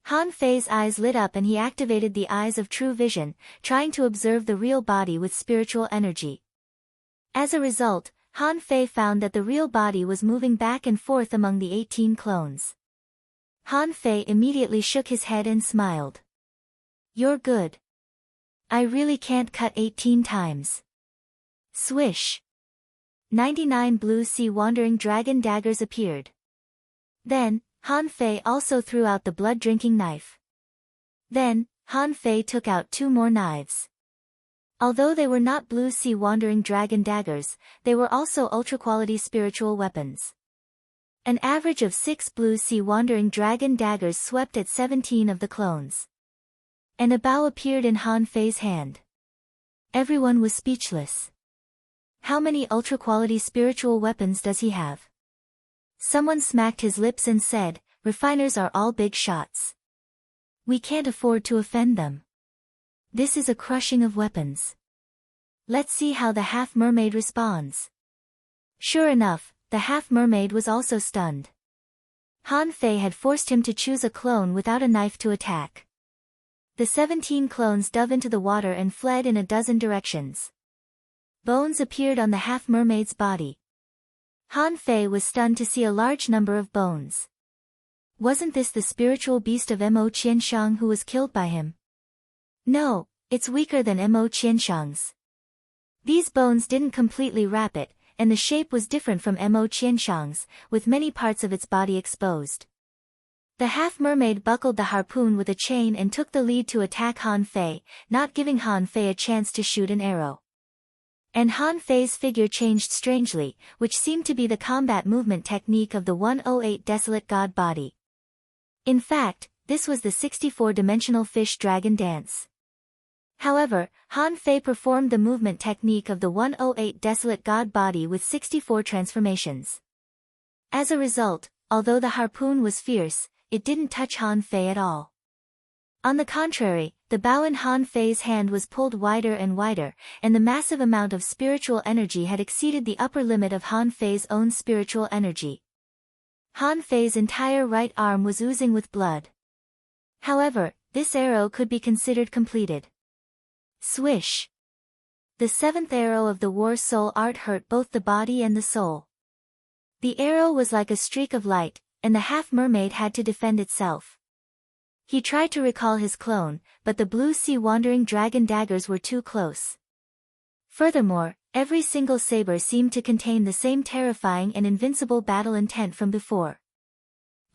Han Fei's eyes lit up and he activated the eyes of true vision, trying to observe the real body with spiritual energy. As a result, Han Fei found that the real body was moving back and forth among the 18 clones. Han Fei immediately shook his head and smiled. You're good. I really can't cut 18 times. Swish. 99 blue sea wandering dragon daggers appeared. Then, Han Fei also threw out the blood-drinking knife. Then, Han Fei took out 2 more knives. Although they were not blue sea wandering dragon daggers, they were also ultra-quality spiritual weapons. An average of 6 blue sea wandering dragon daggers swept at 17 of the clones. And a bow appeared in Han Fei's hand. Everyone was speechless. How many ultra-quality spiritual weapons does he have? Someone smacked his lips and said, refiners are all big shots. We can't afford to offend them. This is a crushing of weapons. Let's see how the half-mermaid responds. Sure enough, the half-mermaid was also stunned. Han Fei had forced him to choose a clone without a knife to attack. The 17 clones dove into the water and fled in a dozen directions. Bones appeared on the half-mermaid's body. Han Fei was stunned to see a large number of bones. Wasn't this the spiritual beast of Mo Qianshang who was killed by him? No, it's weaker than Mo Qianshang's. These bones didn't completely wrap it, and the shape was different from Mo Qianshang's, with many parts of its body exposed. The half-mermaid buckled the harpoon with a chain and took the lead to attack Han Fei, not giving Han Fei a chance to shoot an arrow. And Han Fei's figure changed strangely, which seemed to be the combat movement technique of the 108 Desolate God body. In fact, this was the 64-dimensional fish dragon dance. However, Han Fei performed the movement technique of the 108 Desolate God body with 64 transformations. As a result, although the harpoon was fierce, it didn't touch Han Fei at all. On the contrary, the bow in Han Fei's hand was pulled wider and wider, and the massive amount of spiritual energy had exceeded the upper limit of Han Fei's own spiritual energy. Han Fei's entire right arm was oozing with blood. However, this arrow could be considered completed. Swish! The 7th arrow of the War Soul art hurt both the body and the soul. The arrow was like a streak of light, and the half-mermaid had to defend itself. He tried to recall his clone, but the blue sea wandering dragon daggers were too close. Furthermore, every single saber seemed to contain the same terrifying and invincible battle intent from before.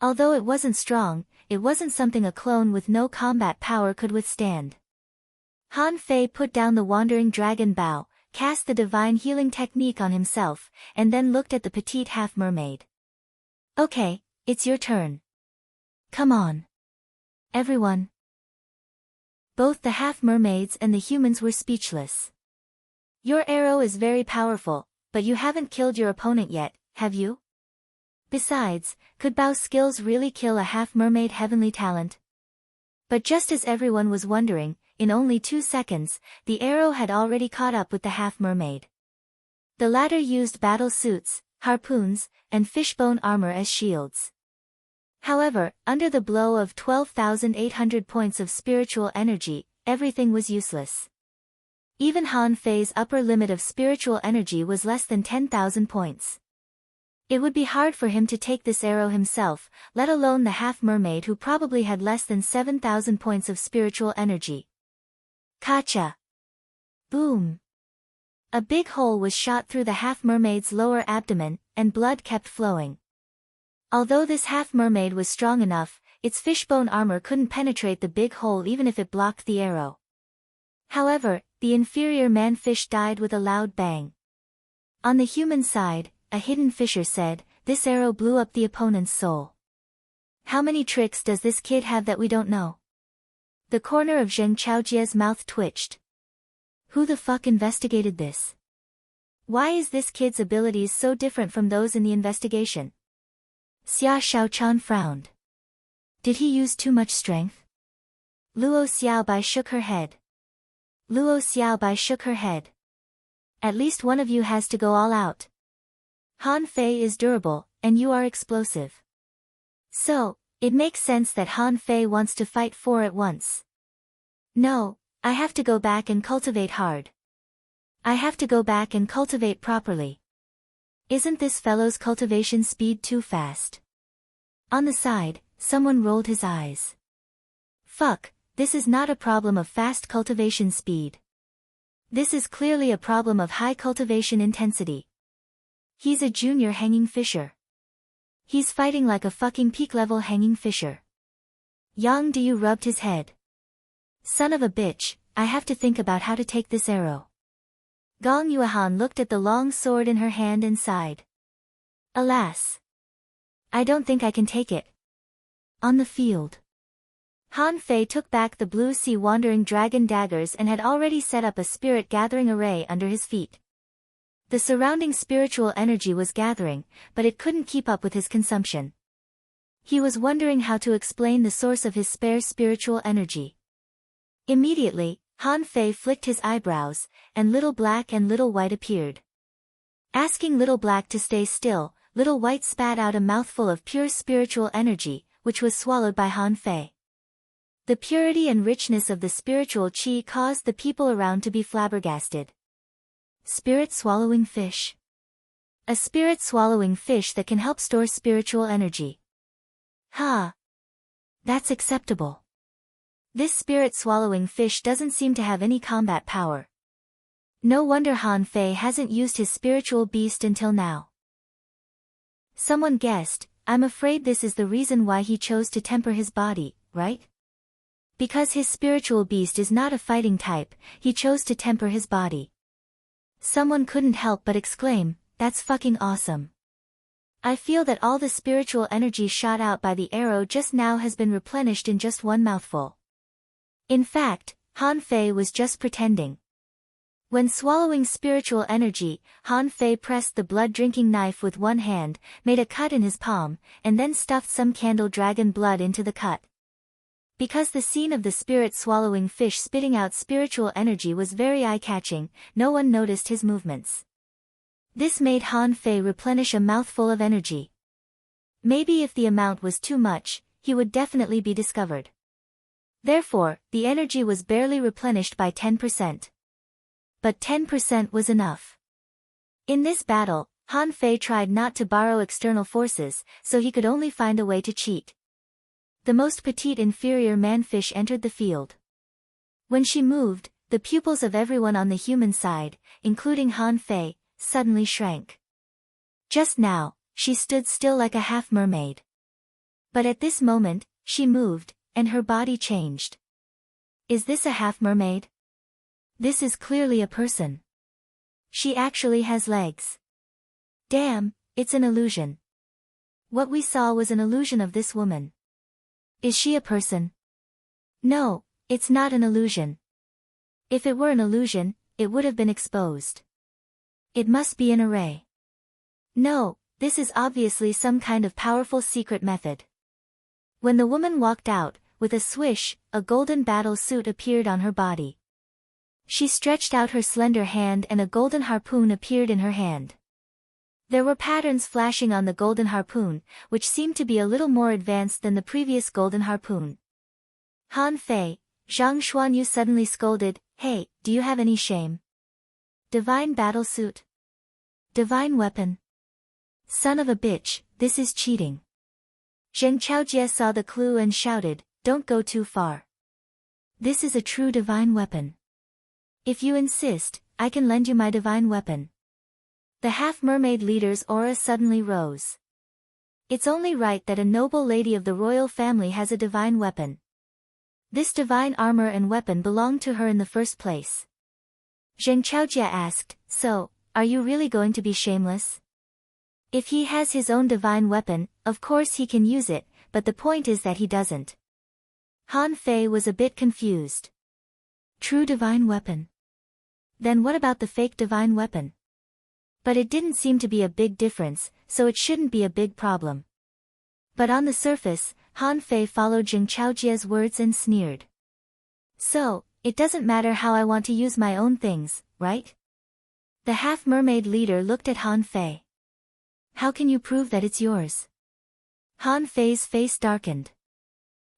Although it wasn't strong, it wasn't something a clone with no combat power could withstand. Han Fei put down the wandering dragon bow, cast the divine healing technique on himself, and then looked at the petite half-mermaid. Okay, it's your turn. Come on. Everyone. Both the half-mermaids and the humans were speechless. Your arrow is very powerful, but you haven't killed your opponent yet, have you? Besides, could Bao's skills really kill a half-mermaid heavenly talent? But just as everyone was wondering, in only 2 seconds, the arrow had already caught up with the half-mermaid. The latter used battle suits, harpoons, and fishbone armor as shields. However, under the blow of 12,800 points of spiritual energy, everything was useless. Even Han Fei's upper limit of spiritual energy was less than 10,000 points. It would be hard for him to take this arrow himself, let alone the half-mermaid who probably had less than 7,000 points of spiritual energy. Kacha! Boom! A big hole was shot through the half-mermaid's lower abdomen, and blood kept flowing. Although this half-mermaid was strong enough, its fishbone armor couldn't penetrate the big hole even if it blocked the arrow. However, the inferior man-fish died with a loud bang. On the human side, a hidden fisher said, "This arrow blew up the opponent's soul. How many tricks does this kid have that we don't know?" The corner of Zheng Chaojie's mouth twitched. Who the fuck investigated this? Why is this kid's abilities so different from those in the investigation? Xia Shaochan frowned. Did he use too much strength? Luo Xiaobai shook her head. Luo Xiaobai shook her head. At least one of you has to go all out. Han Fei is durable, and you are explosive. So, it makes sense that Han Fei wants to fight four at once. No, I have to go back and cultivate hard. I have to go back and cultivate properly. Isn't this fellow's cultivation speed too fast? On the side, someone rolled his eyes. Fuck, this is not a problem of fast cultivation speed. This is clearly a problem of high cultivation intensity. He's a junior hanging fisher. He's fighting like a fucking peak-level hanging fisher. Yang Diu rubbed his head. Son of a bitch, I have to think about how to take this arrow. Gong Yuehan looked at the long sword in her hand and sighed. Alas! I don't think I can take it. On the field. Han Fei took back the blue sea wandering dragon daggers and had already set up a spirit gathering array under his feet. The surrounding spiritual energy was gathering, but it couldn't keep up with his consumption. He was wondering how to explain the source of his spare spiritual energy. Immediately, Han Fei flicked his eyebrows, and Little Black and Little White appeared. Asking Little Black to stay still, Little White spat out a mouthful of pure spiritual energy, which was swallowed by Han Fei. The purity and richness of the spiritual qi caused the people around to be flabbergasted. Spirit-swallowing fish. A spirit-swallowing fish that can help store spiritual energy. Ha! That's acceptable. This spirit-swallowing fish doesn't seem to have any combat power. No wonder Han Fei hasn't used his spiritual beast until now. Someone guessed, I'm afraid this is the reason why he chose to temper his body, right? Because his spiritual beast is not a fighting type, he chose to temper his body. Someone couldn't help but exclaim, that's fucking awesome. I feel that all the spiritual energy shot out by the arrow just now has been replenished in just one mouthful. In fact, Han Fei was just pretending. When swallowing spiritual energy, Han Fei pressed the blood-drinking knife with one hand, made a cut in his palm, and then stuffed some candle dragon blood into the cut. Because the scene of the spirit-swallowing fish spitting out spiritual energy was very eye-catching, no one noticed his movements. This made Han Fei replenish a mouthful of energy. Maybe if the amount was too much, he would definitely be discovered. Therefore, the energy was barely replenished by 10%. But 10% was enough. In this battle, Han Fei tried not to borrow external forces, so he could only find a way to cheat. The most petite inferior man-fish entered the field. When she moved, the pupils of everyone on the human side, including Han Fei, suddenly shrank. Just now, she stood still like a half-mermaid. But at this moment, she moved, and her body changed. Is this a half-mermaid? This is clearly a person. She actually has legs. Damn, it's an illusion. What we saw was an illusion of this woman. Is she a person? No, it's not an illusion. If it were an illusion, it would have been exposed. It must be an array. No, this is obviously some kind of powerful secret method. When the woman walked out, with a swish, a golden battle suit appeared on her body. She stretched out her slender hand and a golden harpoon appeared in her hand. There were patterns flashing on the golden harpoon, which seemed to be a little more advanced than the previous golden harpoon. Han Fei, Zhang Xuanyu suddenly scolded, Hey, do you have any shame? Divine battlesuit? Divine weapon? Son of a bitch, this is cheating. Zheng Chaojie saw the clue and shouted, don't go too far. This is a true divine weapon. If you insist, I can lend you my divine weapon. The half-mermaid leader's aura suddenly rose. It's only right that a noble lady of the royal family has a divine weapon. This divine armor and weapon belonged to her in the first place. Zheng Chaojie asked, so, are you really going to be shameless? If he has his own divine weapon, of course he can use it, but the point is that he doesn't. Han Fei was a bit confused. True divine weapon? Then what about the fake divine weapon? But it didn't seem to be a big difference, so it shouldn't be a big problem. But on the surface, Han Fei followed Zheng Chaojie's words and sneered. So, it doesn't matter how I want to use my own things, right? The half-mermaid leader looked at Han Fei. How can you prove that it's yours? Han Fei's face darkened.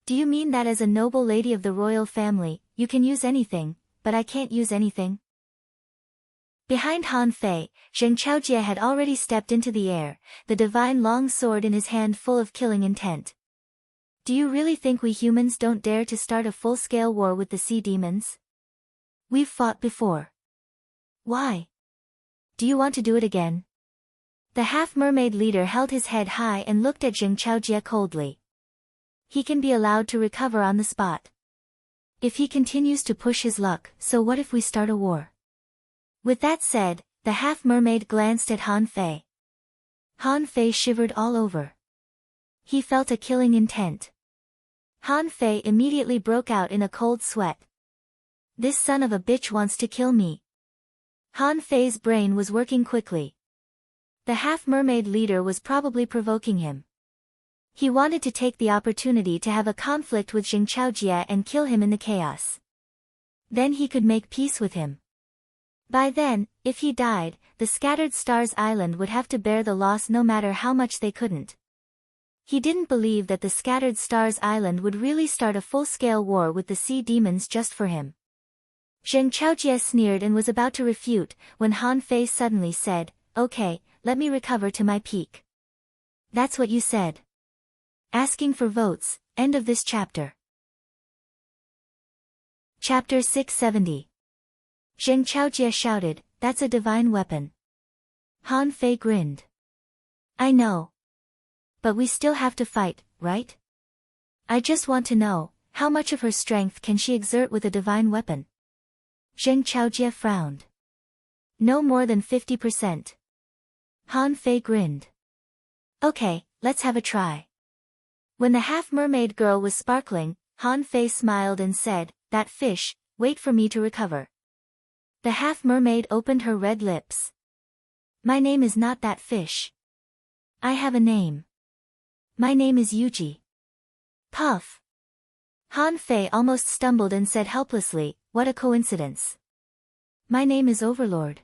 Do you mean that as a noble lady of the royal family, you can use anything, but I can't use anything? Behind Han Fei, Zheng Chaojie had already stepped into the air, the divine long sword in his hand full of killing intent. Do you really think we humans don't dare to start a full-scale war with the sea demons? We've fought before. Why? Do you want to do it again? The half-mermaid leader held his head high and looked at Zheng Chaojie coldly. He can be allowed to recover on the spot. If he continues to push his luck, so what if we start a war? With that said, the half-mermaid glanced at Han Fei. Han Fei shivered all over. He felt a killing intent. Han Fei immediately broke out in a cold sweat. This son of a bitch wants to kill me. Han Fei's brain was working quickly. The half-mermaid leader was probably provoking him. He wanted to take the opportunity to have a conflict with Zheng Chaojie and kill him in the chaos. Then he could make peace with him. By then, if he died, the Scattered Stars Island would have to bear the loss no matter how much they couldn't. He didn't believe that the Scattered Stars Island would really start a full-scale war with the sea demons just for him. Zheng Chaojie sneered and was about to refute, when Han Fei suddenly said, okay, let me recover to my peak. That's what you said. Asking for votes, end of this chapter. Chapter 670. Zheng Chaojie shouted, that's a divine weapon. Han Fei grinned. I know. But we still have to fight, right? I just want to know, how much of her strength can she exert with a divine weapon? Zheng Chaojie frowned. No more than 50%. Han Fei grinned. Okay, let's have a try. When the half-mermaid girl was sparkling, Han Fei smiled and said, that fish, wait for me to recover. The half-mermaid opened her red lips. My name is not that fish. I have a name. My name is Yuji. Puff. Han Fei almost stumbled and said helplessly, what a coincidence. My name is Overlord.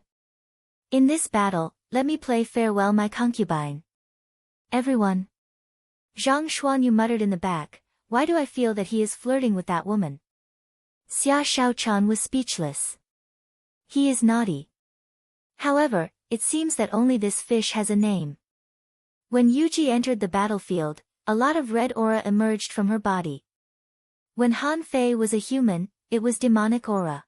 In this battle, let me play farewell my concubine. Everyone. Zhang Xuanyu muttered in the back, why do I feel that he is flirting with that woman? Xia Shaochan was speechless. He is naughty. However, it seems that only this fish has a name. When Yuji entered the battlefield, a lot of red aura emerged from her body. When Han Fei was a human, it was demonic aura.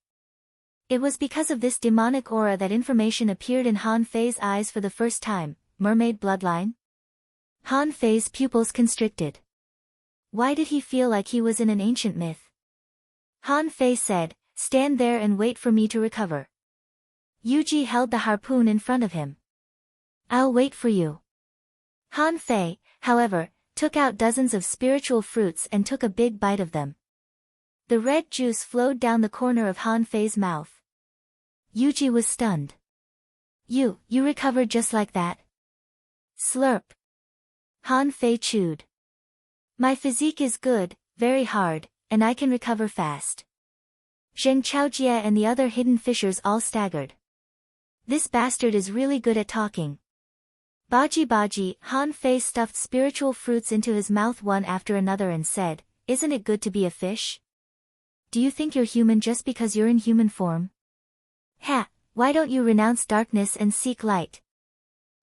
It was because of this demonic aura that information appeared in Han Fei's eyes for the first time, mermaid bloodline? Han Fei's pupils constricted. Why did he feel like he was in an ancient myth? Han Fei said, stand there and wait for me to recover. Yuji held the harpoon in front of him. I'll wait for you. Han Fei, however, took out dozens of spiritual fruits and took a big bite of them. The red juice flowed down the corner of Han Fei's mouth. Yuji was stunned. You recovered just like that? Slurp. Han Fei chewed. My physique is good, very hard, and I can recover fast. Zheng Chaojie and the other hidden fishers all staggered. This bastard is really good at talking. Baji, Han Fei stuffed spiritual fruits into his mouth one after another and said, isn't it good to be a fish? Do you think you're human just because you're in human form? Ha! Why don't you renounce darkness and seek light?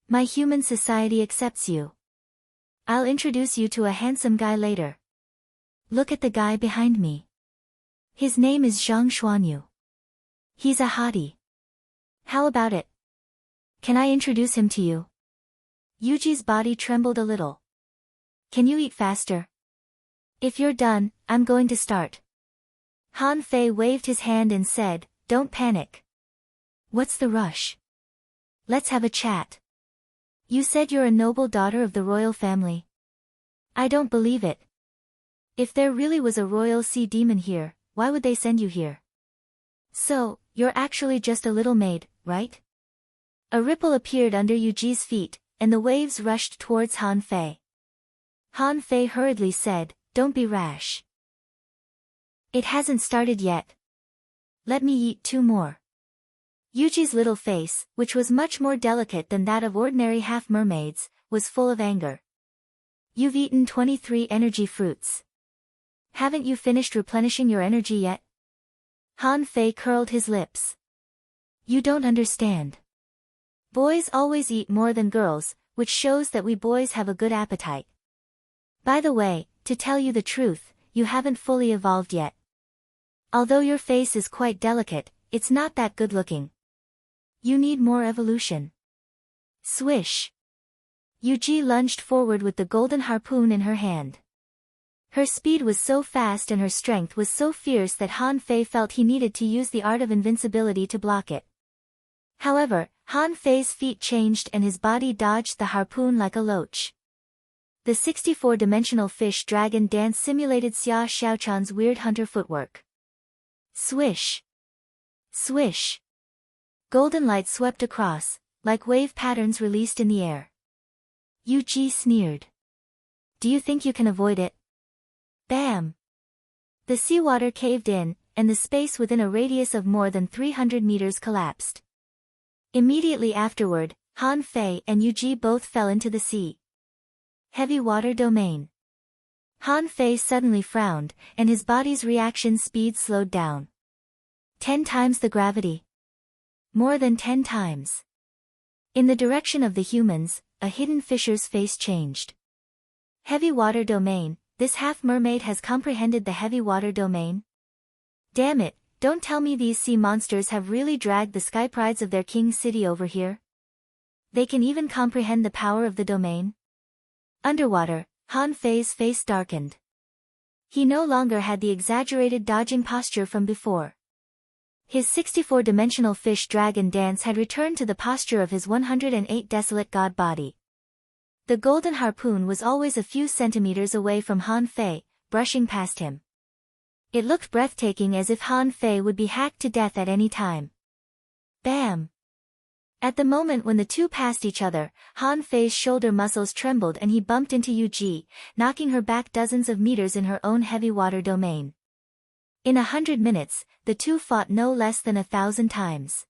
My human society accepts you. I'll introduce you to a handsome guy later. Look at the guy behind me. His name is Zhang Xuanyu. He's a hottie. How about it? Can I introduce him to you? Yuji's body trembled a little. Can you eat faster? If you're done, I'm going to start. Han Fei waved his hand and said, don't panic. What's the rush? Let's have a chat. You said you're a noble daughter of the royal family. I don't believe it. If there really was a royal sea demon here, why would they send you here? So, you're actually just a little maid, right? A ripple appeared under Yuji's feet, and the waves rushed towards Han Fei. Han Fei hurriedly said, don't be rash. It hasn't started yet. Let me eat 2 more. Yuji's little face, which was much more delicate than that of ordinary half-mermaids, was full of anger. You've eaten 23 energy fruits. Haven't you finished replenishing your energy yet? Han Fei curled his lips. You don't understand. Boys always eat more than girls, which shows that we boys have a good appetite. By the way, to tell you the truth, you haven't fully evolved yet. Although your face is quite delicate, it's not that good looking. You need more evolution. Swish. Yuji lunged forward with the golden harpoon in her hand. Her speed was so fast and her strength was so fierce that Han Fei felt he needed to use the art of invincibility to block it. However, Han Fei's feet changed and his body dodged the harpoon like a loach. The 64-dimensional fish dragon dance simulated Xia Xiaochan's weird hunter footwork. Swish. Swish. Golden light swept across, like wave patterns released in the air. Yuji sneered. Do you think you can avoid it? Bam! The seawater caved in, and the space within a radius of more than 300 meters collapsed. Immediately afterward, Han Fei and Yuji both fell into the sea. Heavy water domain. Han Fei suddenly frowned, and his body's reaction speed slowed down. 10 times the gravity. More than 10 times. In the direction of the humans, a hidden fisher's face changed. Heavy water domain. This half-mermaid has comprehended the heavy water domain? Damn it, don't tell me these sea monsters have really dragged the sky prides of their king's city over here. They can even comprehend the power of the domain? Underwater, Han Fei's face darkened. He no longer had the exaggerated dodging posture from before. His 64-dimensional fish dragon dance had returned to the posture of his 108 desolate god body. The golden harpoon was always a few centimeters away from Han Fei, brushing past him. It looked breathtaking, as if Han Fei would be hacked to death at any time. Bam! At the moment when the two passed each other, Han Fei's shoulder muscles trembled and he bumped into Yuji, knocking her back dozens of meters in her own heavy water domain. In 100 minutes, the two fought no less than 1,000 times.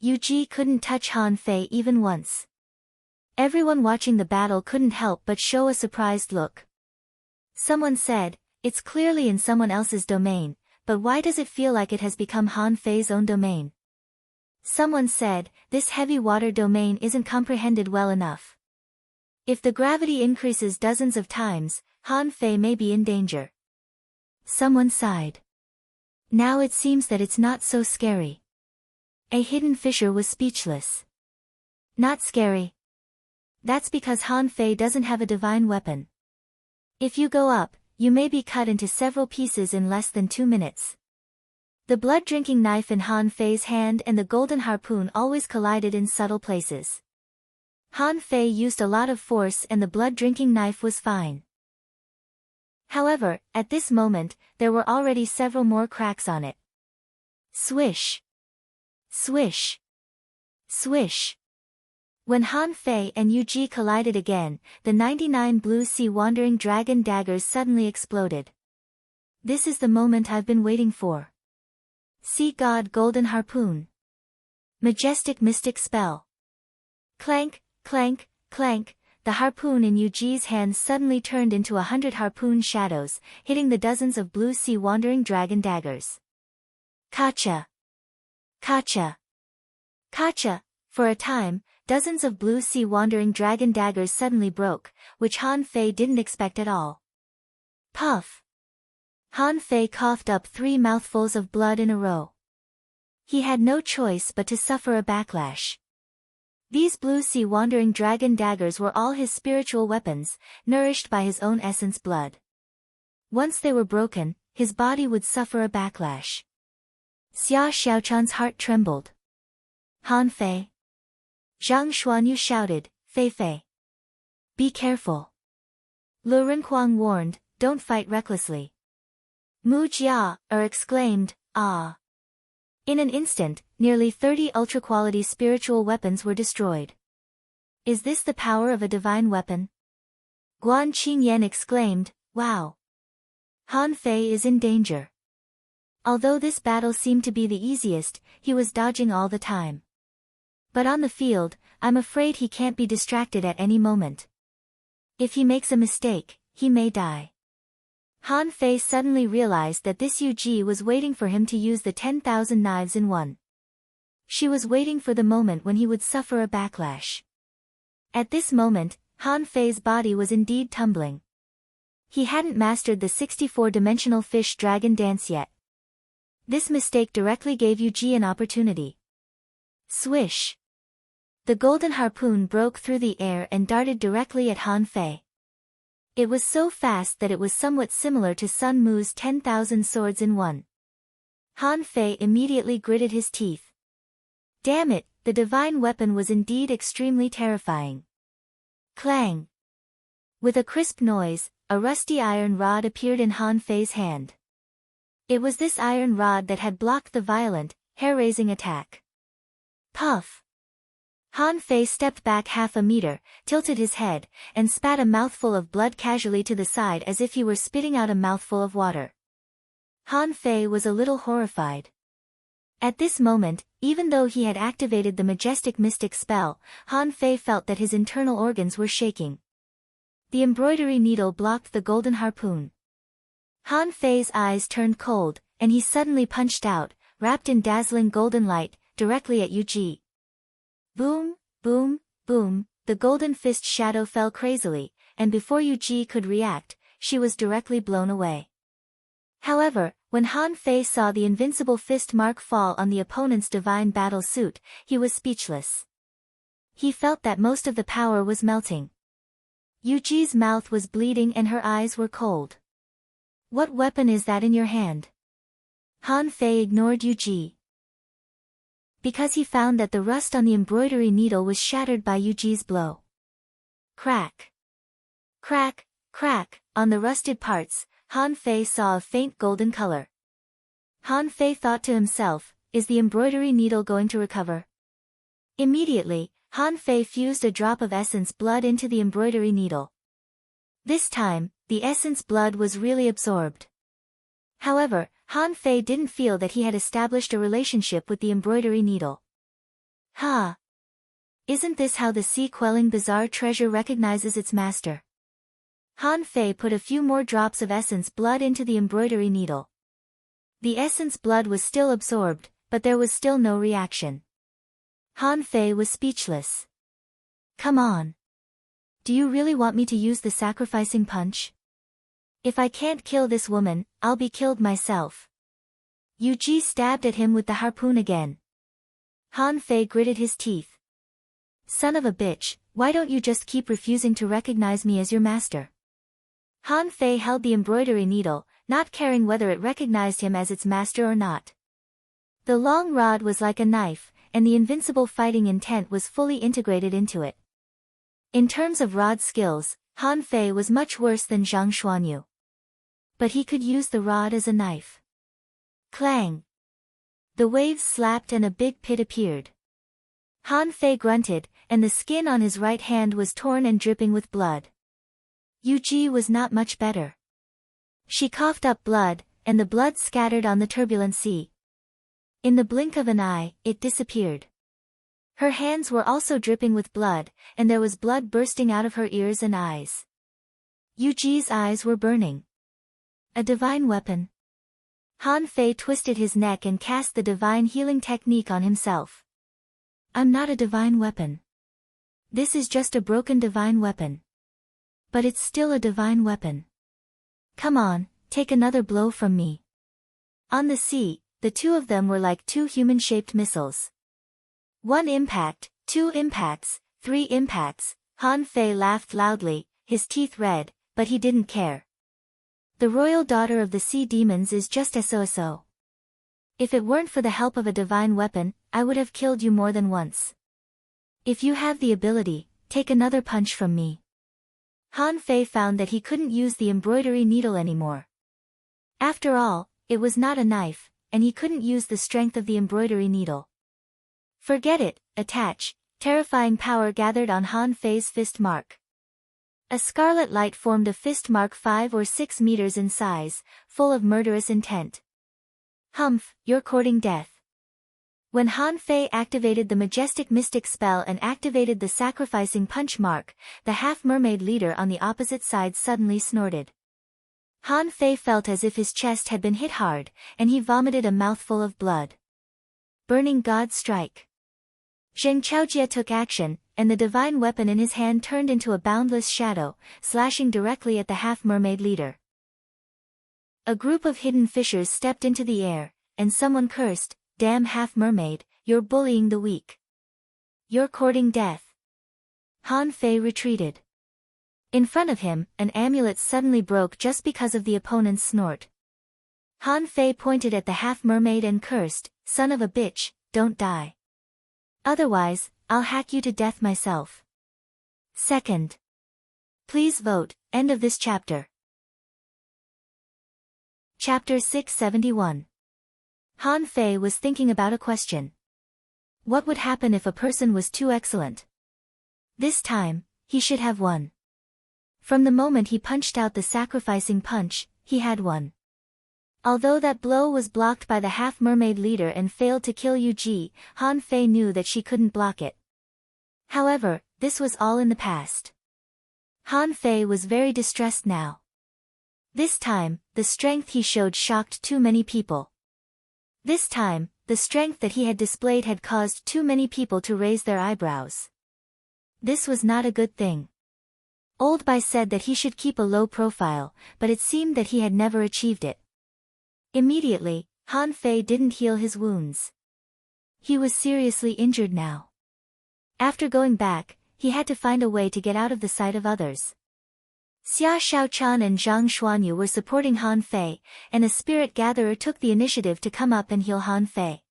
Yuji couldn't touch Han Fei even once. Everyone watching the battle couldn't help but show a surprised look. Someone said, it's clearly in someone else's domain, but why does it feel like it has become Han Fei's own domain? Someone said, this heavy water domain isn't comprehended well enough. If the gravity increases dozens of times, Han Fei may be in danger. Someone sighed. Now it seems that it's not so scary. A hidden fisher was speechless. Not scary. That's because Han Fei doesn't have a divine weapon. If you go up, you may be cut into several pieces in less than 2 minutes. The blood-drinking knife in Han Fei's hand and the golden harpoon always collided in subtle places. Han Fei used a lot of force and the blood-drinking knife was fine. However, at this moment, there were already several more cracks on it. Swish! Swish! Swish! When Han Fei and Yuji collided again, the 99 blue sea wandering dragon daggers suddenly exploded. This is the moment I've been waiting for. Sea God Golden Harpoon. Majestic Mystic Spell. Clank, clank, clank, the harpoon in Yuji's hands suddenly turned into 100 harpoon shadows, hitting the dozens of blue sea wandering dragon daggers. Kacha! Kacha! Kacha! For a time, dozens of blue sea wandering dragon daggers suddenly broke, which Han Fei didn't expect at all. Puff! Han Fei coughed up 3 mouthfuls of blood in a row. He had no choice but to suffer a backlash. These blue sea wandering dragon daggers were all his spiritual weapons, nourished by his own essence blood. Once they were broken, his body would suffer a backlash. Xia Xiaochan's heart trembled. Han Fei. Zhang Xuanyu shouted, Fei Fei. Be careful. Lu Renhuang warned, don't fight recklessly. Mu Jia exclaimed, ah. In an instant, nearly 30 ultra-quality spiritual weapons were destroyed. Is this the power of a divine weapon? Guan Qingyan exclaimed, wow. Han Fei is in danger. Although this battle seemed to be the easiest, he was dodging all the time. But on the field, I'm afraid he can't be distracted at any moment. If he makes a mistake, he may die. Han Fei suddenly realized that this Yu Ji was waiting for him to use the 10,000 knives in one. She was waiting for the moment when he would suffer a backlash. At this moment, Han Fei's body was indeed tumbling. He hadn't mastered the 64-dimensional fish dragon dance yet. This mistake directly gave Yu Ji an opportunity. Swish! The golden harpoon broke through the air and darted directly at Han Fei. It was so fast that it was somewhat similar to Sun Mu's 10,000 swords in one. Han Fei immediately gritted his teeth. Damn it, the divine weapon was indeed extremely terrifying. Clang! With a crisp noise, a rusty iron rod appeared in Han Fei's hand. It was this iron rod that had blocked the violent, hair-raising attack. Puff! Han Fei stepped back half a meter, tilted his head, and spat a mouthful of blood casually to the side as if he were spitting out a mouthful of water. Han Fei was a little horrified. At this moment, even though he had activated the majestic mystic spell, Han Fei felt that his internal organs were shaking. The embroidery needle blocked the golden harpoon. Han Fei's eyes turned cold, and he suddenly punched out, wrapped in dazzling golden light, directly at Yu Ji. Boom, boom, boom, the golden fist shadow fell crazily, and before Yu Ji could react, she was directly blown away. However, when Han Fei saw the invincible fist mark fall on the opponent's divine battle suit, he was speechless. He felt that most of the power was melting. Yu Ji's mouth was bleeding and her eyes were cold. What weapon is that in your hand? Han Fei ignored Yu Ji. Because he found that the rust on the embroidery needle was shattered by Yu Ji's blow. Crack! Crack, crack, on the rusted parts, Han Fei saw a faint golden color. Han Fei thought to himself, is the embroidery needle going to recover? Immediately, Han Fei fused a drop of essence blood into the embroidery needle. This time, the essence blood was really absorbed. However, Han Fei didn't feel that he had established a relationship with the embroidery needle. Ha! Isn't this how the sea-quelling bizarre treasure recognizes its master? Han Fei put a few more drops of essence blood into the embroidery needle. The essence blood was still absorbed, but there was still no reaction. Han Fei was speechless. Come on. Do you really want me to use the sacrificing punch? If I can't kill this woman, I'll be killed myself. Yu Ji stabbed at him with the harpoon again. Han Fei gritted his teeth. Son of a bitch, why don't you just keep refusing to recognize me as your master? Han Fei held the embroidery needle, not caring whether it recognized him as its master or not. The long rod was like a knife, and the invincible fighting intent was fully integrated into it. In terms of rod skills, Han Fei was much worse than Zhang Xuanyu. But he could use the rod as a knife. Clang! The waves slapped and a big pit appeared. Han Fei grunted, and the skin on his right hand was torn and dripping with blood. Yu Ji was not much better. She coughed up blood, and the blood scattered on the turbulent sea. In the blink of an eye, it disappeared. Her hands were also dripping with blood, and there was blood bursting out of her ears and eyes. Yuji's eyes were burning. A divine weapon. Han Fei twisted his neck and cast the divine healing technique on himself. I'm not a divine weapon. This is just a broken divine weapon. But it's still a divine weapon. Come on, take another blow from me. On the sea, the two of them were like two human-shaped missiles. 1 impact, 2 impacts, 3 impacts. Han Fei laughed loudly, his teeth red, but he didn't care. The royal daughter of the sea demons is just so. If it weren't for the help of a divine weapon, I would have killed you more than once. If you have the ability, take another punch from me. Han Fei found that he couldn't use the embroidery needle anymore. After all, it was not a knife, and he couldn't use the strength of the embroidery needle. Forget it, attach. Terrifying power gathered on Han Fei's fist mark. A scarlet light formed a fist mark 5 or 6 meters in size, full of murderous intent. Humph, you're courting death. When Han Fei activated the majestic mystic spell and activated the sacrificing punch mark, the half-mermaid leader on the opposite side suddenly snorted. Han Fei felt as if his chest had been hit hard, and he vomited a mouthful of blood. Burning God strike. Zheng Chaojie took action, and the divine weapon in his hand turned into a boundless shadow, slashing directly at the half-mermaid leader. A group of hidden fishers stepped into the air, and someone cursed, "Damn half-mermaid, you're bullying the weak. You're courting death." Han Fei retreated. In front of him, an amulet suddenly broke just because of the opponent's snort. Han Fei pointed at the half-mermaid and cursed, "Son of a bitch, don't die. Otherwise, I'll hack you to death myself." Second. Please vote. End of this chapter. Chapter 671. Han Fei was thinking about a question. What would happen if a person was too excellent? This time, he should have won. From the moment he punched out the sacrificing punch, he had won. Although that blow was blocked by the half-mermaid leader and failed to kill Yuji, Han Fei knew that she couldn't block it. However, this was all in the past. Han Fei was very distressed now. This time, the strength he showed shocked too many people. This time, the strength that he had displayed had caused too many people to raise their eyebrows. This was not a good thing. Old Bai said that he should keep a low profile, but it seemed that he had never achieved it. Immediately, Han Fei didn't heal his wounds. He was seriously injured now. After going back, he had to find a way to get out of the sight of others. Xia Shaochan and Zhang Xuanyu were supporting Han Fei, and a spirit gatherer took the initiative to come up and heal Han Fei.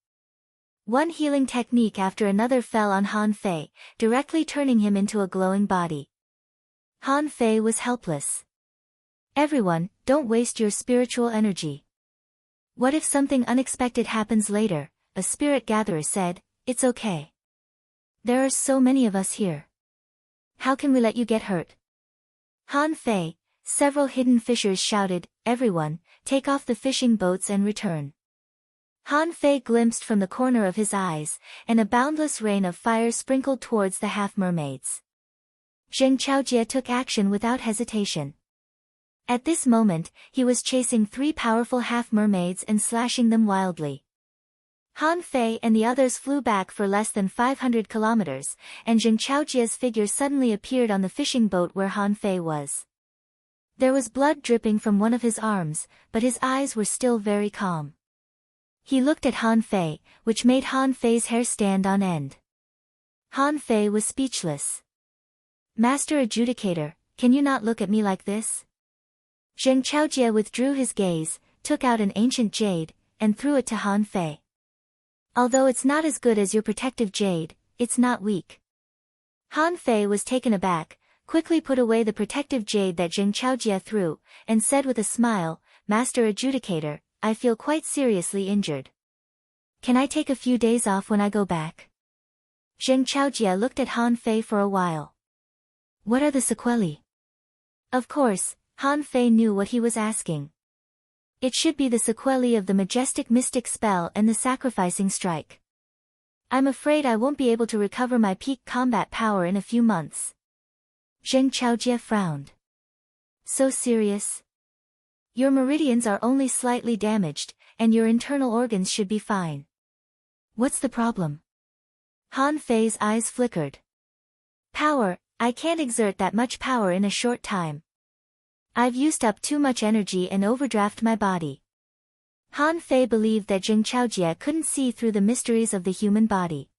One healing technique after another fell on Han Fei, directly turning him into a glowing body. Han Fei was helpless. Everyone, don't waste your spiritual energy. What if something unexpected happens later? A spirit gatherer said. It's okay. There are so many of us here. How can we let you get hurt? Han Fei, several hidden fishers shouted, everyone, take off the fishing boats and return. Han Fei glimpsed from the corner of his eyes, and a boundless rain of fire sprinkled towards the half-mermaids. Zheng Chaojie took action without hesitation. At this moment, he was chasing 3 powerful half-mermaids and slashing them wildly. Han Fei and the others flew back for less than 500 kilometers, and Zheng Chaojie's figure suddenly appeared on the fishing boat where Han Fei was. There was blood dripping from one of his arms, but his eyes were still very calm. He looked at Han Fei, which made Han Fei's hair stand on end. Han Fei was speechless. Master Adjudicator, can you not look at me like this? Zheng Chaojie withdrew his gaze, took out an ancient jade, and threw it to Han Fei. Although it's not as good as your protective jade, it's not weak. Han Fei was taken aback, quickly put away the protective jade that Zheng Chaojie threw, and said with a smile, Master Adjudicator, I feel quite seriously injured. Can I take a few days off when I go back? Zheng Chaojie looked at Han Fei for a while. What are the sequelae? Of course, Han Fei knew what he was asking. It should be the sequelae of the majestic mystic spell and the sacrificing strike. I'm afraid I won't be able to recover my peak combat power in a few months. Zheng Chaojie frowned. So serious? Your meridians are only slightly damaged, and your internal organs should be fine. What's the problem? Han Fei's eyes flickered. Power, I can't exert that much power in a short time. I've used up too much energy and overdraft my body. Han Fei believed that Zheng Chaojie couldn't see through the mysteries of the human body.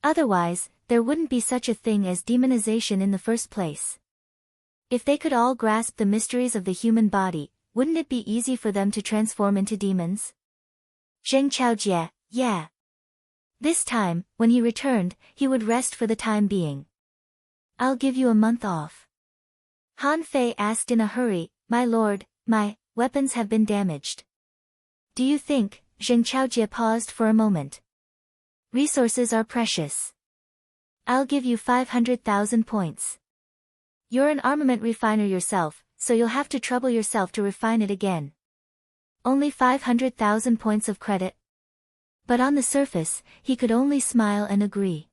Otherwise, there wouldn't be such a thing as demonization in the first place. If they could all grasp the mysteries of the human body, wouldn't it be easy for them to transform into demons? Zheng Chaojie, yeah. This time, when he returned, he would rest for the time being. I'll give you a month off. Han Fei asked in a hurry, my lord, my weapons have been damaged. Do you think? Zheng Chaojie paused for a moment. Resources are precious. I'll give you 500,000 points. You're an armament refiner yourself, so you'll have to trouble yourself to refine it again. Only 500,000 points of credit? But on the surface, he could only smile and agree.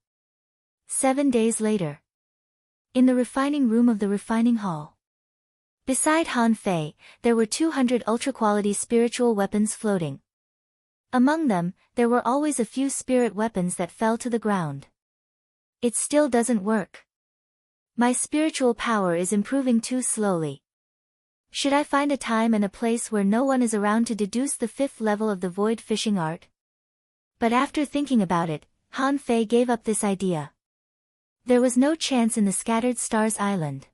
7 days later. In the refining room of the refining hall. Beside Han Fei, there were 200 ultra-quality spiritual weapons floating. Among them, there were always a few spirit weapons that fell to the ground. It still doesn't work. My spiritual power is improving too slowly. Should I find a time and a place where no one is around to deduce the 5th level of the void fishing art? But after thinking about it, Han Fei gave up this idea. There was no chance in the Scattered Stars Island.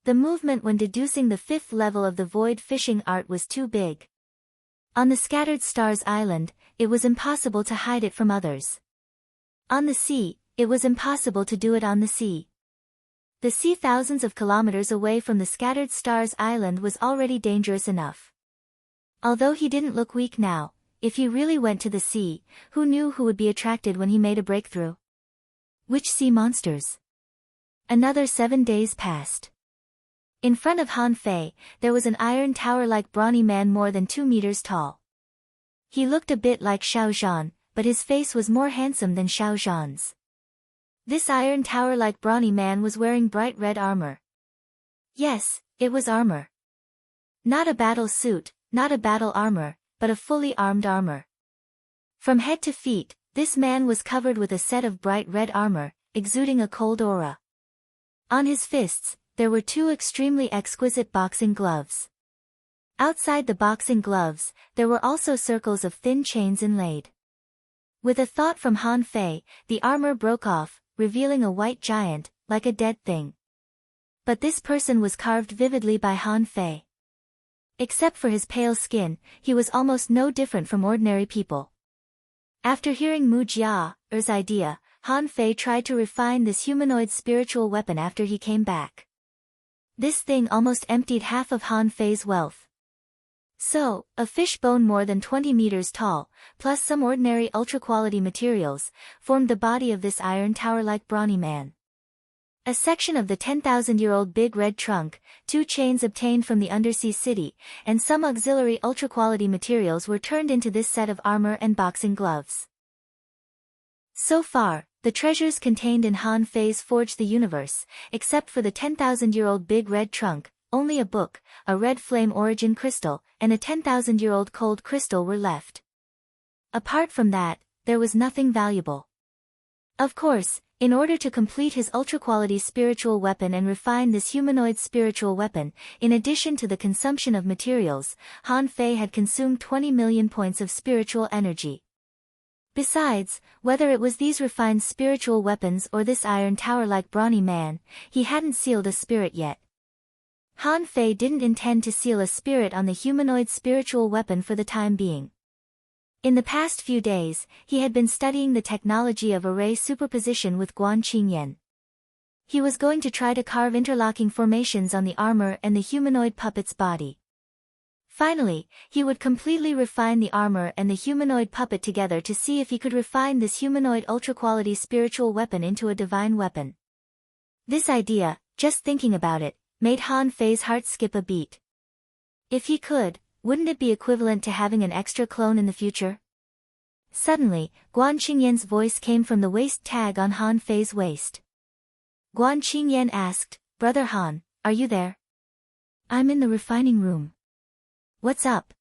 The movement when deducing the 5th level of the void fishing art was too big. On the Scattered Stars Island, it was impossible to hide it from others. On the sea, it was impossible to do it on the sea. The sea thousands of kilometers away from the Scattered Stars Island was already dangerous enough. Although he didn't look weak now, if he really went to the sea, who knew who would be attracted when he made a breakthrough? Which sea monsters? Another 7 days passed. In front of Han Fei, there was an iron tower-like brawny man more than 2 meters tall. He looked a bit like Xiao Zhan, but his face was more handsome than Xiao Zhan's. This iron tower-like brawny man was wearing bright red armor. Yes, it was armor. Not a battle suit, not a battle armor, but a fully armed armor. From head to feet, this man was covered with a set of bright red armor, exuding a cold aura. On his fists, there were 2 extremely exquisite boxing gloves. Outside the boxing gloves, there were also circles of thin chains inlaid. With a thought from Han Fei, the armor broke off, revealing a white giant, like a dead thing. But this person was carved vividly by Han Fei. Except for his pale skin, he was almost no different from ordinary people. After hearing Mu Jia's idea, Han Fei tried to refine this humanoid spiritual weapon after he came back. This thing almost emptied half of Han Fei's wealth. So, a fish bone more than 20 meters tall, plus some ordinary ultra-quality materials, formed the body of this iron tower-like brawny man. A section of the 10,000-year-old big red trunk, 2 chains obtained from the undersea city, and some auxiliary ultra-quality materials were turned into this set of armor and boxing gloves. So far, the treasures contained in Han Fei's Forge the Universe, except for the 10,000-year-old big red trunk, only a book, a red flame origin crystal, and a 10,000-year-old cold crystal were left. Apart from that, there was nothing valuable. Of course, in order to complete his ultra-quality spiritual weapon and refine this humanoid spiritual weapon, in addition to the consumption of materials, Han Fei had consumed 20 million points of spiritual energy. Besides, whether it was these refined spiritual weapons or this iron tower-like brawny man, he hadn't sealed a spirit yet. Han Fei didn't intend to seal a spirit on the humanoid spiritual weapon for the time being. In the past few days, he had been studying the technology of array superposition with Guan Qingyan. He was going to try to carve interlocking formations on the armor and the humanoid puppet's body. Finally, he would completely refine the armor and the humanoid puppet together to see if he could refine this humanoid ultra-quality spiritual weapon into a divine weapon. This idea, just thinking about it, made Han Fei's heart skip a beat. If he could, wouldn't it be equivalent to having an extra clone in the future? Suddenly, Guan Qingyan's voice came from the waist tag on Han Fei's waist. Guan Qingyan asked, "Brother Han, are you there?" "I'm in the refining room." "What's up?"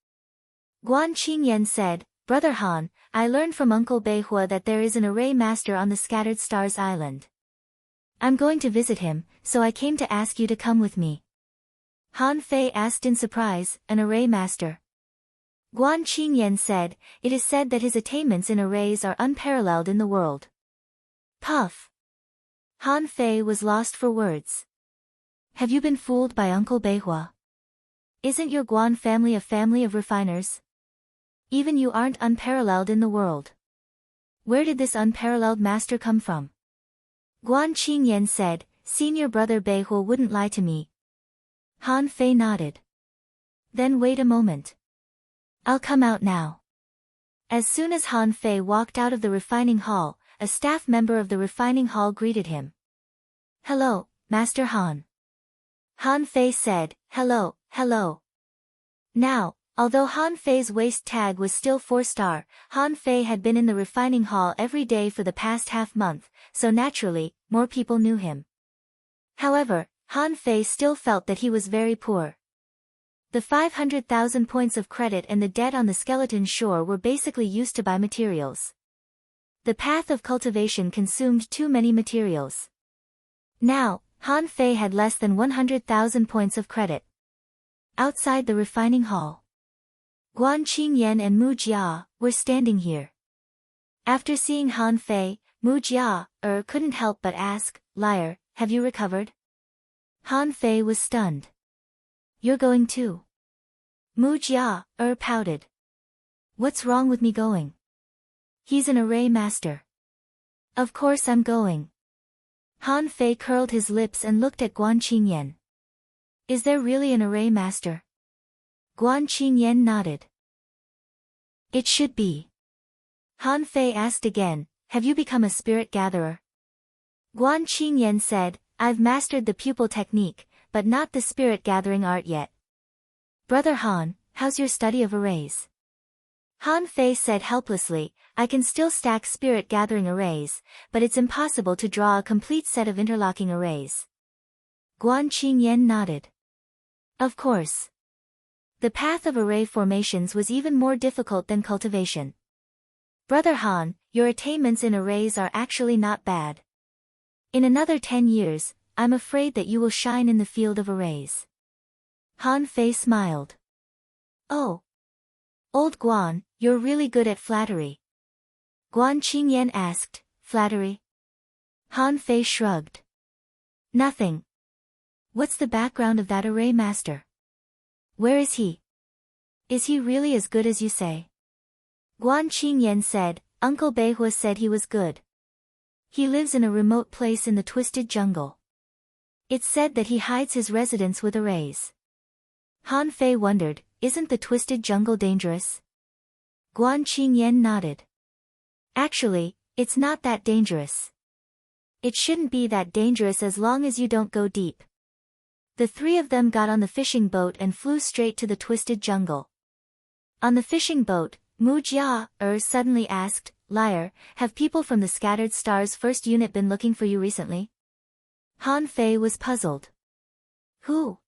Guan Qingyan said, "Brother Han, I learned from Uncle Beihua that there is an array master on the Scattered Stars Island. I'm going to visit him, so I came to ask you to come with me." Han Fei asked in surprise, "An array master?" Guan Qingyan said, "It is said that his attainments in arrays are unparalleled in the world." Puff! Han Fei was lost for words. "Have you been fooled by Uncle Beihua? Isn't your Guan family a family of refiners? Even you aren't unparalleled in the world. Where did this unparalleled master come from?" Guan Qingyan said, "Senior brother Beihua wouldn't lie to me." Han Fei nodded. "Then wait a moment. I'll come out now." As soon as Han Fei walked out of the refining hall, a staff member of the refining hall greeted him. "Hello, Master Han." Han Fei said, "Hello, hello." Now, although Han Fei's waist tag was still 4-star, Han Fei had been in the refining hall every day for the past half-month, so naturally, more people knew him. However, Han Fei still felt that he was very poor. The 500,000 points of credit and the debt on the skeleton shore were basically used to buy materials. The path of cultivation consumed too many materials. Now, Han Fei had less than 100,000 points of credit. Outside the refining hall, Guan Qingyan and Mu Jia were standing here. After seeing Han Fei, Mu Jia couldn't help but ask, "Liar, have you recovered?" Han Fei was stunned. "You're going too?" Mu Jia pouted. "What's wrong with me going? He's an array master." "Of course I'm going." Han Fei curled his lips and looked at Guan Qingyan. "Is there really an array master?" Guan Qingyan nodded. "It should be." Han Fei asked again, "Have you become a spirit gatherer?" Guan Qingyan said, "I've mastered the pupil technique, but not the spirit gathering art yet." "Brother Han, how's your study of arrays?" Han Fei said helplessly, "I can still stack spirit gathering arrays, but it's impossible to draw a complete set of interlocking arrays." Guan Qingyan nodded. Of course. The path of array formations was even more difficult than cultivation. "Brother Han, your attainments in arrays are actually not bad. In another 10 years, I'm afraid that you will shine in the field of arrays." Han Fei smiled. "Oh. Old Guan, you're really good at flattery." Guan Qingyan asked, "Flattery?" Han Fei shrugged. "Nothing. What's the background of that array master? Where is he? Is he really as good as you say?" Guan Qingyan said, "Uncle Beihua said he was good. He lives in a remote place in the twisted jungle. It's said that he hides his residence with arrays." Han Fei wondered, "Isn't the twisted jungle dangerous?" Guan Qingyan nodded. "Actually, it's not that dangerous. It shouldn't be that dangerous as long as you don't go deep." The three of them got on the fishing boat and flew straight to the twisted jungle. On the fishing boat, Mu Jia suddenly asked, "Liar, have people from the Scattered Stars First Unit been looking for you recently?" Han Fei was puzzled. "Who?"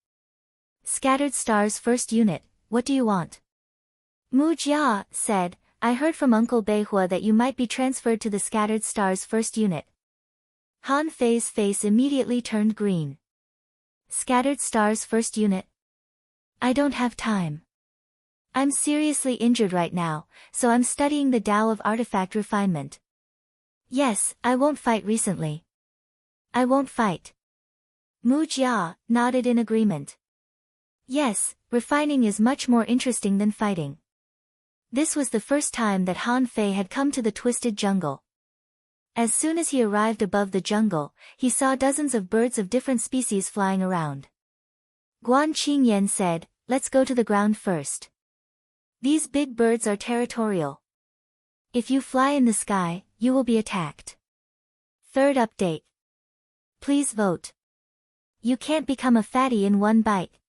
"Scattered Stars First Unit, what do you want?" Mu Jia said, "I heard from Uncle Beihua that you might be transferred to the Scattered Stars First Unit." Han Fei's face immediately turned green. "Scattered Stars First Unit? I don't have time. I'm seriously injured right now, so I'm studying the Tao of Artifact Refinement." "Yes, I won't fight recently." "I won't fight." Mu Jia nodded in agreement. Yes, refining is much more interesting than fighting. This was the first time that Han Fei had come to the twisted jungle. As soon as he arrived above the jungle, he saw dozens of birds of different species flying around. Guan Qingyan said, "Let's go to the ground first. These big birds are territorial. If you fly in the sky, you will be attacked." Third update. Please vote. You can't become a fatty in one bite.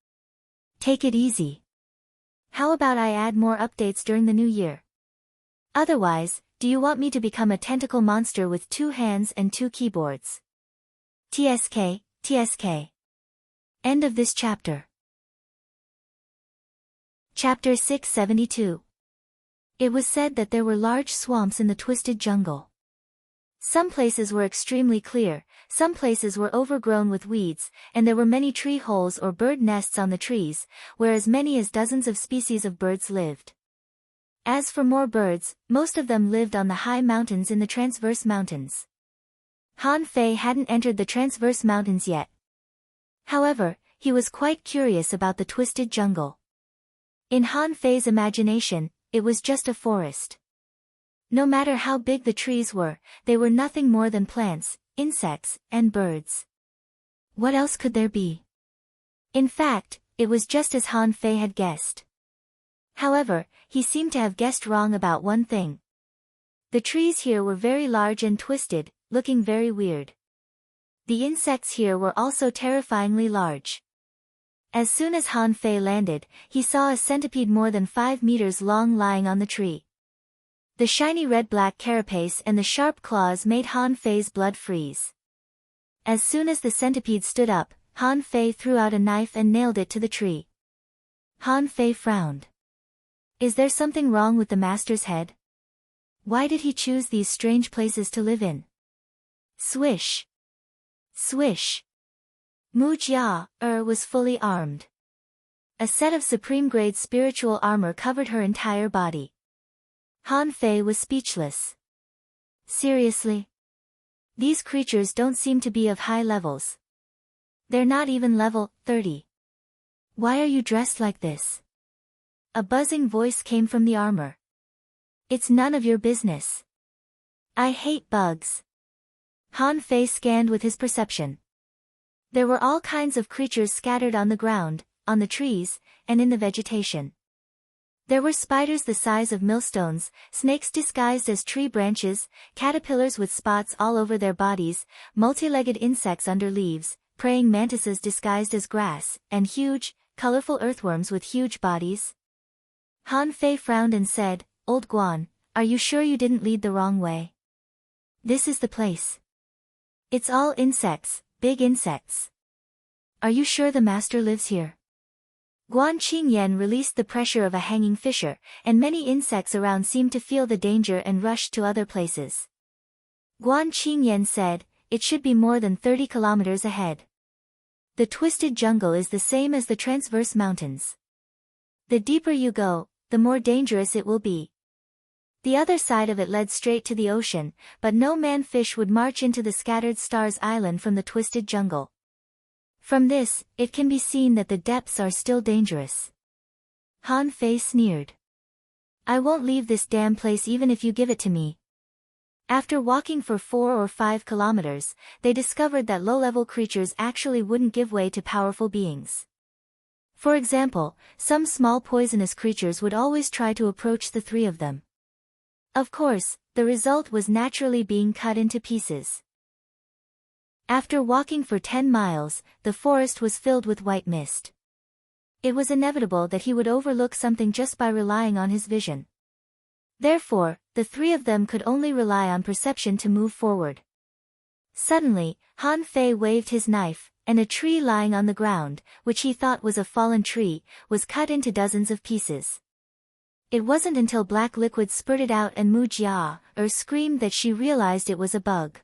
Take it easy. How about I add more updates during the new year? Otherwise, do you want me to become a tentacle monster with 2 hands and 2 keyboards? TSK, TSK. End of this chapter. Chapter 672. It was said that there were large swamps in the twisted jungle. Some places were extremely clear, some places were overgrown with weeds, and there were many tree holes or bird nests on the trees, where as many as dozens of species of birds lived. As for more birds, most of them lived on the high mountains in the transverse mountains. Han Fei hadn't entered the transverse mountains yet. However, he was quite curious about the twisted jungle. In Han Fei's imagination, it was just a forest. No matter how big the trees were, they were nothing more than plants, insects, and birds. What else could there be? In fact, it was just as Han Fei had guessed. However, he seemed to have guessed wrong about one thing. The trees here were very large and twisted, looking very weird. The insects here were also terrifyingly large. As soon as Han Fei landed, he saw a centipede more than 5 meters long lying on the tree. The shiny red-black carapace and the sharp claws made Han Fei's blood freeze. As soon as the centipede stood up, Han Fei threw out a knife and nailed it to the tree. Han Fei frowned. Is there something wrong with the master's head? Why did he choose these strange places to live in? Swish! Swish! Mu Jia was fully armed. A set of supreme-grade spiritual armor covered her entire body. Han Fei was speechless. Seriously? These creatures don't seem to be of high levels. They're not even level 30. Why are you dressed like this? A buzzing voice came from the armor. It's none of your business. I hate bugs. Han Fei scanned with his perception. There were all kinds of creatures scattered on the ground, on the trees, and in the vegetation. There were spiders the size of millstones, snakes disguised as tree branches, caterpillars with spots all over their bodies, multi-legged insects under leaves, praying mantises disguised as grass, and huge, colorful earthworms with huge bodies. Han Fei frowned and said, Old Guan, are you sure you didn't lead the wrong way? This is the place. It's all insects, big insects. Are you sure the master lives here? Guan Qingyan released the pressure of a hanging fissure, and many insects around seemed to feel the danger and rushed to other places. Guan Qingyan said, it should be more than 30 kilometers ahead. The twisted jungle is the same as the transverse mountains. The deeper you go, the more dangerous it will be. The other side of it led straight to the ocean, but no man-fish would march into the scattered stars island from the twisted jungle. From this, it can be seen that the depths are still dangerous. Han Fei sneered. I won't leave this damn place even if you give it to me. After walking for 4 or 5 kilometers, they discovered that low-level creatures actually wouldn't give way to powerful beings. For example, some small poisonous creatures would always try to approach the 3 of them. Of course, the result was naturally being cut into pieces. After walking for 10 miles, the forest was filled with white mist. It was inevitable that he would overlook something just by relying on his vision. Therefore, the 3 of them could only rely on perception to move forward. Suddenly, Han Fei waved his knife, and a tree lying on the ground, which he thought was a fallen tree, was cut into dozens of pieces. It wasn't until black liquid spurted out and Mu Jia screamed that she realized it was a bug.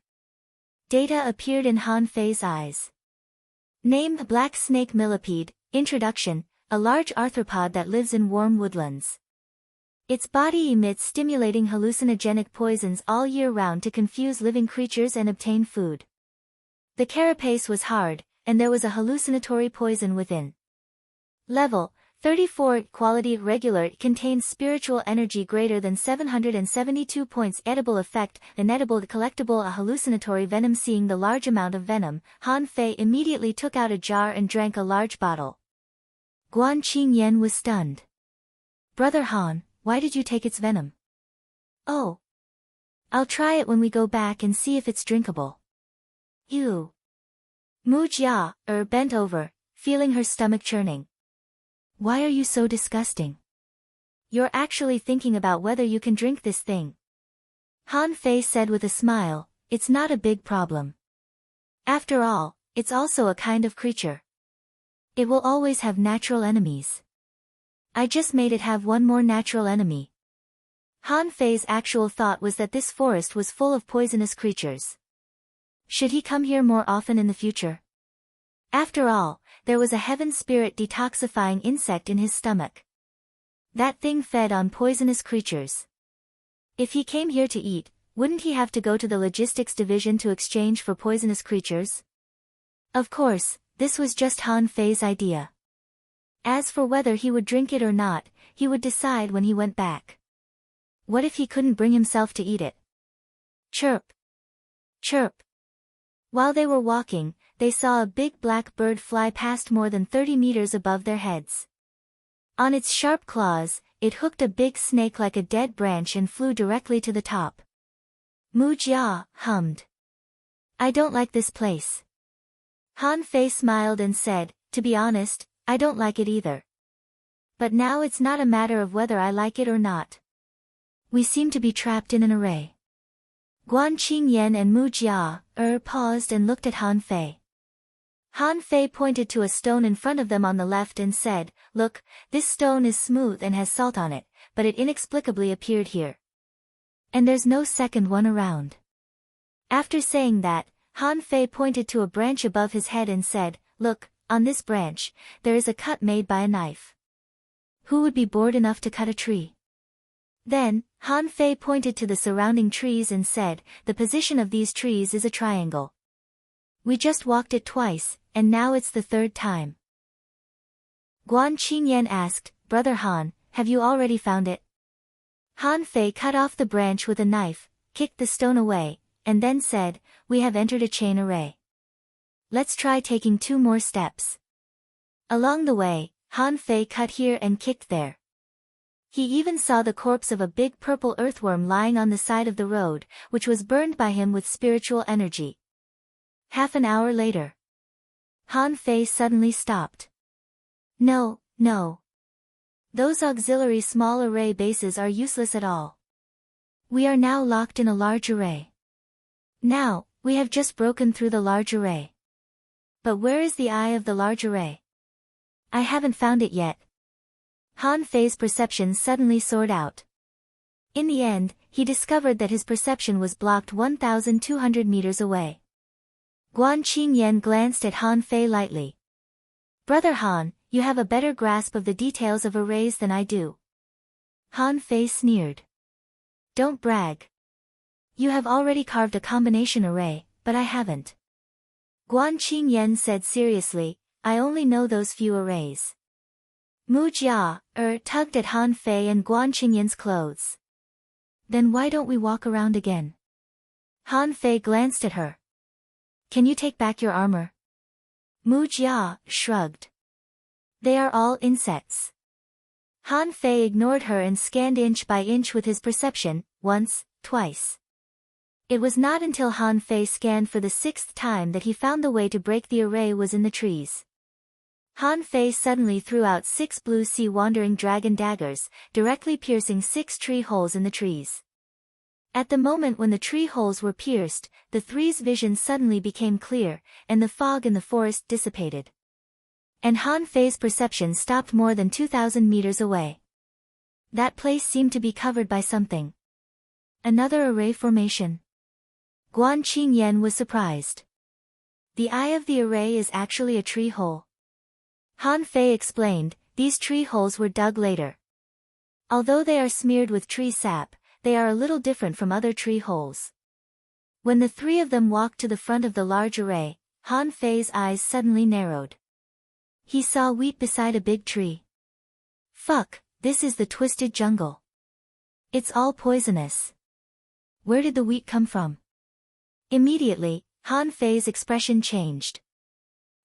Data appeared in Han Fei's eyes. Name: Black Snake Millipede. Introduction: a large arthropod that lives in warm woodlands. Its body emits stimulating hallucinogenic poisons all year round to confuse living creatures and obtain food. The carapace was hard, and there was a hallucinatory poison within. Level: 34. Quality: regular. It contains spiritual energy greater than 772 points. Edible effect: inedible. Collectible. A hallucinatory venom. Seeing the large amount of venom, Han Fei immediately took out a jar and drank a large bottle. Guan Qingyan was stunned. Brother Han, why did you take its venom? Oh. I'll try it when we go back and see if it's drinkable. Ew. Mu Jia bent over, feeling her stomach churning. Why are you so disgusting? You're actually thinking about whether you can drink this thing. Han Fei said with a smile, it's not a big problem. After all, it's also a kind of creature. It will always have natural enemies. I just made it have one more natural enemy. Han Fei's actual thought was that this forest was full of poisonous creatures. Should he come here more often in the future? After all, there was a heaven spirit detoxifying insect in his stomach. That thing fed on poisonous creatures. If he came here to eat, wouldn't he have to go to the logistics division to exchange for poisonous creatures? Of course, this was just Han Fei's idea. As for whether he would drink it or not, he would decide when he went back. What if he couldn't bring himself to eat it? Chirp! Chirp! While they were walking, they saw a big black bird fly past more than 30 meters above their heads. On its sharp claws, it hooked a big snake like a dead branch and flew directly to the top. Mu Jia hummed. I don't like this place. Han Fei smiled and said, to be honest, I don't like it either. But now it's not a matter of whether I like it or not. We seem to be trapped in an array. Guan Qingyan and Mu Jia paused and looked at Han Fei. Han Fei pointed to a stone in front of them on the left and said, look, this stone is smooth and has salt on it, but it inexplicably appeared here. And there's no second one around. After saying that, Han Fei pointed to a branch above his head and said, look, on this branch, there is a cut made by a knife. Who would be bored enough to cut a tree? Then, Han Fei pointed to the surrounding trees and said, the position of these trees is a triangle. We just walked it twice, and now it's the third time. Guan Qingyan asked, Brother Han, have you already found it? Han Fei cut off the branch with a knife, kicked the stone away, and then said, we have entered a chain array. Let's try taking 2 more steps. Along the way, Han Fei cut here and kicked there. He even saw the corpse of a big purple earthworm lying on the side of the road, which was burned by him with spiritual energy. Half an hour later. Han Fei suddenly stopped. No, no. Those auxiliary small array bases are useless at all. We are now locked in a large array. Now, we have just broken through the large array. But where is the eye of the large array? I haven't found it yet. Han Fei's perception suddenly soared out. In the end, he discovered that his perception was blocked 1,200 meters away. Guan Qingyan glanced at Han Fei lightly. Brother Han, you have a better grasp of the details of arrays than I do. Han Fei sneered. Don't brag. You have already carved a combination array, but I haven't. Guan Qingyan said seriously, I only know those few arrays. Mu Jia tugged at Han Fei and Guan Qingyan's clothes. Then why don't we walk around again? Han Fei glanced at her. Can you take back your armor? Mu Jia shrugged. They are all insects. Han Fei ignored her and scanned inch by inch with his perception, once, twice. It was not until Han Fei scanned for the 6th time that he found the way to break the array was in the trees. Han Fei suddenly threw out 6 blue sea wandering dragon daggers, directly piercing 6 tree holes in the trees. At the moment when the tree holes were pierced, the three's vision suddenly became clear, and the fog in the forest dissipated. And Han Fei's perception stopped more than 2,000 meters away. That place seemed to be covered by something. Another array formation. Guan Qingyan was surprised. The eye of the array is actually a tree hole. Han Fei explained, these tree holes were dug later. Although they are smeared with tree sap, they are a little different from other tree holes. When the 3 of them walked to the front of the large array, Han Fei's eyes suddenly narrowed. He saw wheat beside a big tree. Fuck, this is the twisted jungle. It's all poisonous. Where did the wheat come from? Immediately, Han Fei's expression changed.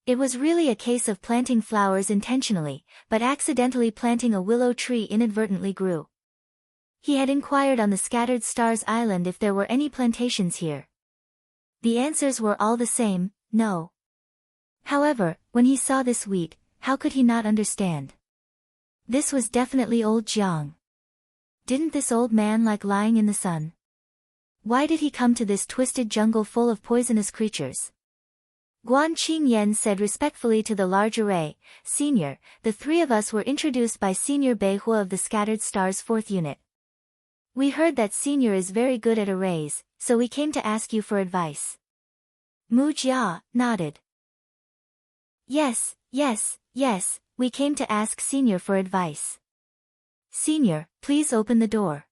It was really a case of planting flowers intentionally, but accidentally planting a willow tree inadvertently grew. He had inquired on the Scattered Stars Island if there were any plantations here. The answers were all the same, no. However, when he saw this wheat, how could he not understand? This was definitely old Jiang. Didn't this old man like lying in the sun? Why did he come to this twisted jungle full of poisonous creatures? Guan Qingyan said respectfully to the large array, Senior, the three of us were introduced by Senior Beihua of the Scattered Stars 4th Unit. We heard that Senior is very good at arrays, so we came to ask you for advice. Mu Jia nodded. Yes, we came to ask Senior for advice. Senior, please open the door.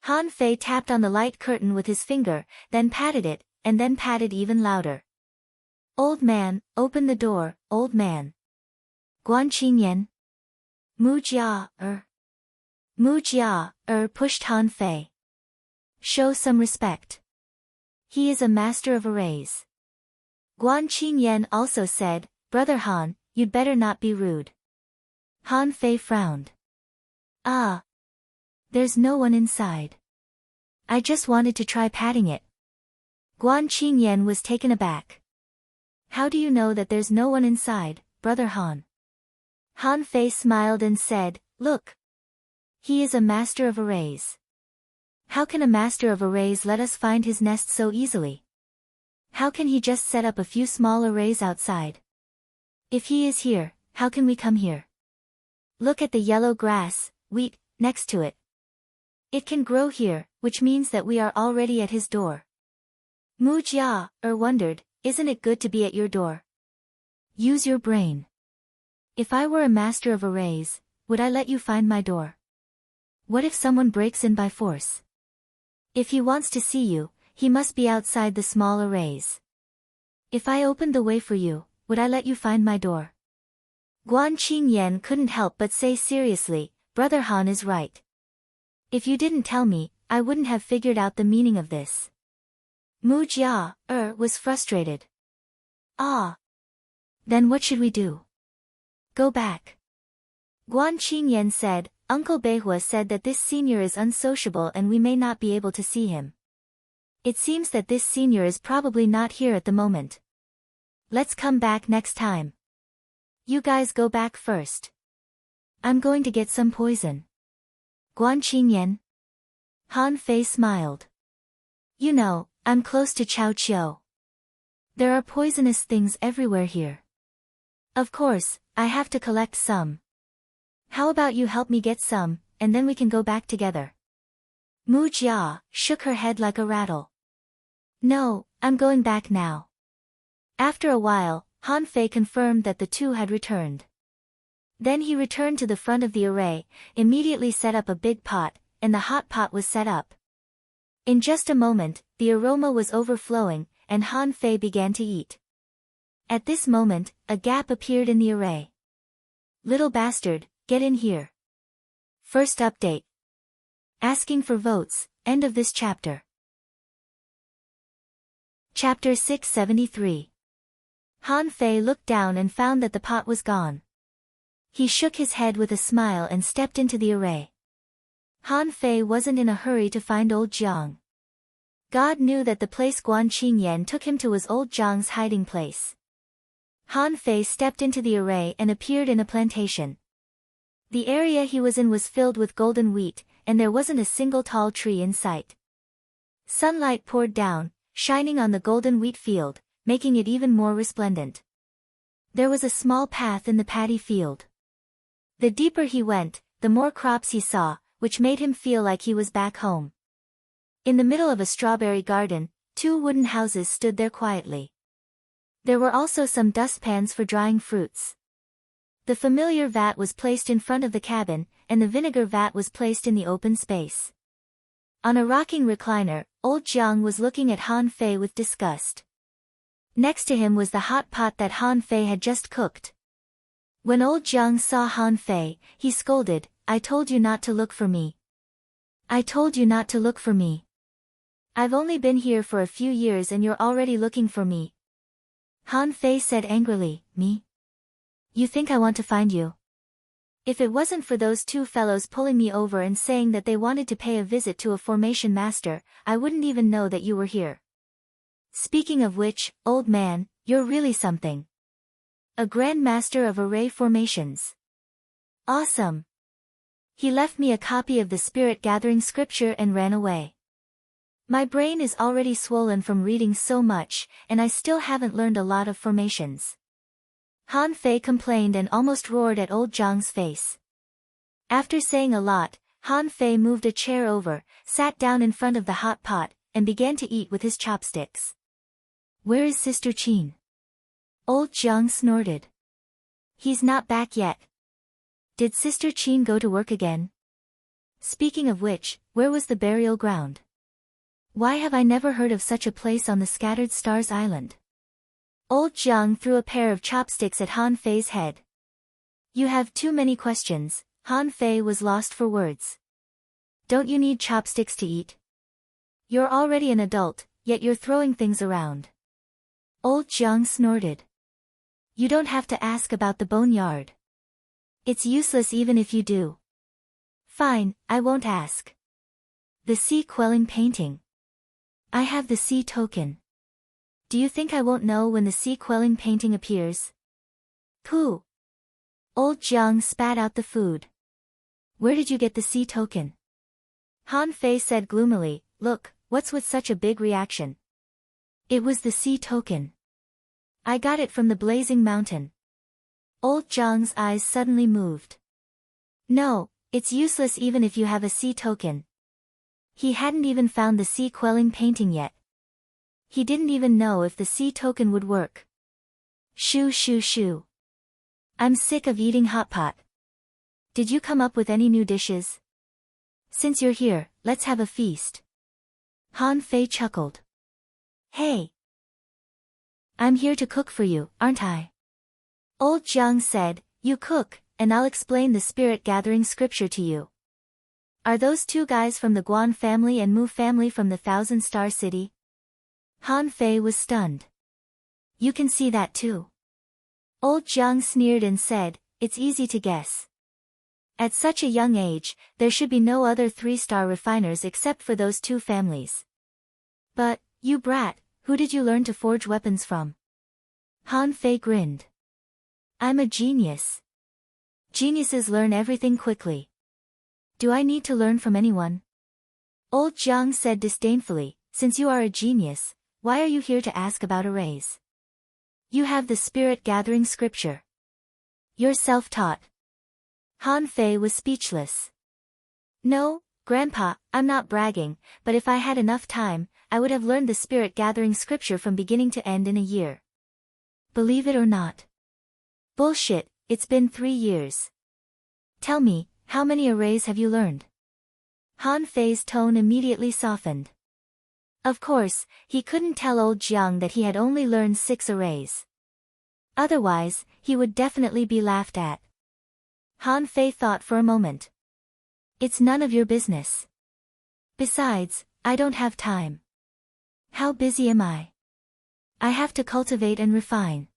Han Fei tapped on the light curtain with his finger, then patted it, and then patted even louder. Old man, open the door, old man. Guan Qingyan. Mu Jia, pushed Han Fei. Show some respect. He is a master of arrays. Guan Qingyan also said, Brother Han, you'd better not be rude. Han Fei frowned. Ah. There's no one inside. I just wanted to try patting it. Guan Qingyan was taken aback. How do you know that there's no one inside, Brother Han? Han Fei smiled and said, Look. He is a master of arrays. How can a master of arrays let us find his nest so easily? How can he just set up a few small arrays outside? If he is here, how can we come here? Look at the yellow grass, wheat, next to it. It can grow here, which means that we are already at his door. Mu Jia, wondered, isn't it good to be at your door? Use your brain. If I were a master of arrays, would I let you find my door? What if someone breaks in by force? If he wants to see you, he must be outside the small arrays. If I opened the way for you, would I let you find my door? Guan Qingyan couldn't help but say seriously, Brother Han is right. If you didn't tell me, I wouldn't have figured out the meaning of this. Mu Jia, was frustrated. Ah. Then what should we do? Go back. Guan Qingyan said, Uncle Beihua said that this senior is unsociable and we may not be able to see him. It seems that this senior is probably not here at the moment. Let's come back next time. You guys go back first. I'm going to get some poison. Guan Qingyan. Han Fei smiled. You know, I'm close to Chao Qiu. There are poisonous things everywhere here. Of course, I have to collect some. How about you help me get some, and then we can go back together. Mu Jia shook her head like a rattle. No, I'm going back now. After a while, Han Fei confirmed that the two had returned. Then he returned to the front of the array, immediately set up a big pot, and the hot pot was set up. In just a moment, the aroma was overflowing, and Han Fei began to eat. At this moment, a gap appeared in the array. Little bastard, get in here. First update. Asking for votes, end of this chapter. Chapter 673. Han Fei looked down and found that the pot was gone. He shook his head with a smile and stepped into the array. Han Fei wasn't in a hurry to find old Jiang. God knew that the place Guan Qingyan took him to was old Jiang's hiding place. Han Fei stepped into the array and appeared in a plantation. The area he was in was filled with golden wheat, and there wasn't a single tall tree in sight. Sunlight poured down, shining on the golden wheat field, making it even more resplendent. There was a small path in the paddy field. The deeper he went, the more crops he saw, which made him feel like he was back home. In the middle of a strawberry garden, 2 wooden houses stood there quietly. There were also some dustpans for drying fruits. The familiar vat was placed in front of the cabin, and the vinegar vat was placed in the open space. On a rocking recliner, old Jiang was looking at Han Fei with disgust. Next to him was the hot pot that Han Fei had just cooked. When old Jiang saw Han Fei, he scolded, I told you not to look for me. I told you not to look for me. I've only been here for a few years and you're already looking for me. Han Fei said angrily, me? You think I want to find you? If it wasn't for those 2 fellows pulling me over and saying that they wanted to pay a visit to a formation master, I wouldn't even know that you were here. Speaking of which, old man, you're really something. A grand master of array formations. Awesome. He left me a copy of the spirit gathering scripture and ran away. My brain is already swollen from reading so much, and I still haven't learned a lot of formations. Han Fei complained and almost roared at old Zhang's face. After saying a lot, Han Fei moved a chair over, sat down in front of the hot pot, and began to eat with his chopsticks. Where is Sister Qin? Old Zhang snorted. He's not back yet. Did Sister Qin go to work again? Speaking of which, where was the burial ground? Why have I never heard of such a place on the Scattered Stars Island? Old Zhang threw a pair of chopsticks at Han Fei's head. You have too many questions. Han Fei was lost for words. Don't you need chopsticks to eat? You're already an adult, yet you're throwing things around. Old Zhang snorted. You don't have to ask about the boneyard. It's useless even if you do. Fine, I won't ask. The sea quelling painting. I have the sea token. Do you think I won't know when the sea quelling painting appears? Pooh. Old Zhang spat out the food. Where did you get the sea token? Han Fei said gloomily, look, what's with such a big reaction? It was the sea token. I got it from the blazing mountain. Old Zhang's eyes suddenly moved. No, it's useless even if you have a sea token. He hadn't even found the sea quelling painting yet. He didn't even know if the sea token would work. Shoo shoo shoo. I'm sick of eating hot pot. Did you come up with any new dishes? Since you're here, let's have a feast. Han Fei chuckled. Hey. I'm here to cook for you, aren't I? Old Zhang said, you cook, and I'll explain the spirit gathering scripture to you. Are those two guys from the Guan family and Mu family from the Thousand Star City? Han Fei was stunned. You can see that too. Old Zhang sneered and said, it's easy to guess. At such a young age, there should be no other three-star refiners except for those two families. But, you brat, who did you learn to forge weapons from? Han Fei grinned. I'm a genius. Geniuses learn everything quickly. Do I need to learn from anyone? Old Zhang said disdainfully, since you are a genius, why are you here to ask about a raise? You have the spirit gathering scripture. You're self-taught. Han Fei was speechless. No, Grandpa, I'm not bragging, but if I had enough time, I would have learned the spirit gathering scripture from beginning to end in a year. Believe it or not. Bullshit, it's been 3 years. Tell me, how many arrays have you learned? Han Fei's tone immediately softened. Of course, he couldn't tell old Jiang that he had only learned 6 arrays. Otherwise, he would definitely be laughed at. Han Fei thought for a moment. It's none of your business. Besides, I don't have time. How busy am I? I have to cultivate and refine.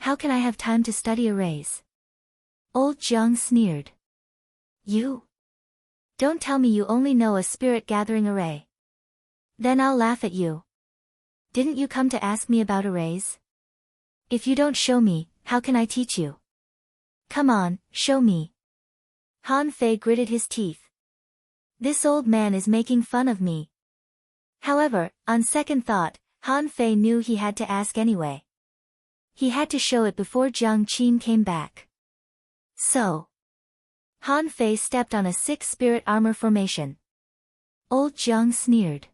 How can I have time to study arrays? Old Jiang sneered. You? Don't tell me you only know a spirit gathering array. Then I'll laugh at you. Didn't you come to ask me about arrays? If you don't show me, how can I teach you? Come on, show me. Han Fei gritted his teeth. This old man is making fun of me. However, on second thought, Han Fei knew he had to ask anyway. He had to show it before Jiang Qin came back. So. Han Fei stepped on a 6 spirit armor formation. Old Jiang sneered.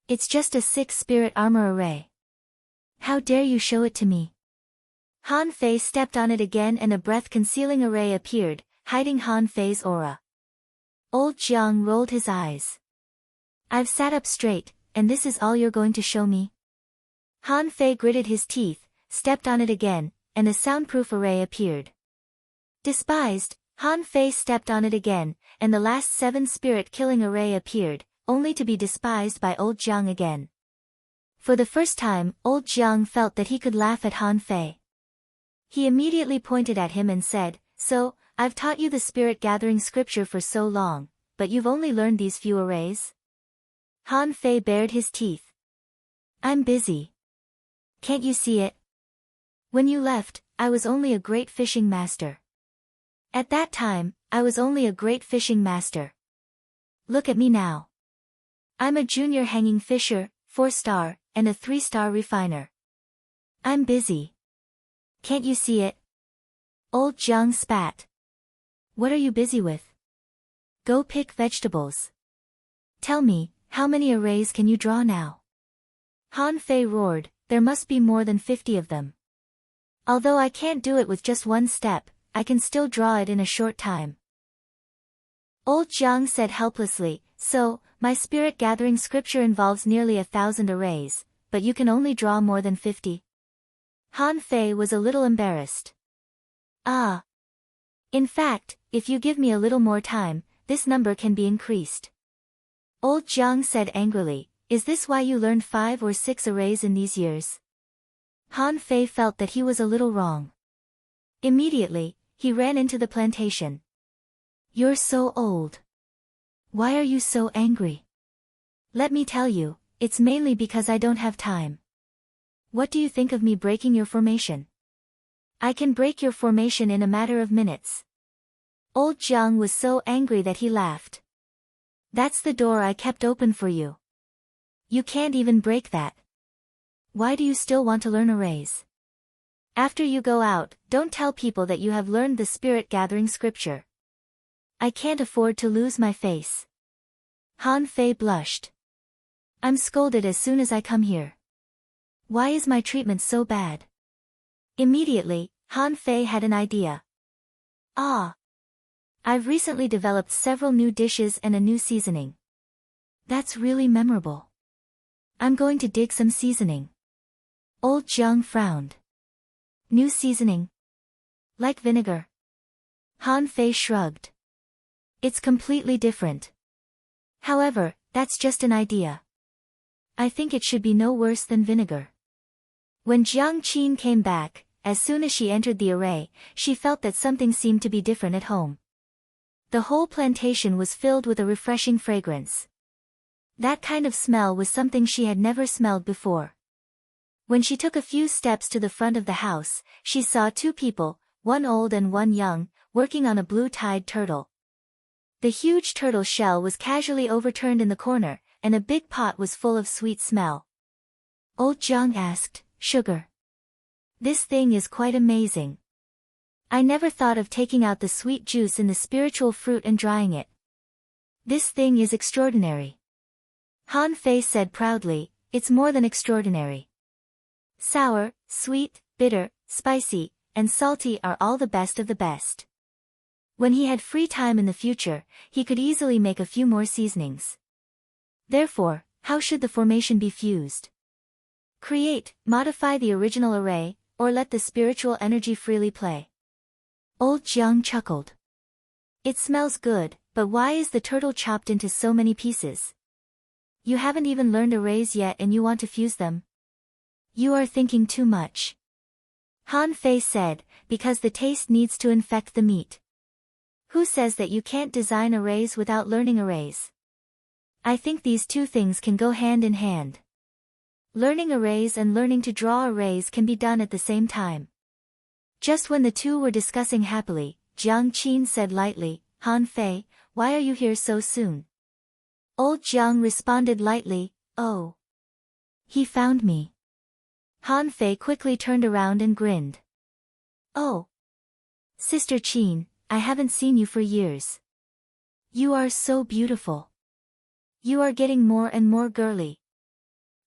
It's just a 6 spirit armor array. How dare you show it to me? Han Fei stepped on it again and a breath-concealing array appeared, hiding Han Fei's aura. Old Jiang rolled his eyes. I've sat up straight, and this is all you're going to show me? Han Fei gritted his teeth, stepped on it again, and a soundproof array appeared. Despised, Han Fei stepped on it again, and the last 7 spirit-killing array appeared, only to be despised by old Jiang again. For the first time, old Jiang felt that he could laugh at Han Fei. He immediately pointed at him and said, So, I've taught you the spirit gathering scripture for so long, but you've only learned these few arrays? Han Fei bared his teeth. I'm busy. Can't you see it? When you left, I was only a great fishing master. At that time, I was only a great fishing master. Look at me now. I'm a junior hanging fisher, 4-star, and a 3-star refiner. I'm busy. Can't you see it? Old Jiang spat. What are you busy with? Go pick vegetables. Tell me, how many arrays can you draw now? Han Fei roared, there must be more than 50 of them. Although I can't do it with just one step, I can still draw it in a short time. Old Jiang said helplessly, so, my spirit gathering scripture involves nearly 1,000 arrays, but you can only draw more than 50? Han Fei was a little embarrassed. Ah. In fact, if you give me a little more time, this number can be increased. Old Jiang said angrily, is this why you learned 5 or 6 arrays in these years? Han Fei felt that he was a little wrong. Immediately, he ran into the plantation. You're so old. Why are you so angry? Let me tell you, it's mainly because I don't have time. What do you think of me breaking your formation? I can break your formation in a matter of minutes. Old Jiang was so angry that he laughed. That's the door I kept open for you. You can't even break that. Why do you still want to learn arrays? After you go out, don't tell people that you have learned the spirit gathering scripture. I can't afford to lose my face. Han Fei blushed. I'm scolded as soon as I come here. Why is my treatment so bad? Immediately, Han Fei had an idea. Ah! I've recently developed several new dishes and a new seasoning. That's really memorable. I'm going to dig some seasoning. Old Jiang frowned. New seasoning? Like vinegar? Han Fei shrugged. It's completely different. However, that's just an idea. I think it should be no worse than vinegar. When Jiang Qin came back, as soon as she entered the array, she felt that something seemed to be different at home. The whole plantation was filled with a refreshing fragrance. That kind of smell was something she had never smelled before. When she took a few steps to the front of the house, she saw 2 people, one old and one young, working on a blue-tide turtle. The huge turtle shell was casually overturned in the corner, and a big pot was full of sweet smell. Old Jiang asked, Sugar. This thing is quite amazing. I never thought of taking out the sweet juice in the spiritual fruit and drying it. This thing is extraordinary. Han Fei said proudly, it's more than extraordinary. Sour, sweet, bitter, spicy, and salty are all the best of the best. When he had free time in the future, he could easily make a few more seasonings. Therefore, how should the formation be fused? Create, modify the original array, or let the spiritual energy freely play. Old Jiang chuckled. It smells good, but why is the turtle chopped into so many pieces? You haven't even learned arrays yet and you want to fuse them? You are thinking too much. Han Fei said, because the taste needs to infect the meat. Who says that you can't design arrays without learning arrays? I think these 2 things can go hand in hand. Learning arrays and learning to draw arrays can be done at the same time. Just when the 2 were discussing happily, Jiang Qin said lightly, Han Fei, why are you here so soon? Old Jiang responded lightly, oh. He found me. Han Fei quickly turned around and grinned. Oh. Sister Qin, I haven't seen you for years. You are so beautiful. You are getting more and more girly.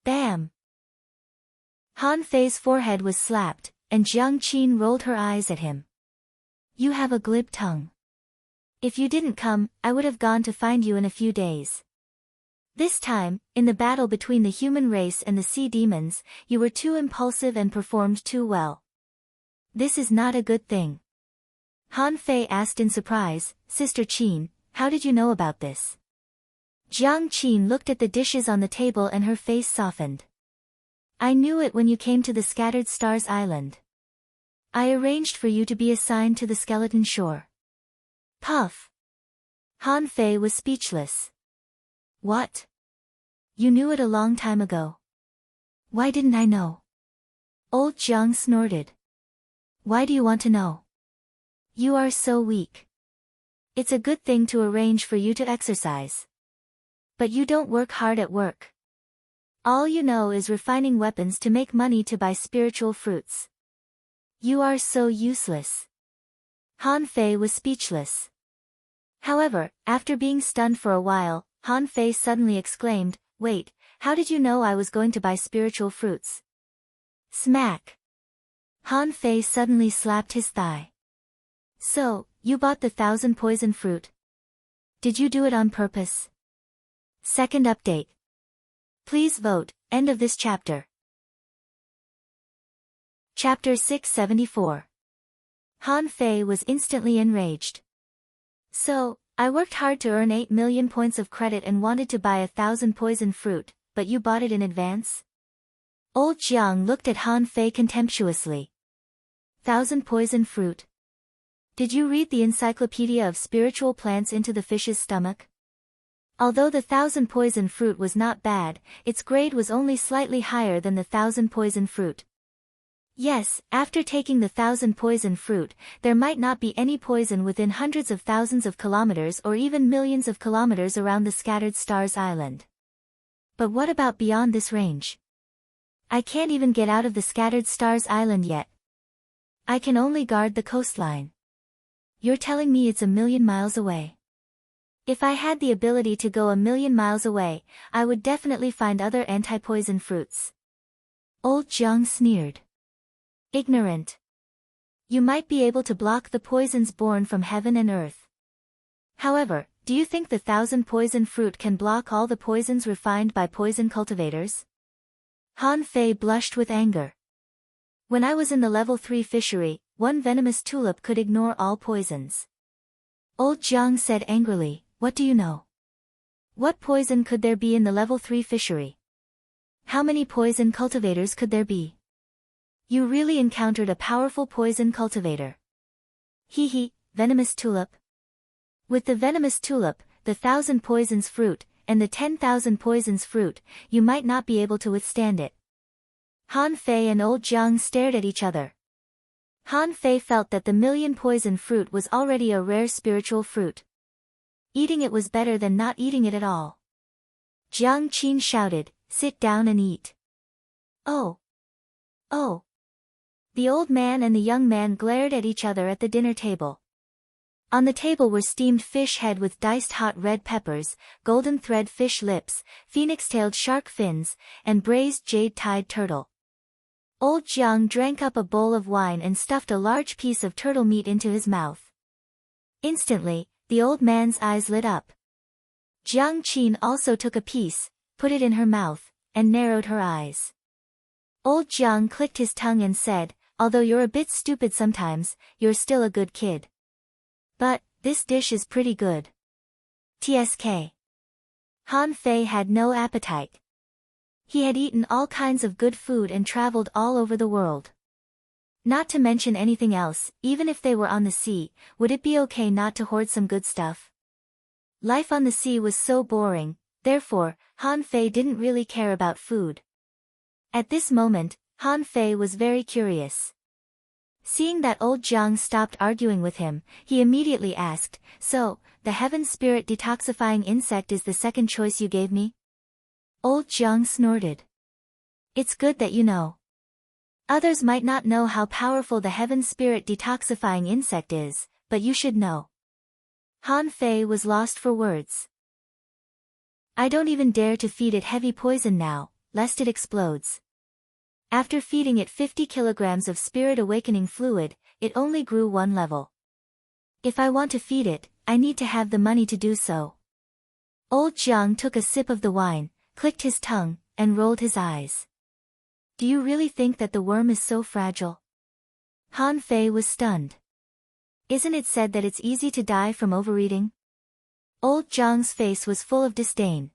Bam! Han Fei's forehead was slapped, and Jiang Qin rolled her eyes at him. You have a glib tongue. If you didn't come, I would have gone to find you in a few days. This time, in the battle between the human race and the sea demons, you were too impulsive and performed too well. This is not a good thing. Han Fei asked in surprise, Sister Qin, how did you know about this? Jiang Qin looked at the dishes on the table and her face softened. I knew it when you came to the Scattered Stars Island. I arranged for you to be assigned to the skeleton shore. Puff! Han Fei was speechless. What? You knew it a long time ago. Why didn't I know? Old Jiang snorted. Why do you want to know? You are so weak. It's a good thing to arrange for you to exercise. But you don't work hard at work. All you know is refining weapons to make money to buy spiritual fruits. You are so useless. Han Fei was speechless. However, after being stunned for a while, Han Fei suddenly exclaimed, "Wait, how did you know I was going to buy spiritual fruits?" Smack! Han Fei suddenly slapped his thigh. "So, you bought the 1,000 poison fruit? Did you do it on purpose?" Second update. Please vote, end of this chapter. Chapter 674. Han Fei was instantly enraged. "So, I worked hard to earn 8 million points of credit and wanted to buy 1,000 poison fruit, but you bought it in advance?" Old Jiang looked at Han Fei contemptuously. 1,000 poison fruit? Did you read the Encyclopedia of Spiritual Plants into the fish's stomach? Although the 1,000 poison fruit was not bad, its grade was only slightly higher than the 1,000 poison fruit. Yes, after taking the 1,000 poison fruit, there might not be any poison within hundreds of thousands of kilometers or even millions of kilometers around the scattered stars island. But what about beyond this range? I can't even get out of the scattered stars island yet. I can only guard the coastline. You're telling me it's 1,000,000 miles away? If I had the ability to go 1,000,000 miles away, I would definitely find other anti-poison fruits. Old Jiang sneered. Ignorant. You might be able to block the poisons born from heaven and earth. However, do you think the 1,000 poison fruit can block all the poisons refined by poison cultivators? Han Fei blushed with anger. When I was in the level 3 fishery, one venomous tulip could ignore all poisons. Old Jiang said angrily, "What do you know? What poison could there be in the level 3 fishery? How many poison cultivators could there be? You really encountered a powerful poison cultivator." Hee, venomous tulip. With the venomous tulip, the 1,000 poisons fruit, and the 10,000 poisons fruit, you might not be able to withstand it. Han Fei and Old Jiang stared at each other. Han Fei felt that the 1,000,000 poison fruit was already a rare spiritual fruit. Eating it was better than not eating it at all. Jiang Qin shouted, "Sit down and eat." Oh! Oh! The old man and the young man glared at each other at the dinner table. On the table were steamed fish head with diced hot red peppers, golden thread fish lips, phoenix-tailed shark fins, and braised jade-tide turtle. Old Jiang drank up a bowl of wine and stuffed a large piece of turtle meat into his mouth. Instantly, the old man's eyes lit up. Jiang Qin also took a piece, put it in her mouth, and narrowed her eyes. Old Jiang clicked his tongue and said, "Although you're a bit stupid sometimes, you're still a good kid. But, this dish is pretty good." TSK. Han Fei had no appetite. He had eaten all kinds of good food and traveled all over the world. Not to mention anything else, even if they were on the sea, would it be okay not to hoard some good stuff? Life on the sea was so boring, therefore, Han Fei didn't really care about food. At this moment, Han Fei was very curious. Seeing that Old Jiang stopped arguing with him, he immediately asked, "So, the heaven spirit detoxifying insect is the second choice you gave me?" Old Jiang snorted. "It's good that you know. Others might not know how powerful the heaven spirit detoxifying insect is, but you should know." Han Fei was lost for words. "I don't even dare to feed it heavy poison now, lest it explodes." After feeding it 50 kilograms of spirit awakening fluid, it only grew 1 level. "If I want to feed it, I need to have the money to do so." Old Jiang took a sip of the wine, clicked his tongue, and rolled his eyes. "Do you really think that the worm is so fragile?" Han Fei was stunned. "Isn't it said that it's easy to die from overeating?" Old Jiang's face was full of disdain.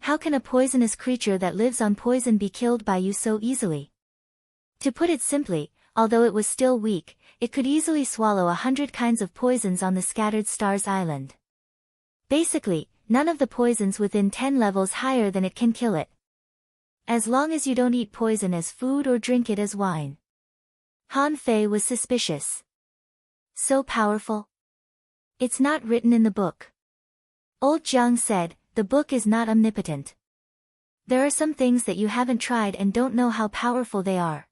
"How can a poisonous creature that lives on poison be killed by you so easily?" To put it simply, although it was still weak, it could easily swallow 100 kinds of poisons on the scattered stars island. Basically, none of the poisons within 10 levels higher than it can kill it. As long as you don't eat poison as food or drink it as wine. Han Fei was suspicious. "So powerful?" "It's not written in the book." Old Jiang said, the book is not omnipotent. There are some things that you haven't tried and don't know how powerful they are.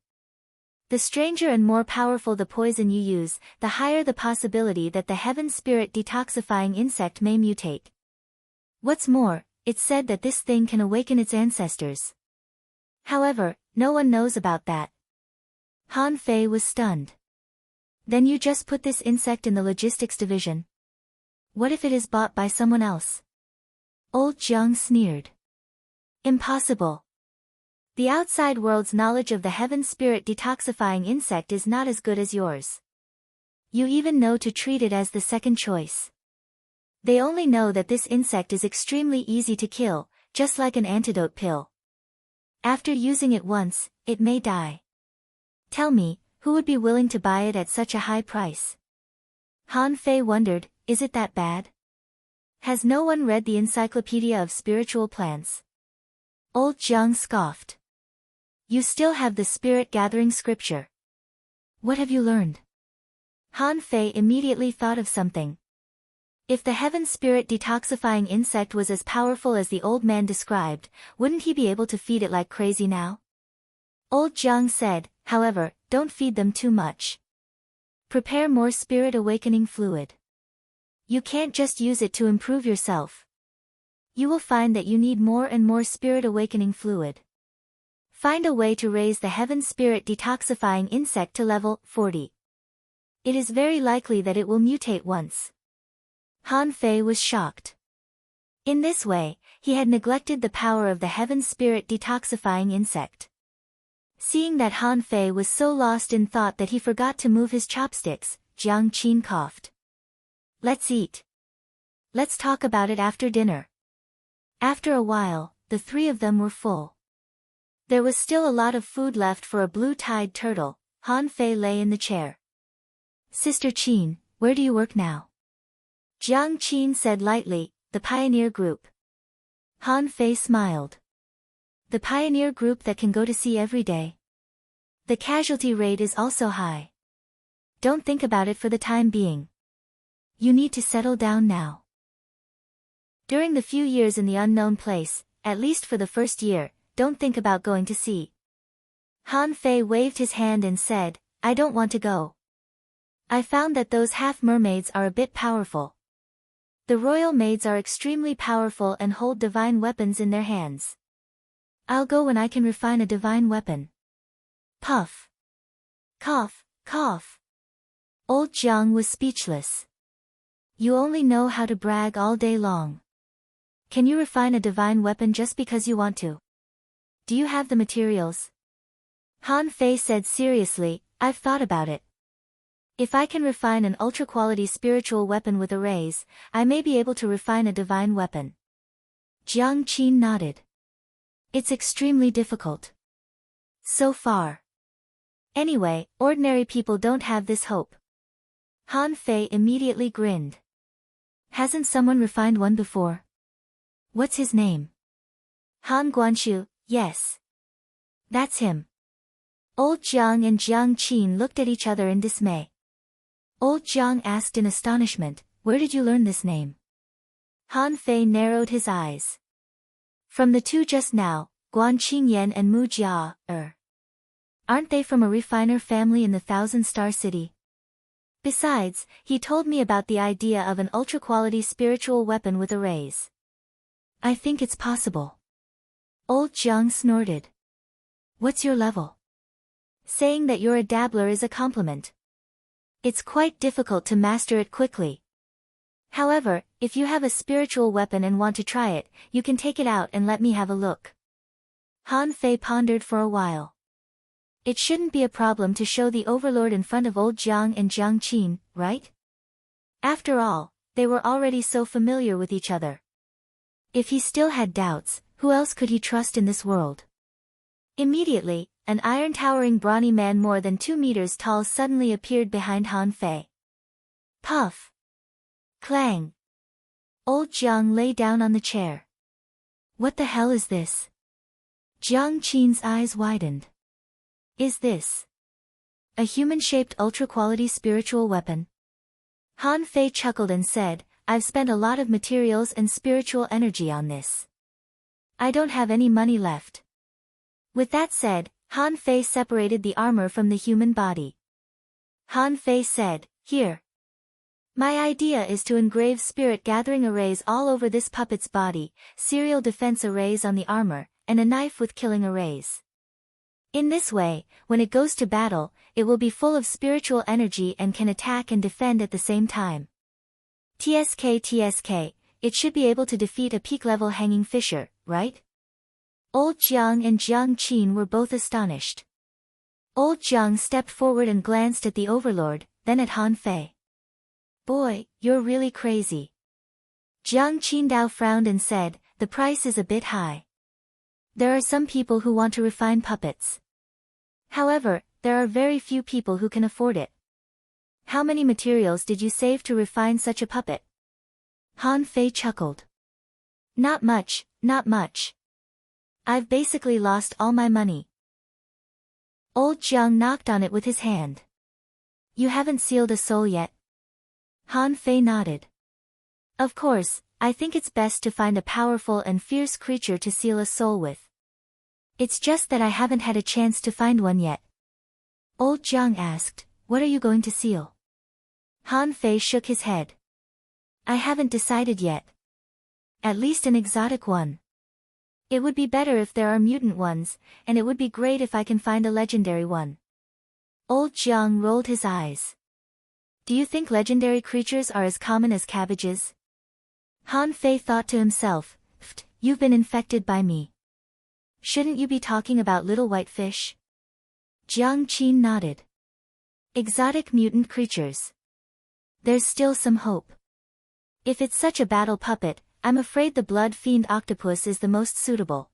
The stranger and more powerful the poison you use, the higher the possibility that the heaven spirit detoxifying insect may mutate. What's more, it's said that this thing can awaken its ancestors. However, no one knows about that. Han Fei was stunned. Then you just put this insect in the logistics division? What if it is bought by someone else? Old Jiang sneered. Impossible. The outside world's knowledge of the heaven spirit detoxifying insect is not as good as yours. You even know to treat it as the second choice. They only know that this insect is extremely easy to kill, just like an antidote pill. After using it once, it may die. Tell me, who would be willing to buy it at such a high price? Han Fei wondered, is it that bad? Has no one read the Encyclopedia of Spiritual Plants? Old Jiang scoffed. You still have the spirit-gathering scripture. What have you learned? Han Fei immediately thought of something. If the heaven spirit detoxifying insect was as powerful as the old man described, wouldn't he be able to feed it like crazy now? Old Jiang said, however, don't feed them too much. Prepare more spirit awakening fluid. You can't just use it to improve yourself. You will find that you need more and more spirit awakening fluid. Find a way to raise the heaven spirit detoxifying insect to level 40. It is very likely that it will mutate once. Han Fei was shocked. In this way, he had neglected the power of the heaven spirit detoxifying insect. Seeing that Han Fei was so lost in thought that he forgot to move his chopsticks, Jiang Qin coughed. Let's eat. Let's talk about it after dinner. After a while, the three of them were full. There was still a lot of food left for a blue-tied turtle. Han Fei lay in the chair. Sister Qin, where do you work now? Jiang Qin said lightly, the pioneer group. Han Fei smiled. The pioneer group that can go to sea every day. The casualty rate is also high. Don't think about it for the time being. You need to settle down now. During the few years in the unknown place, at least for the first year, don't think about going to sea. Han Fei waved his hand and said, I don't want to go. I found that those half-mermaids are a bit powerful. The royal maids are extremely powerful and hold divine weapons in their hands. I'll go when I can refine a divine weapon. Puff. Cough, cough. Old Jiang was speechless. You only know how to brag all day long. Can you refine a divine weapon just because you want to? Do you have the materials? Han Fei said seriously, I've thought about it. If I can refine an ultra-quality spiritual weapon with arrays, I may be able to refine a divine weapon. Jiang Qin nodded. It's extremely difficult. So far. Anyway, ordinary people don't have this hope. Han Fei immediately grinned. Hasn't someone refined one before? What's his name? Han Guanshu, yes. That's him. Old Jiang and Jiang Qin looked at each other in dismay. Old Jiang asked in astonishment, where did you learn this name? Han Fei narrowed his eyes. From the two just now, Guan Qingyan and Mu Jia, Aren't they from a refiner family in the Thousand-Star City? Besides, he told me about the idea of an ultra-quality spiritual weapon with arrays. I think it's possible. Old Jiang snorted. What's your level? Saying that you're a dabbler is a compliment. It's quite difficult to master it quickly. However, if you have a spiritual weapon and want to try it, you can take it out and let me have a look. Han Fei pondered for a while. It shouldn't be a problem to show the overlord in front of old Jiang and Jiang Qin, right? After all, they were already so familiar with each other. If he still had doubts, who else could he trust in this world? Immediately, an iron-towering brawny man more than 2 meters tall suddenly appeared behind Han Fei. Puff! Clang! Old Jiang lay down on the chair. What the hell is this? Jiang Qin's eyes widened. Is this a human-shaped ultra-quality spiritual weapon? Han Fei chuckled and said, I've spent a lot of materials and spiritual energy on this. I don't have any money left. With that said, Han Fei separated the armor from the human body. Han Fei said, "Here. My idea is to engrave spirit gathering arrays all over this puppet's body, serial defense arrays on the armor, and a knife with killing arrays. In this way, when it goes to battle, it will be full of spiritual energy and can attack and defend at the same time. TSK, it should be able to defeat a peak-level hanging fisher, right?" Old Jiang and Jiang Qin were both astonished. Old Jiang stepped forward and glanced at the overlord, then at Han Fei. "Boy, you're really crazy." Jiang Qindao frowned and said, "The price is a bit high. There are some people who want to refine puppets. However, there are very few people who can afford it. How many materials did you save to refine such a puppet?" Han Fei chuckled. Not much. I've basically lost all my money." Old Jiang knocked on it with his hand. "You haven't sealed a soul yet?" Han Fei nodded. "Of course, I think it's best to find a powerful and fierce creature to seal a soul with. It's just that I haven't had a chance to find one yet." Old Jiang asked, "What are you going to seal?" Han Fei shook his head. "I haven't decided yet. At least an exotic one. It would be better if there are mutant ones, and it would be great if I can find a legendary one." Old Jiang rolled his eyes. "Do you think legendary creatures are as common as cabbages?" Han Fei thought to himself, "You've been infected by me. Shouldn't you be talking about little white fish?" Jiang Qin nodded. "Exotic mutant creatures. There's still some hope. If it's such a battle puppet, I'm afraid the blood fiend octopus is the most suitable."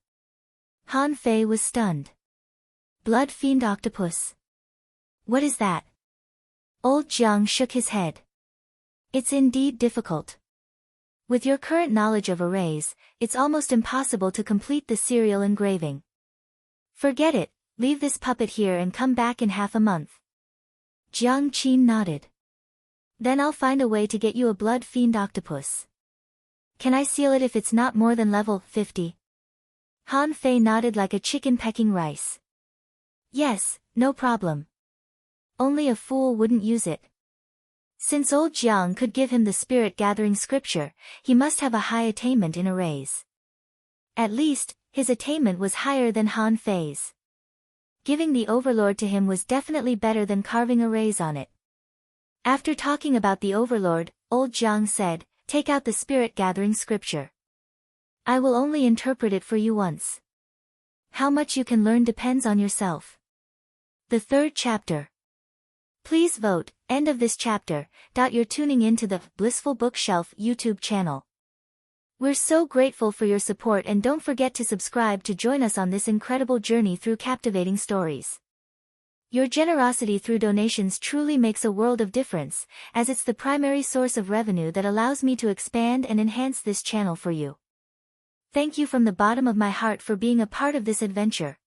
Han Fei was stunned. Blood fiend octopus? What is that? Old Jiang shook his head. "It's indeed difficult. With your current knowledge of arrays, it's almost impossible to complete the serial engraving. Forget it, leave this puppet here and come back in half a month." Jiang Qin nodded. "Then I'll find a way to get you a blood fiend octopus. Can I seal it if it's not more than level 50? Han Fei nodded like a chicken pecking rice. "Yes, no problem. Only a fool wouldn't use it." Since old Jiang could give him the spirit-gathering scripture, he must have a high attainment in arrays. At least, his attainment was higher than Han Fei's. Giving the overlord to him was definitely better than carving arrays on it. After talking about the overlord, old Jiang said, "Take out the spirit-gathering scripture. I will only interpret it for you once. How much you can learn depends on yourself." The third chapter. Please vote, end of this chapter. You're tuning into the Blissful Bookshelf YouTube channel. We're so grateful for your support, and don't forget to subscribe to join us on this incredible journey through captivating stories. Your generosity through donations truly makes a world of difference, as it's the primary source of revenue that allows me to expand and enhance this channel for you. Thank you from the bottom of my heart for being a part of this adventure.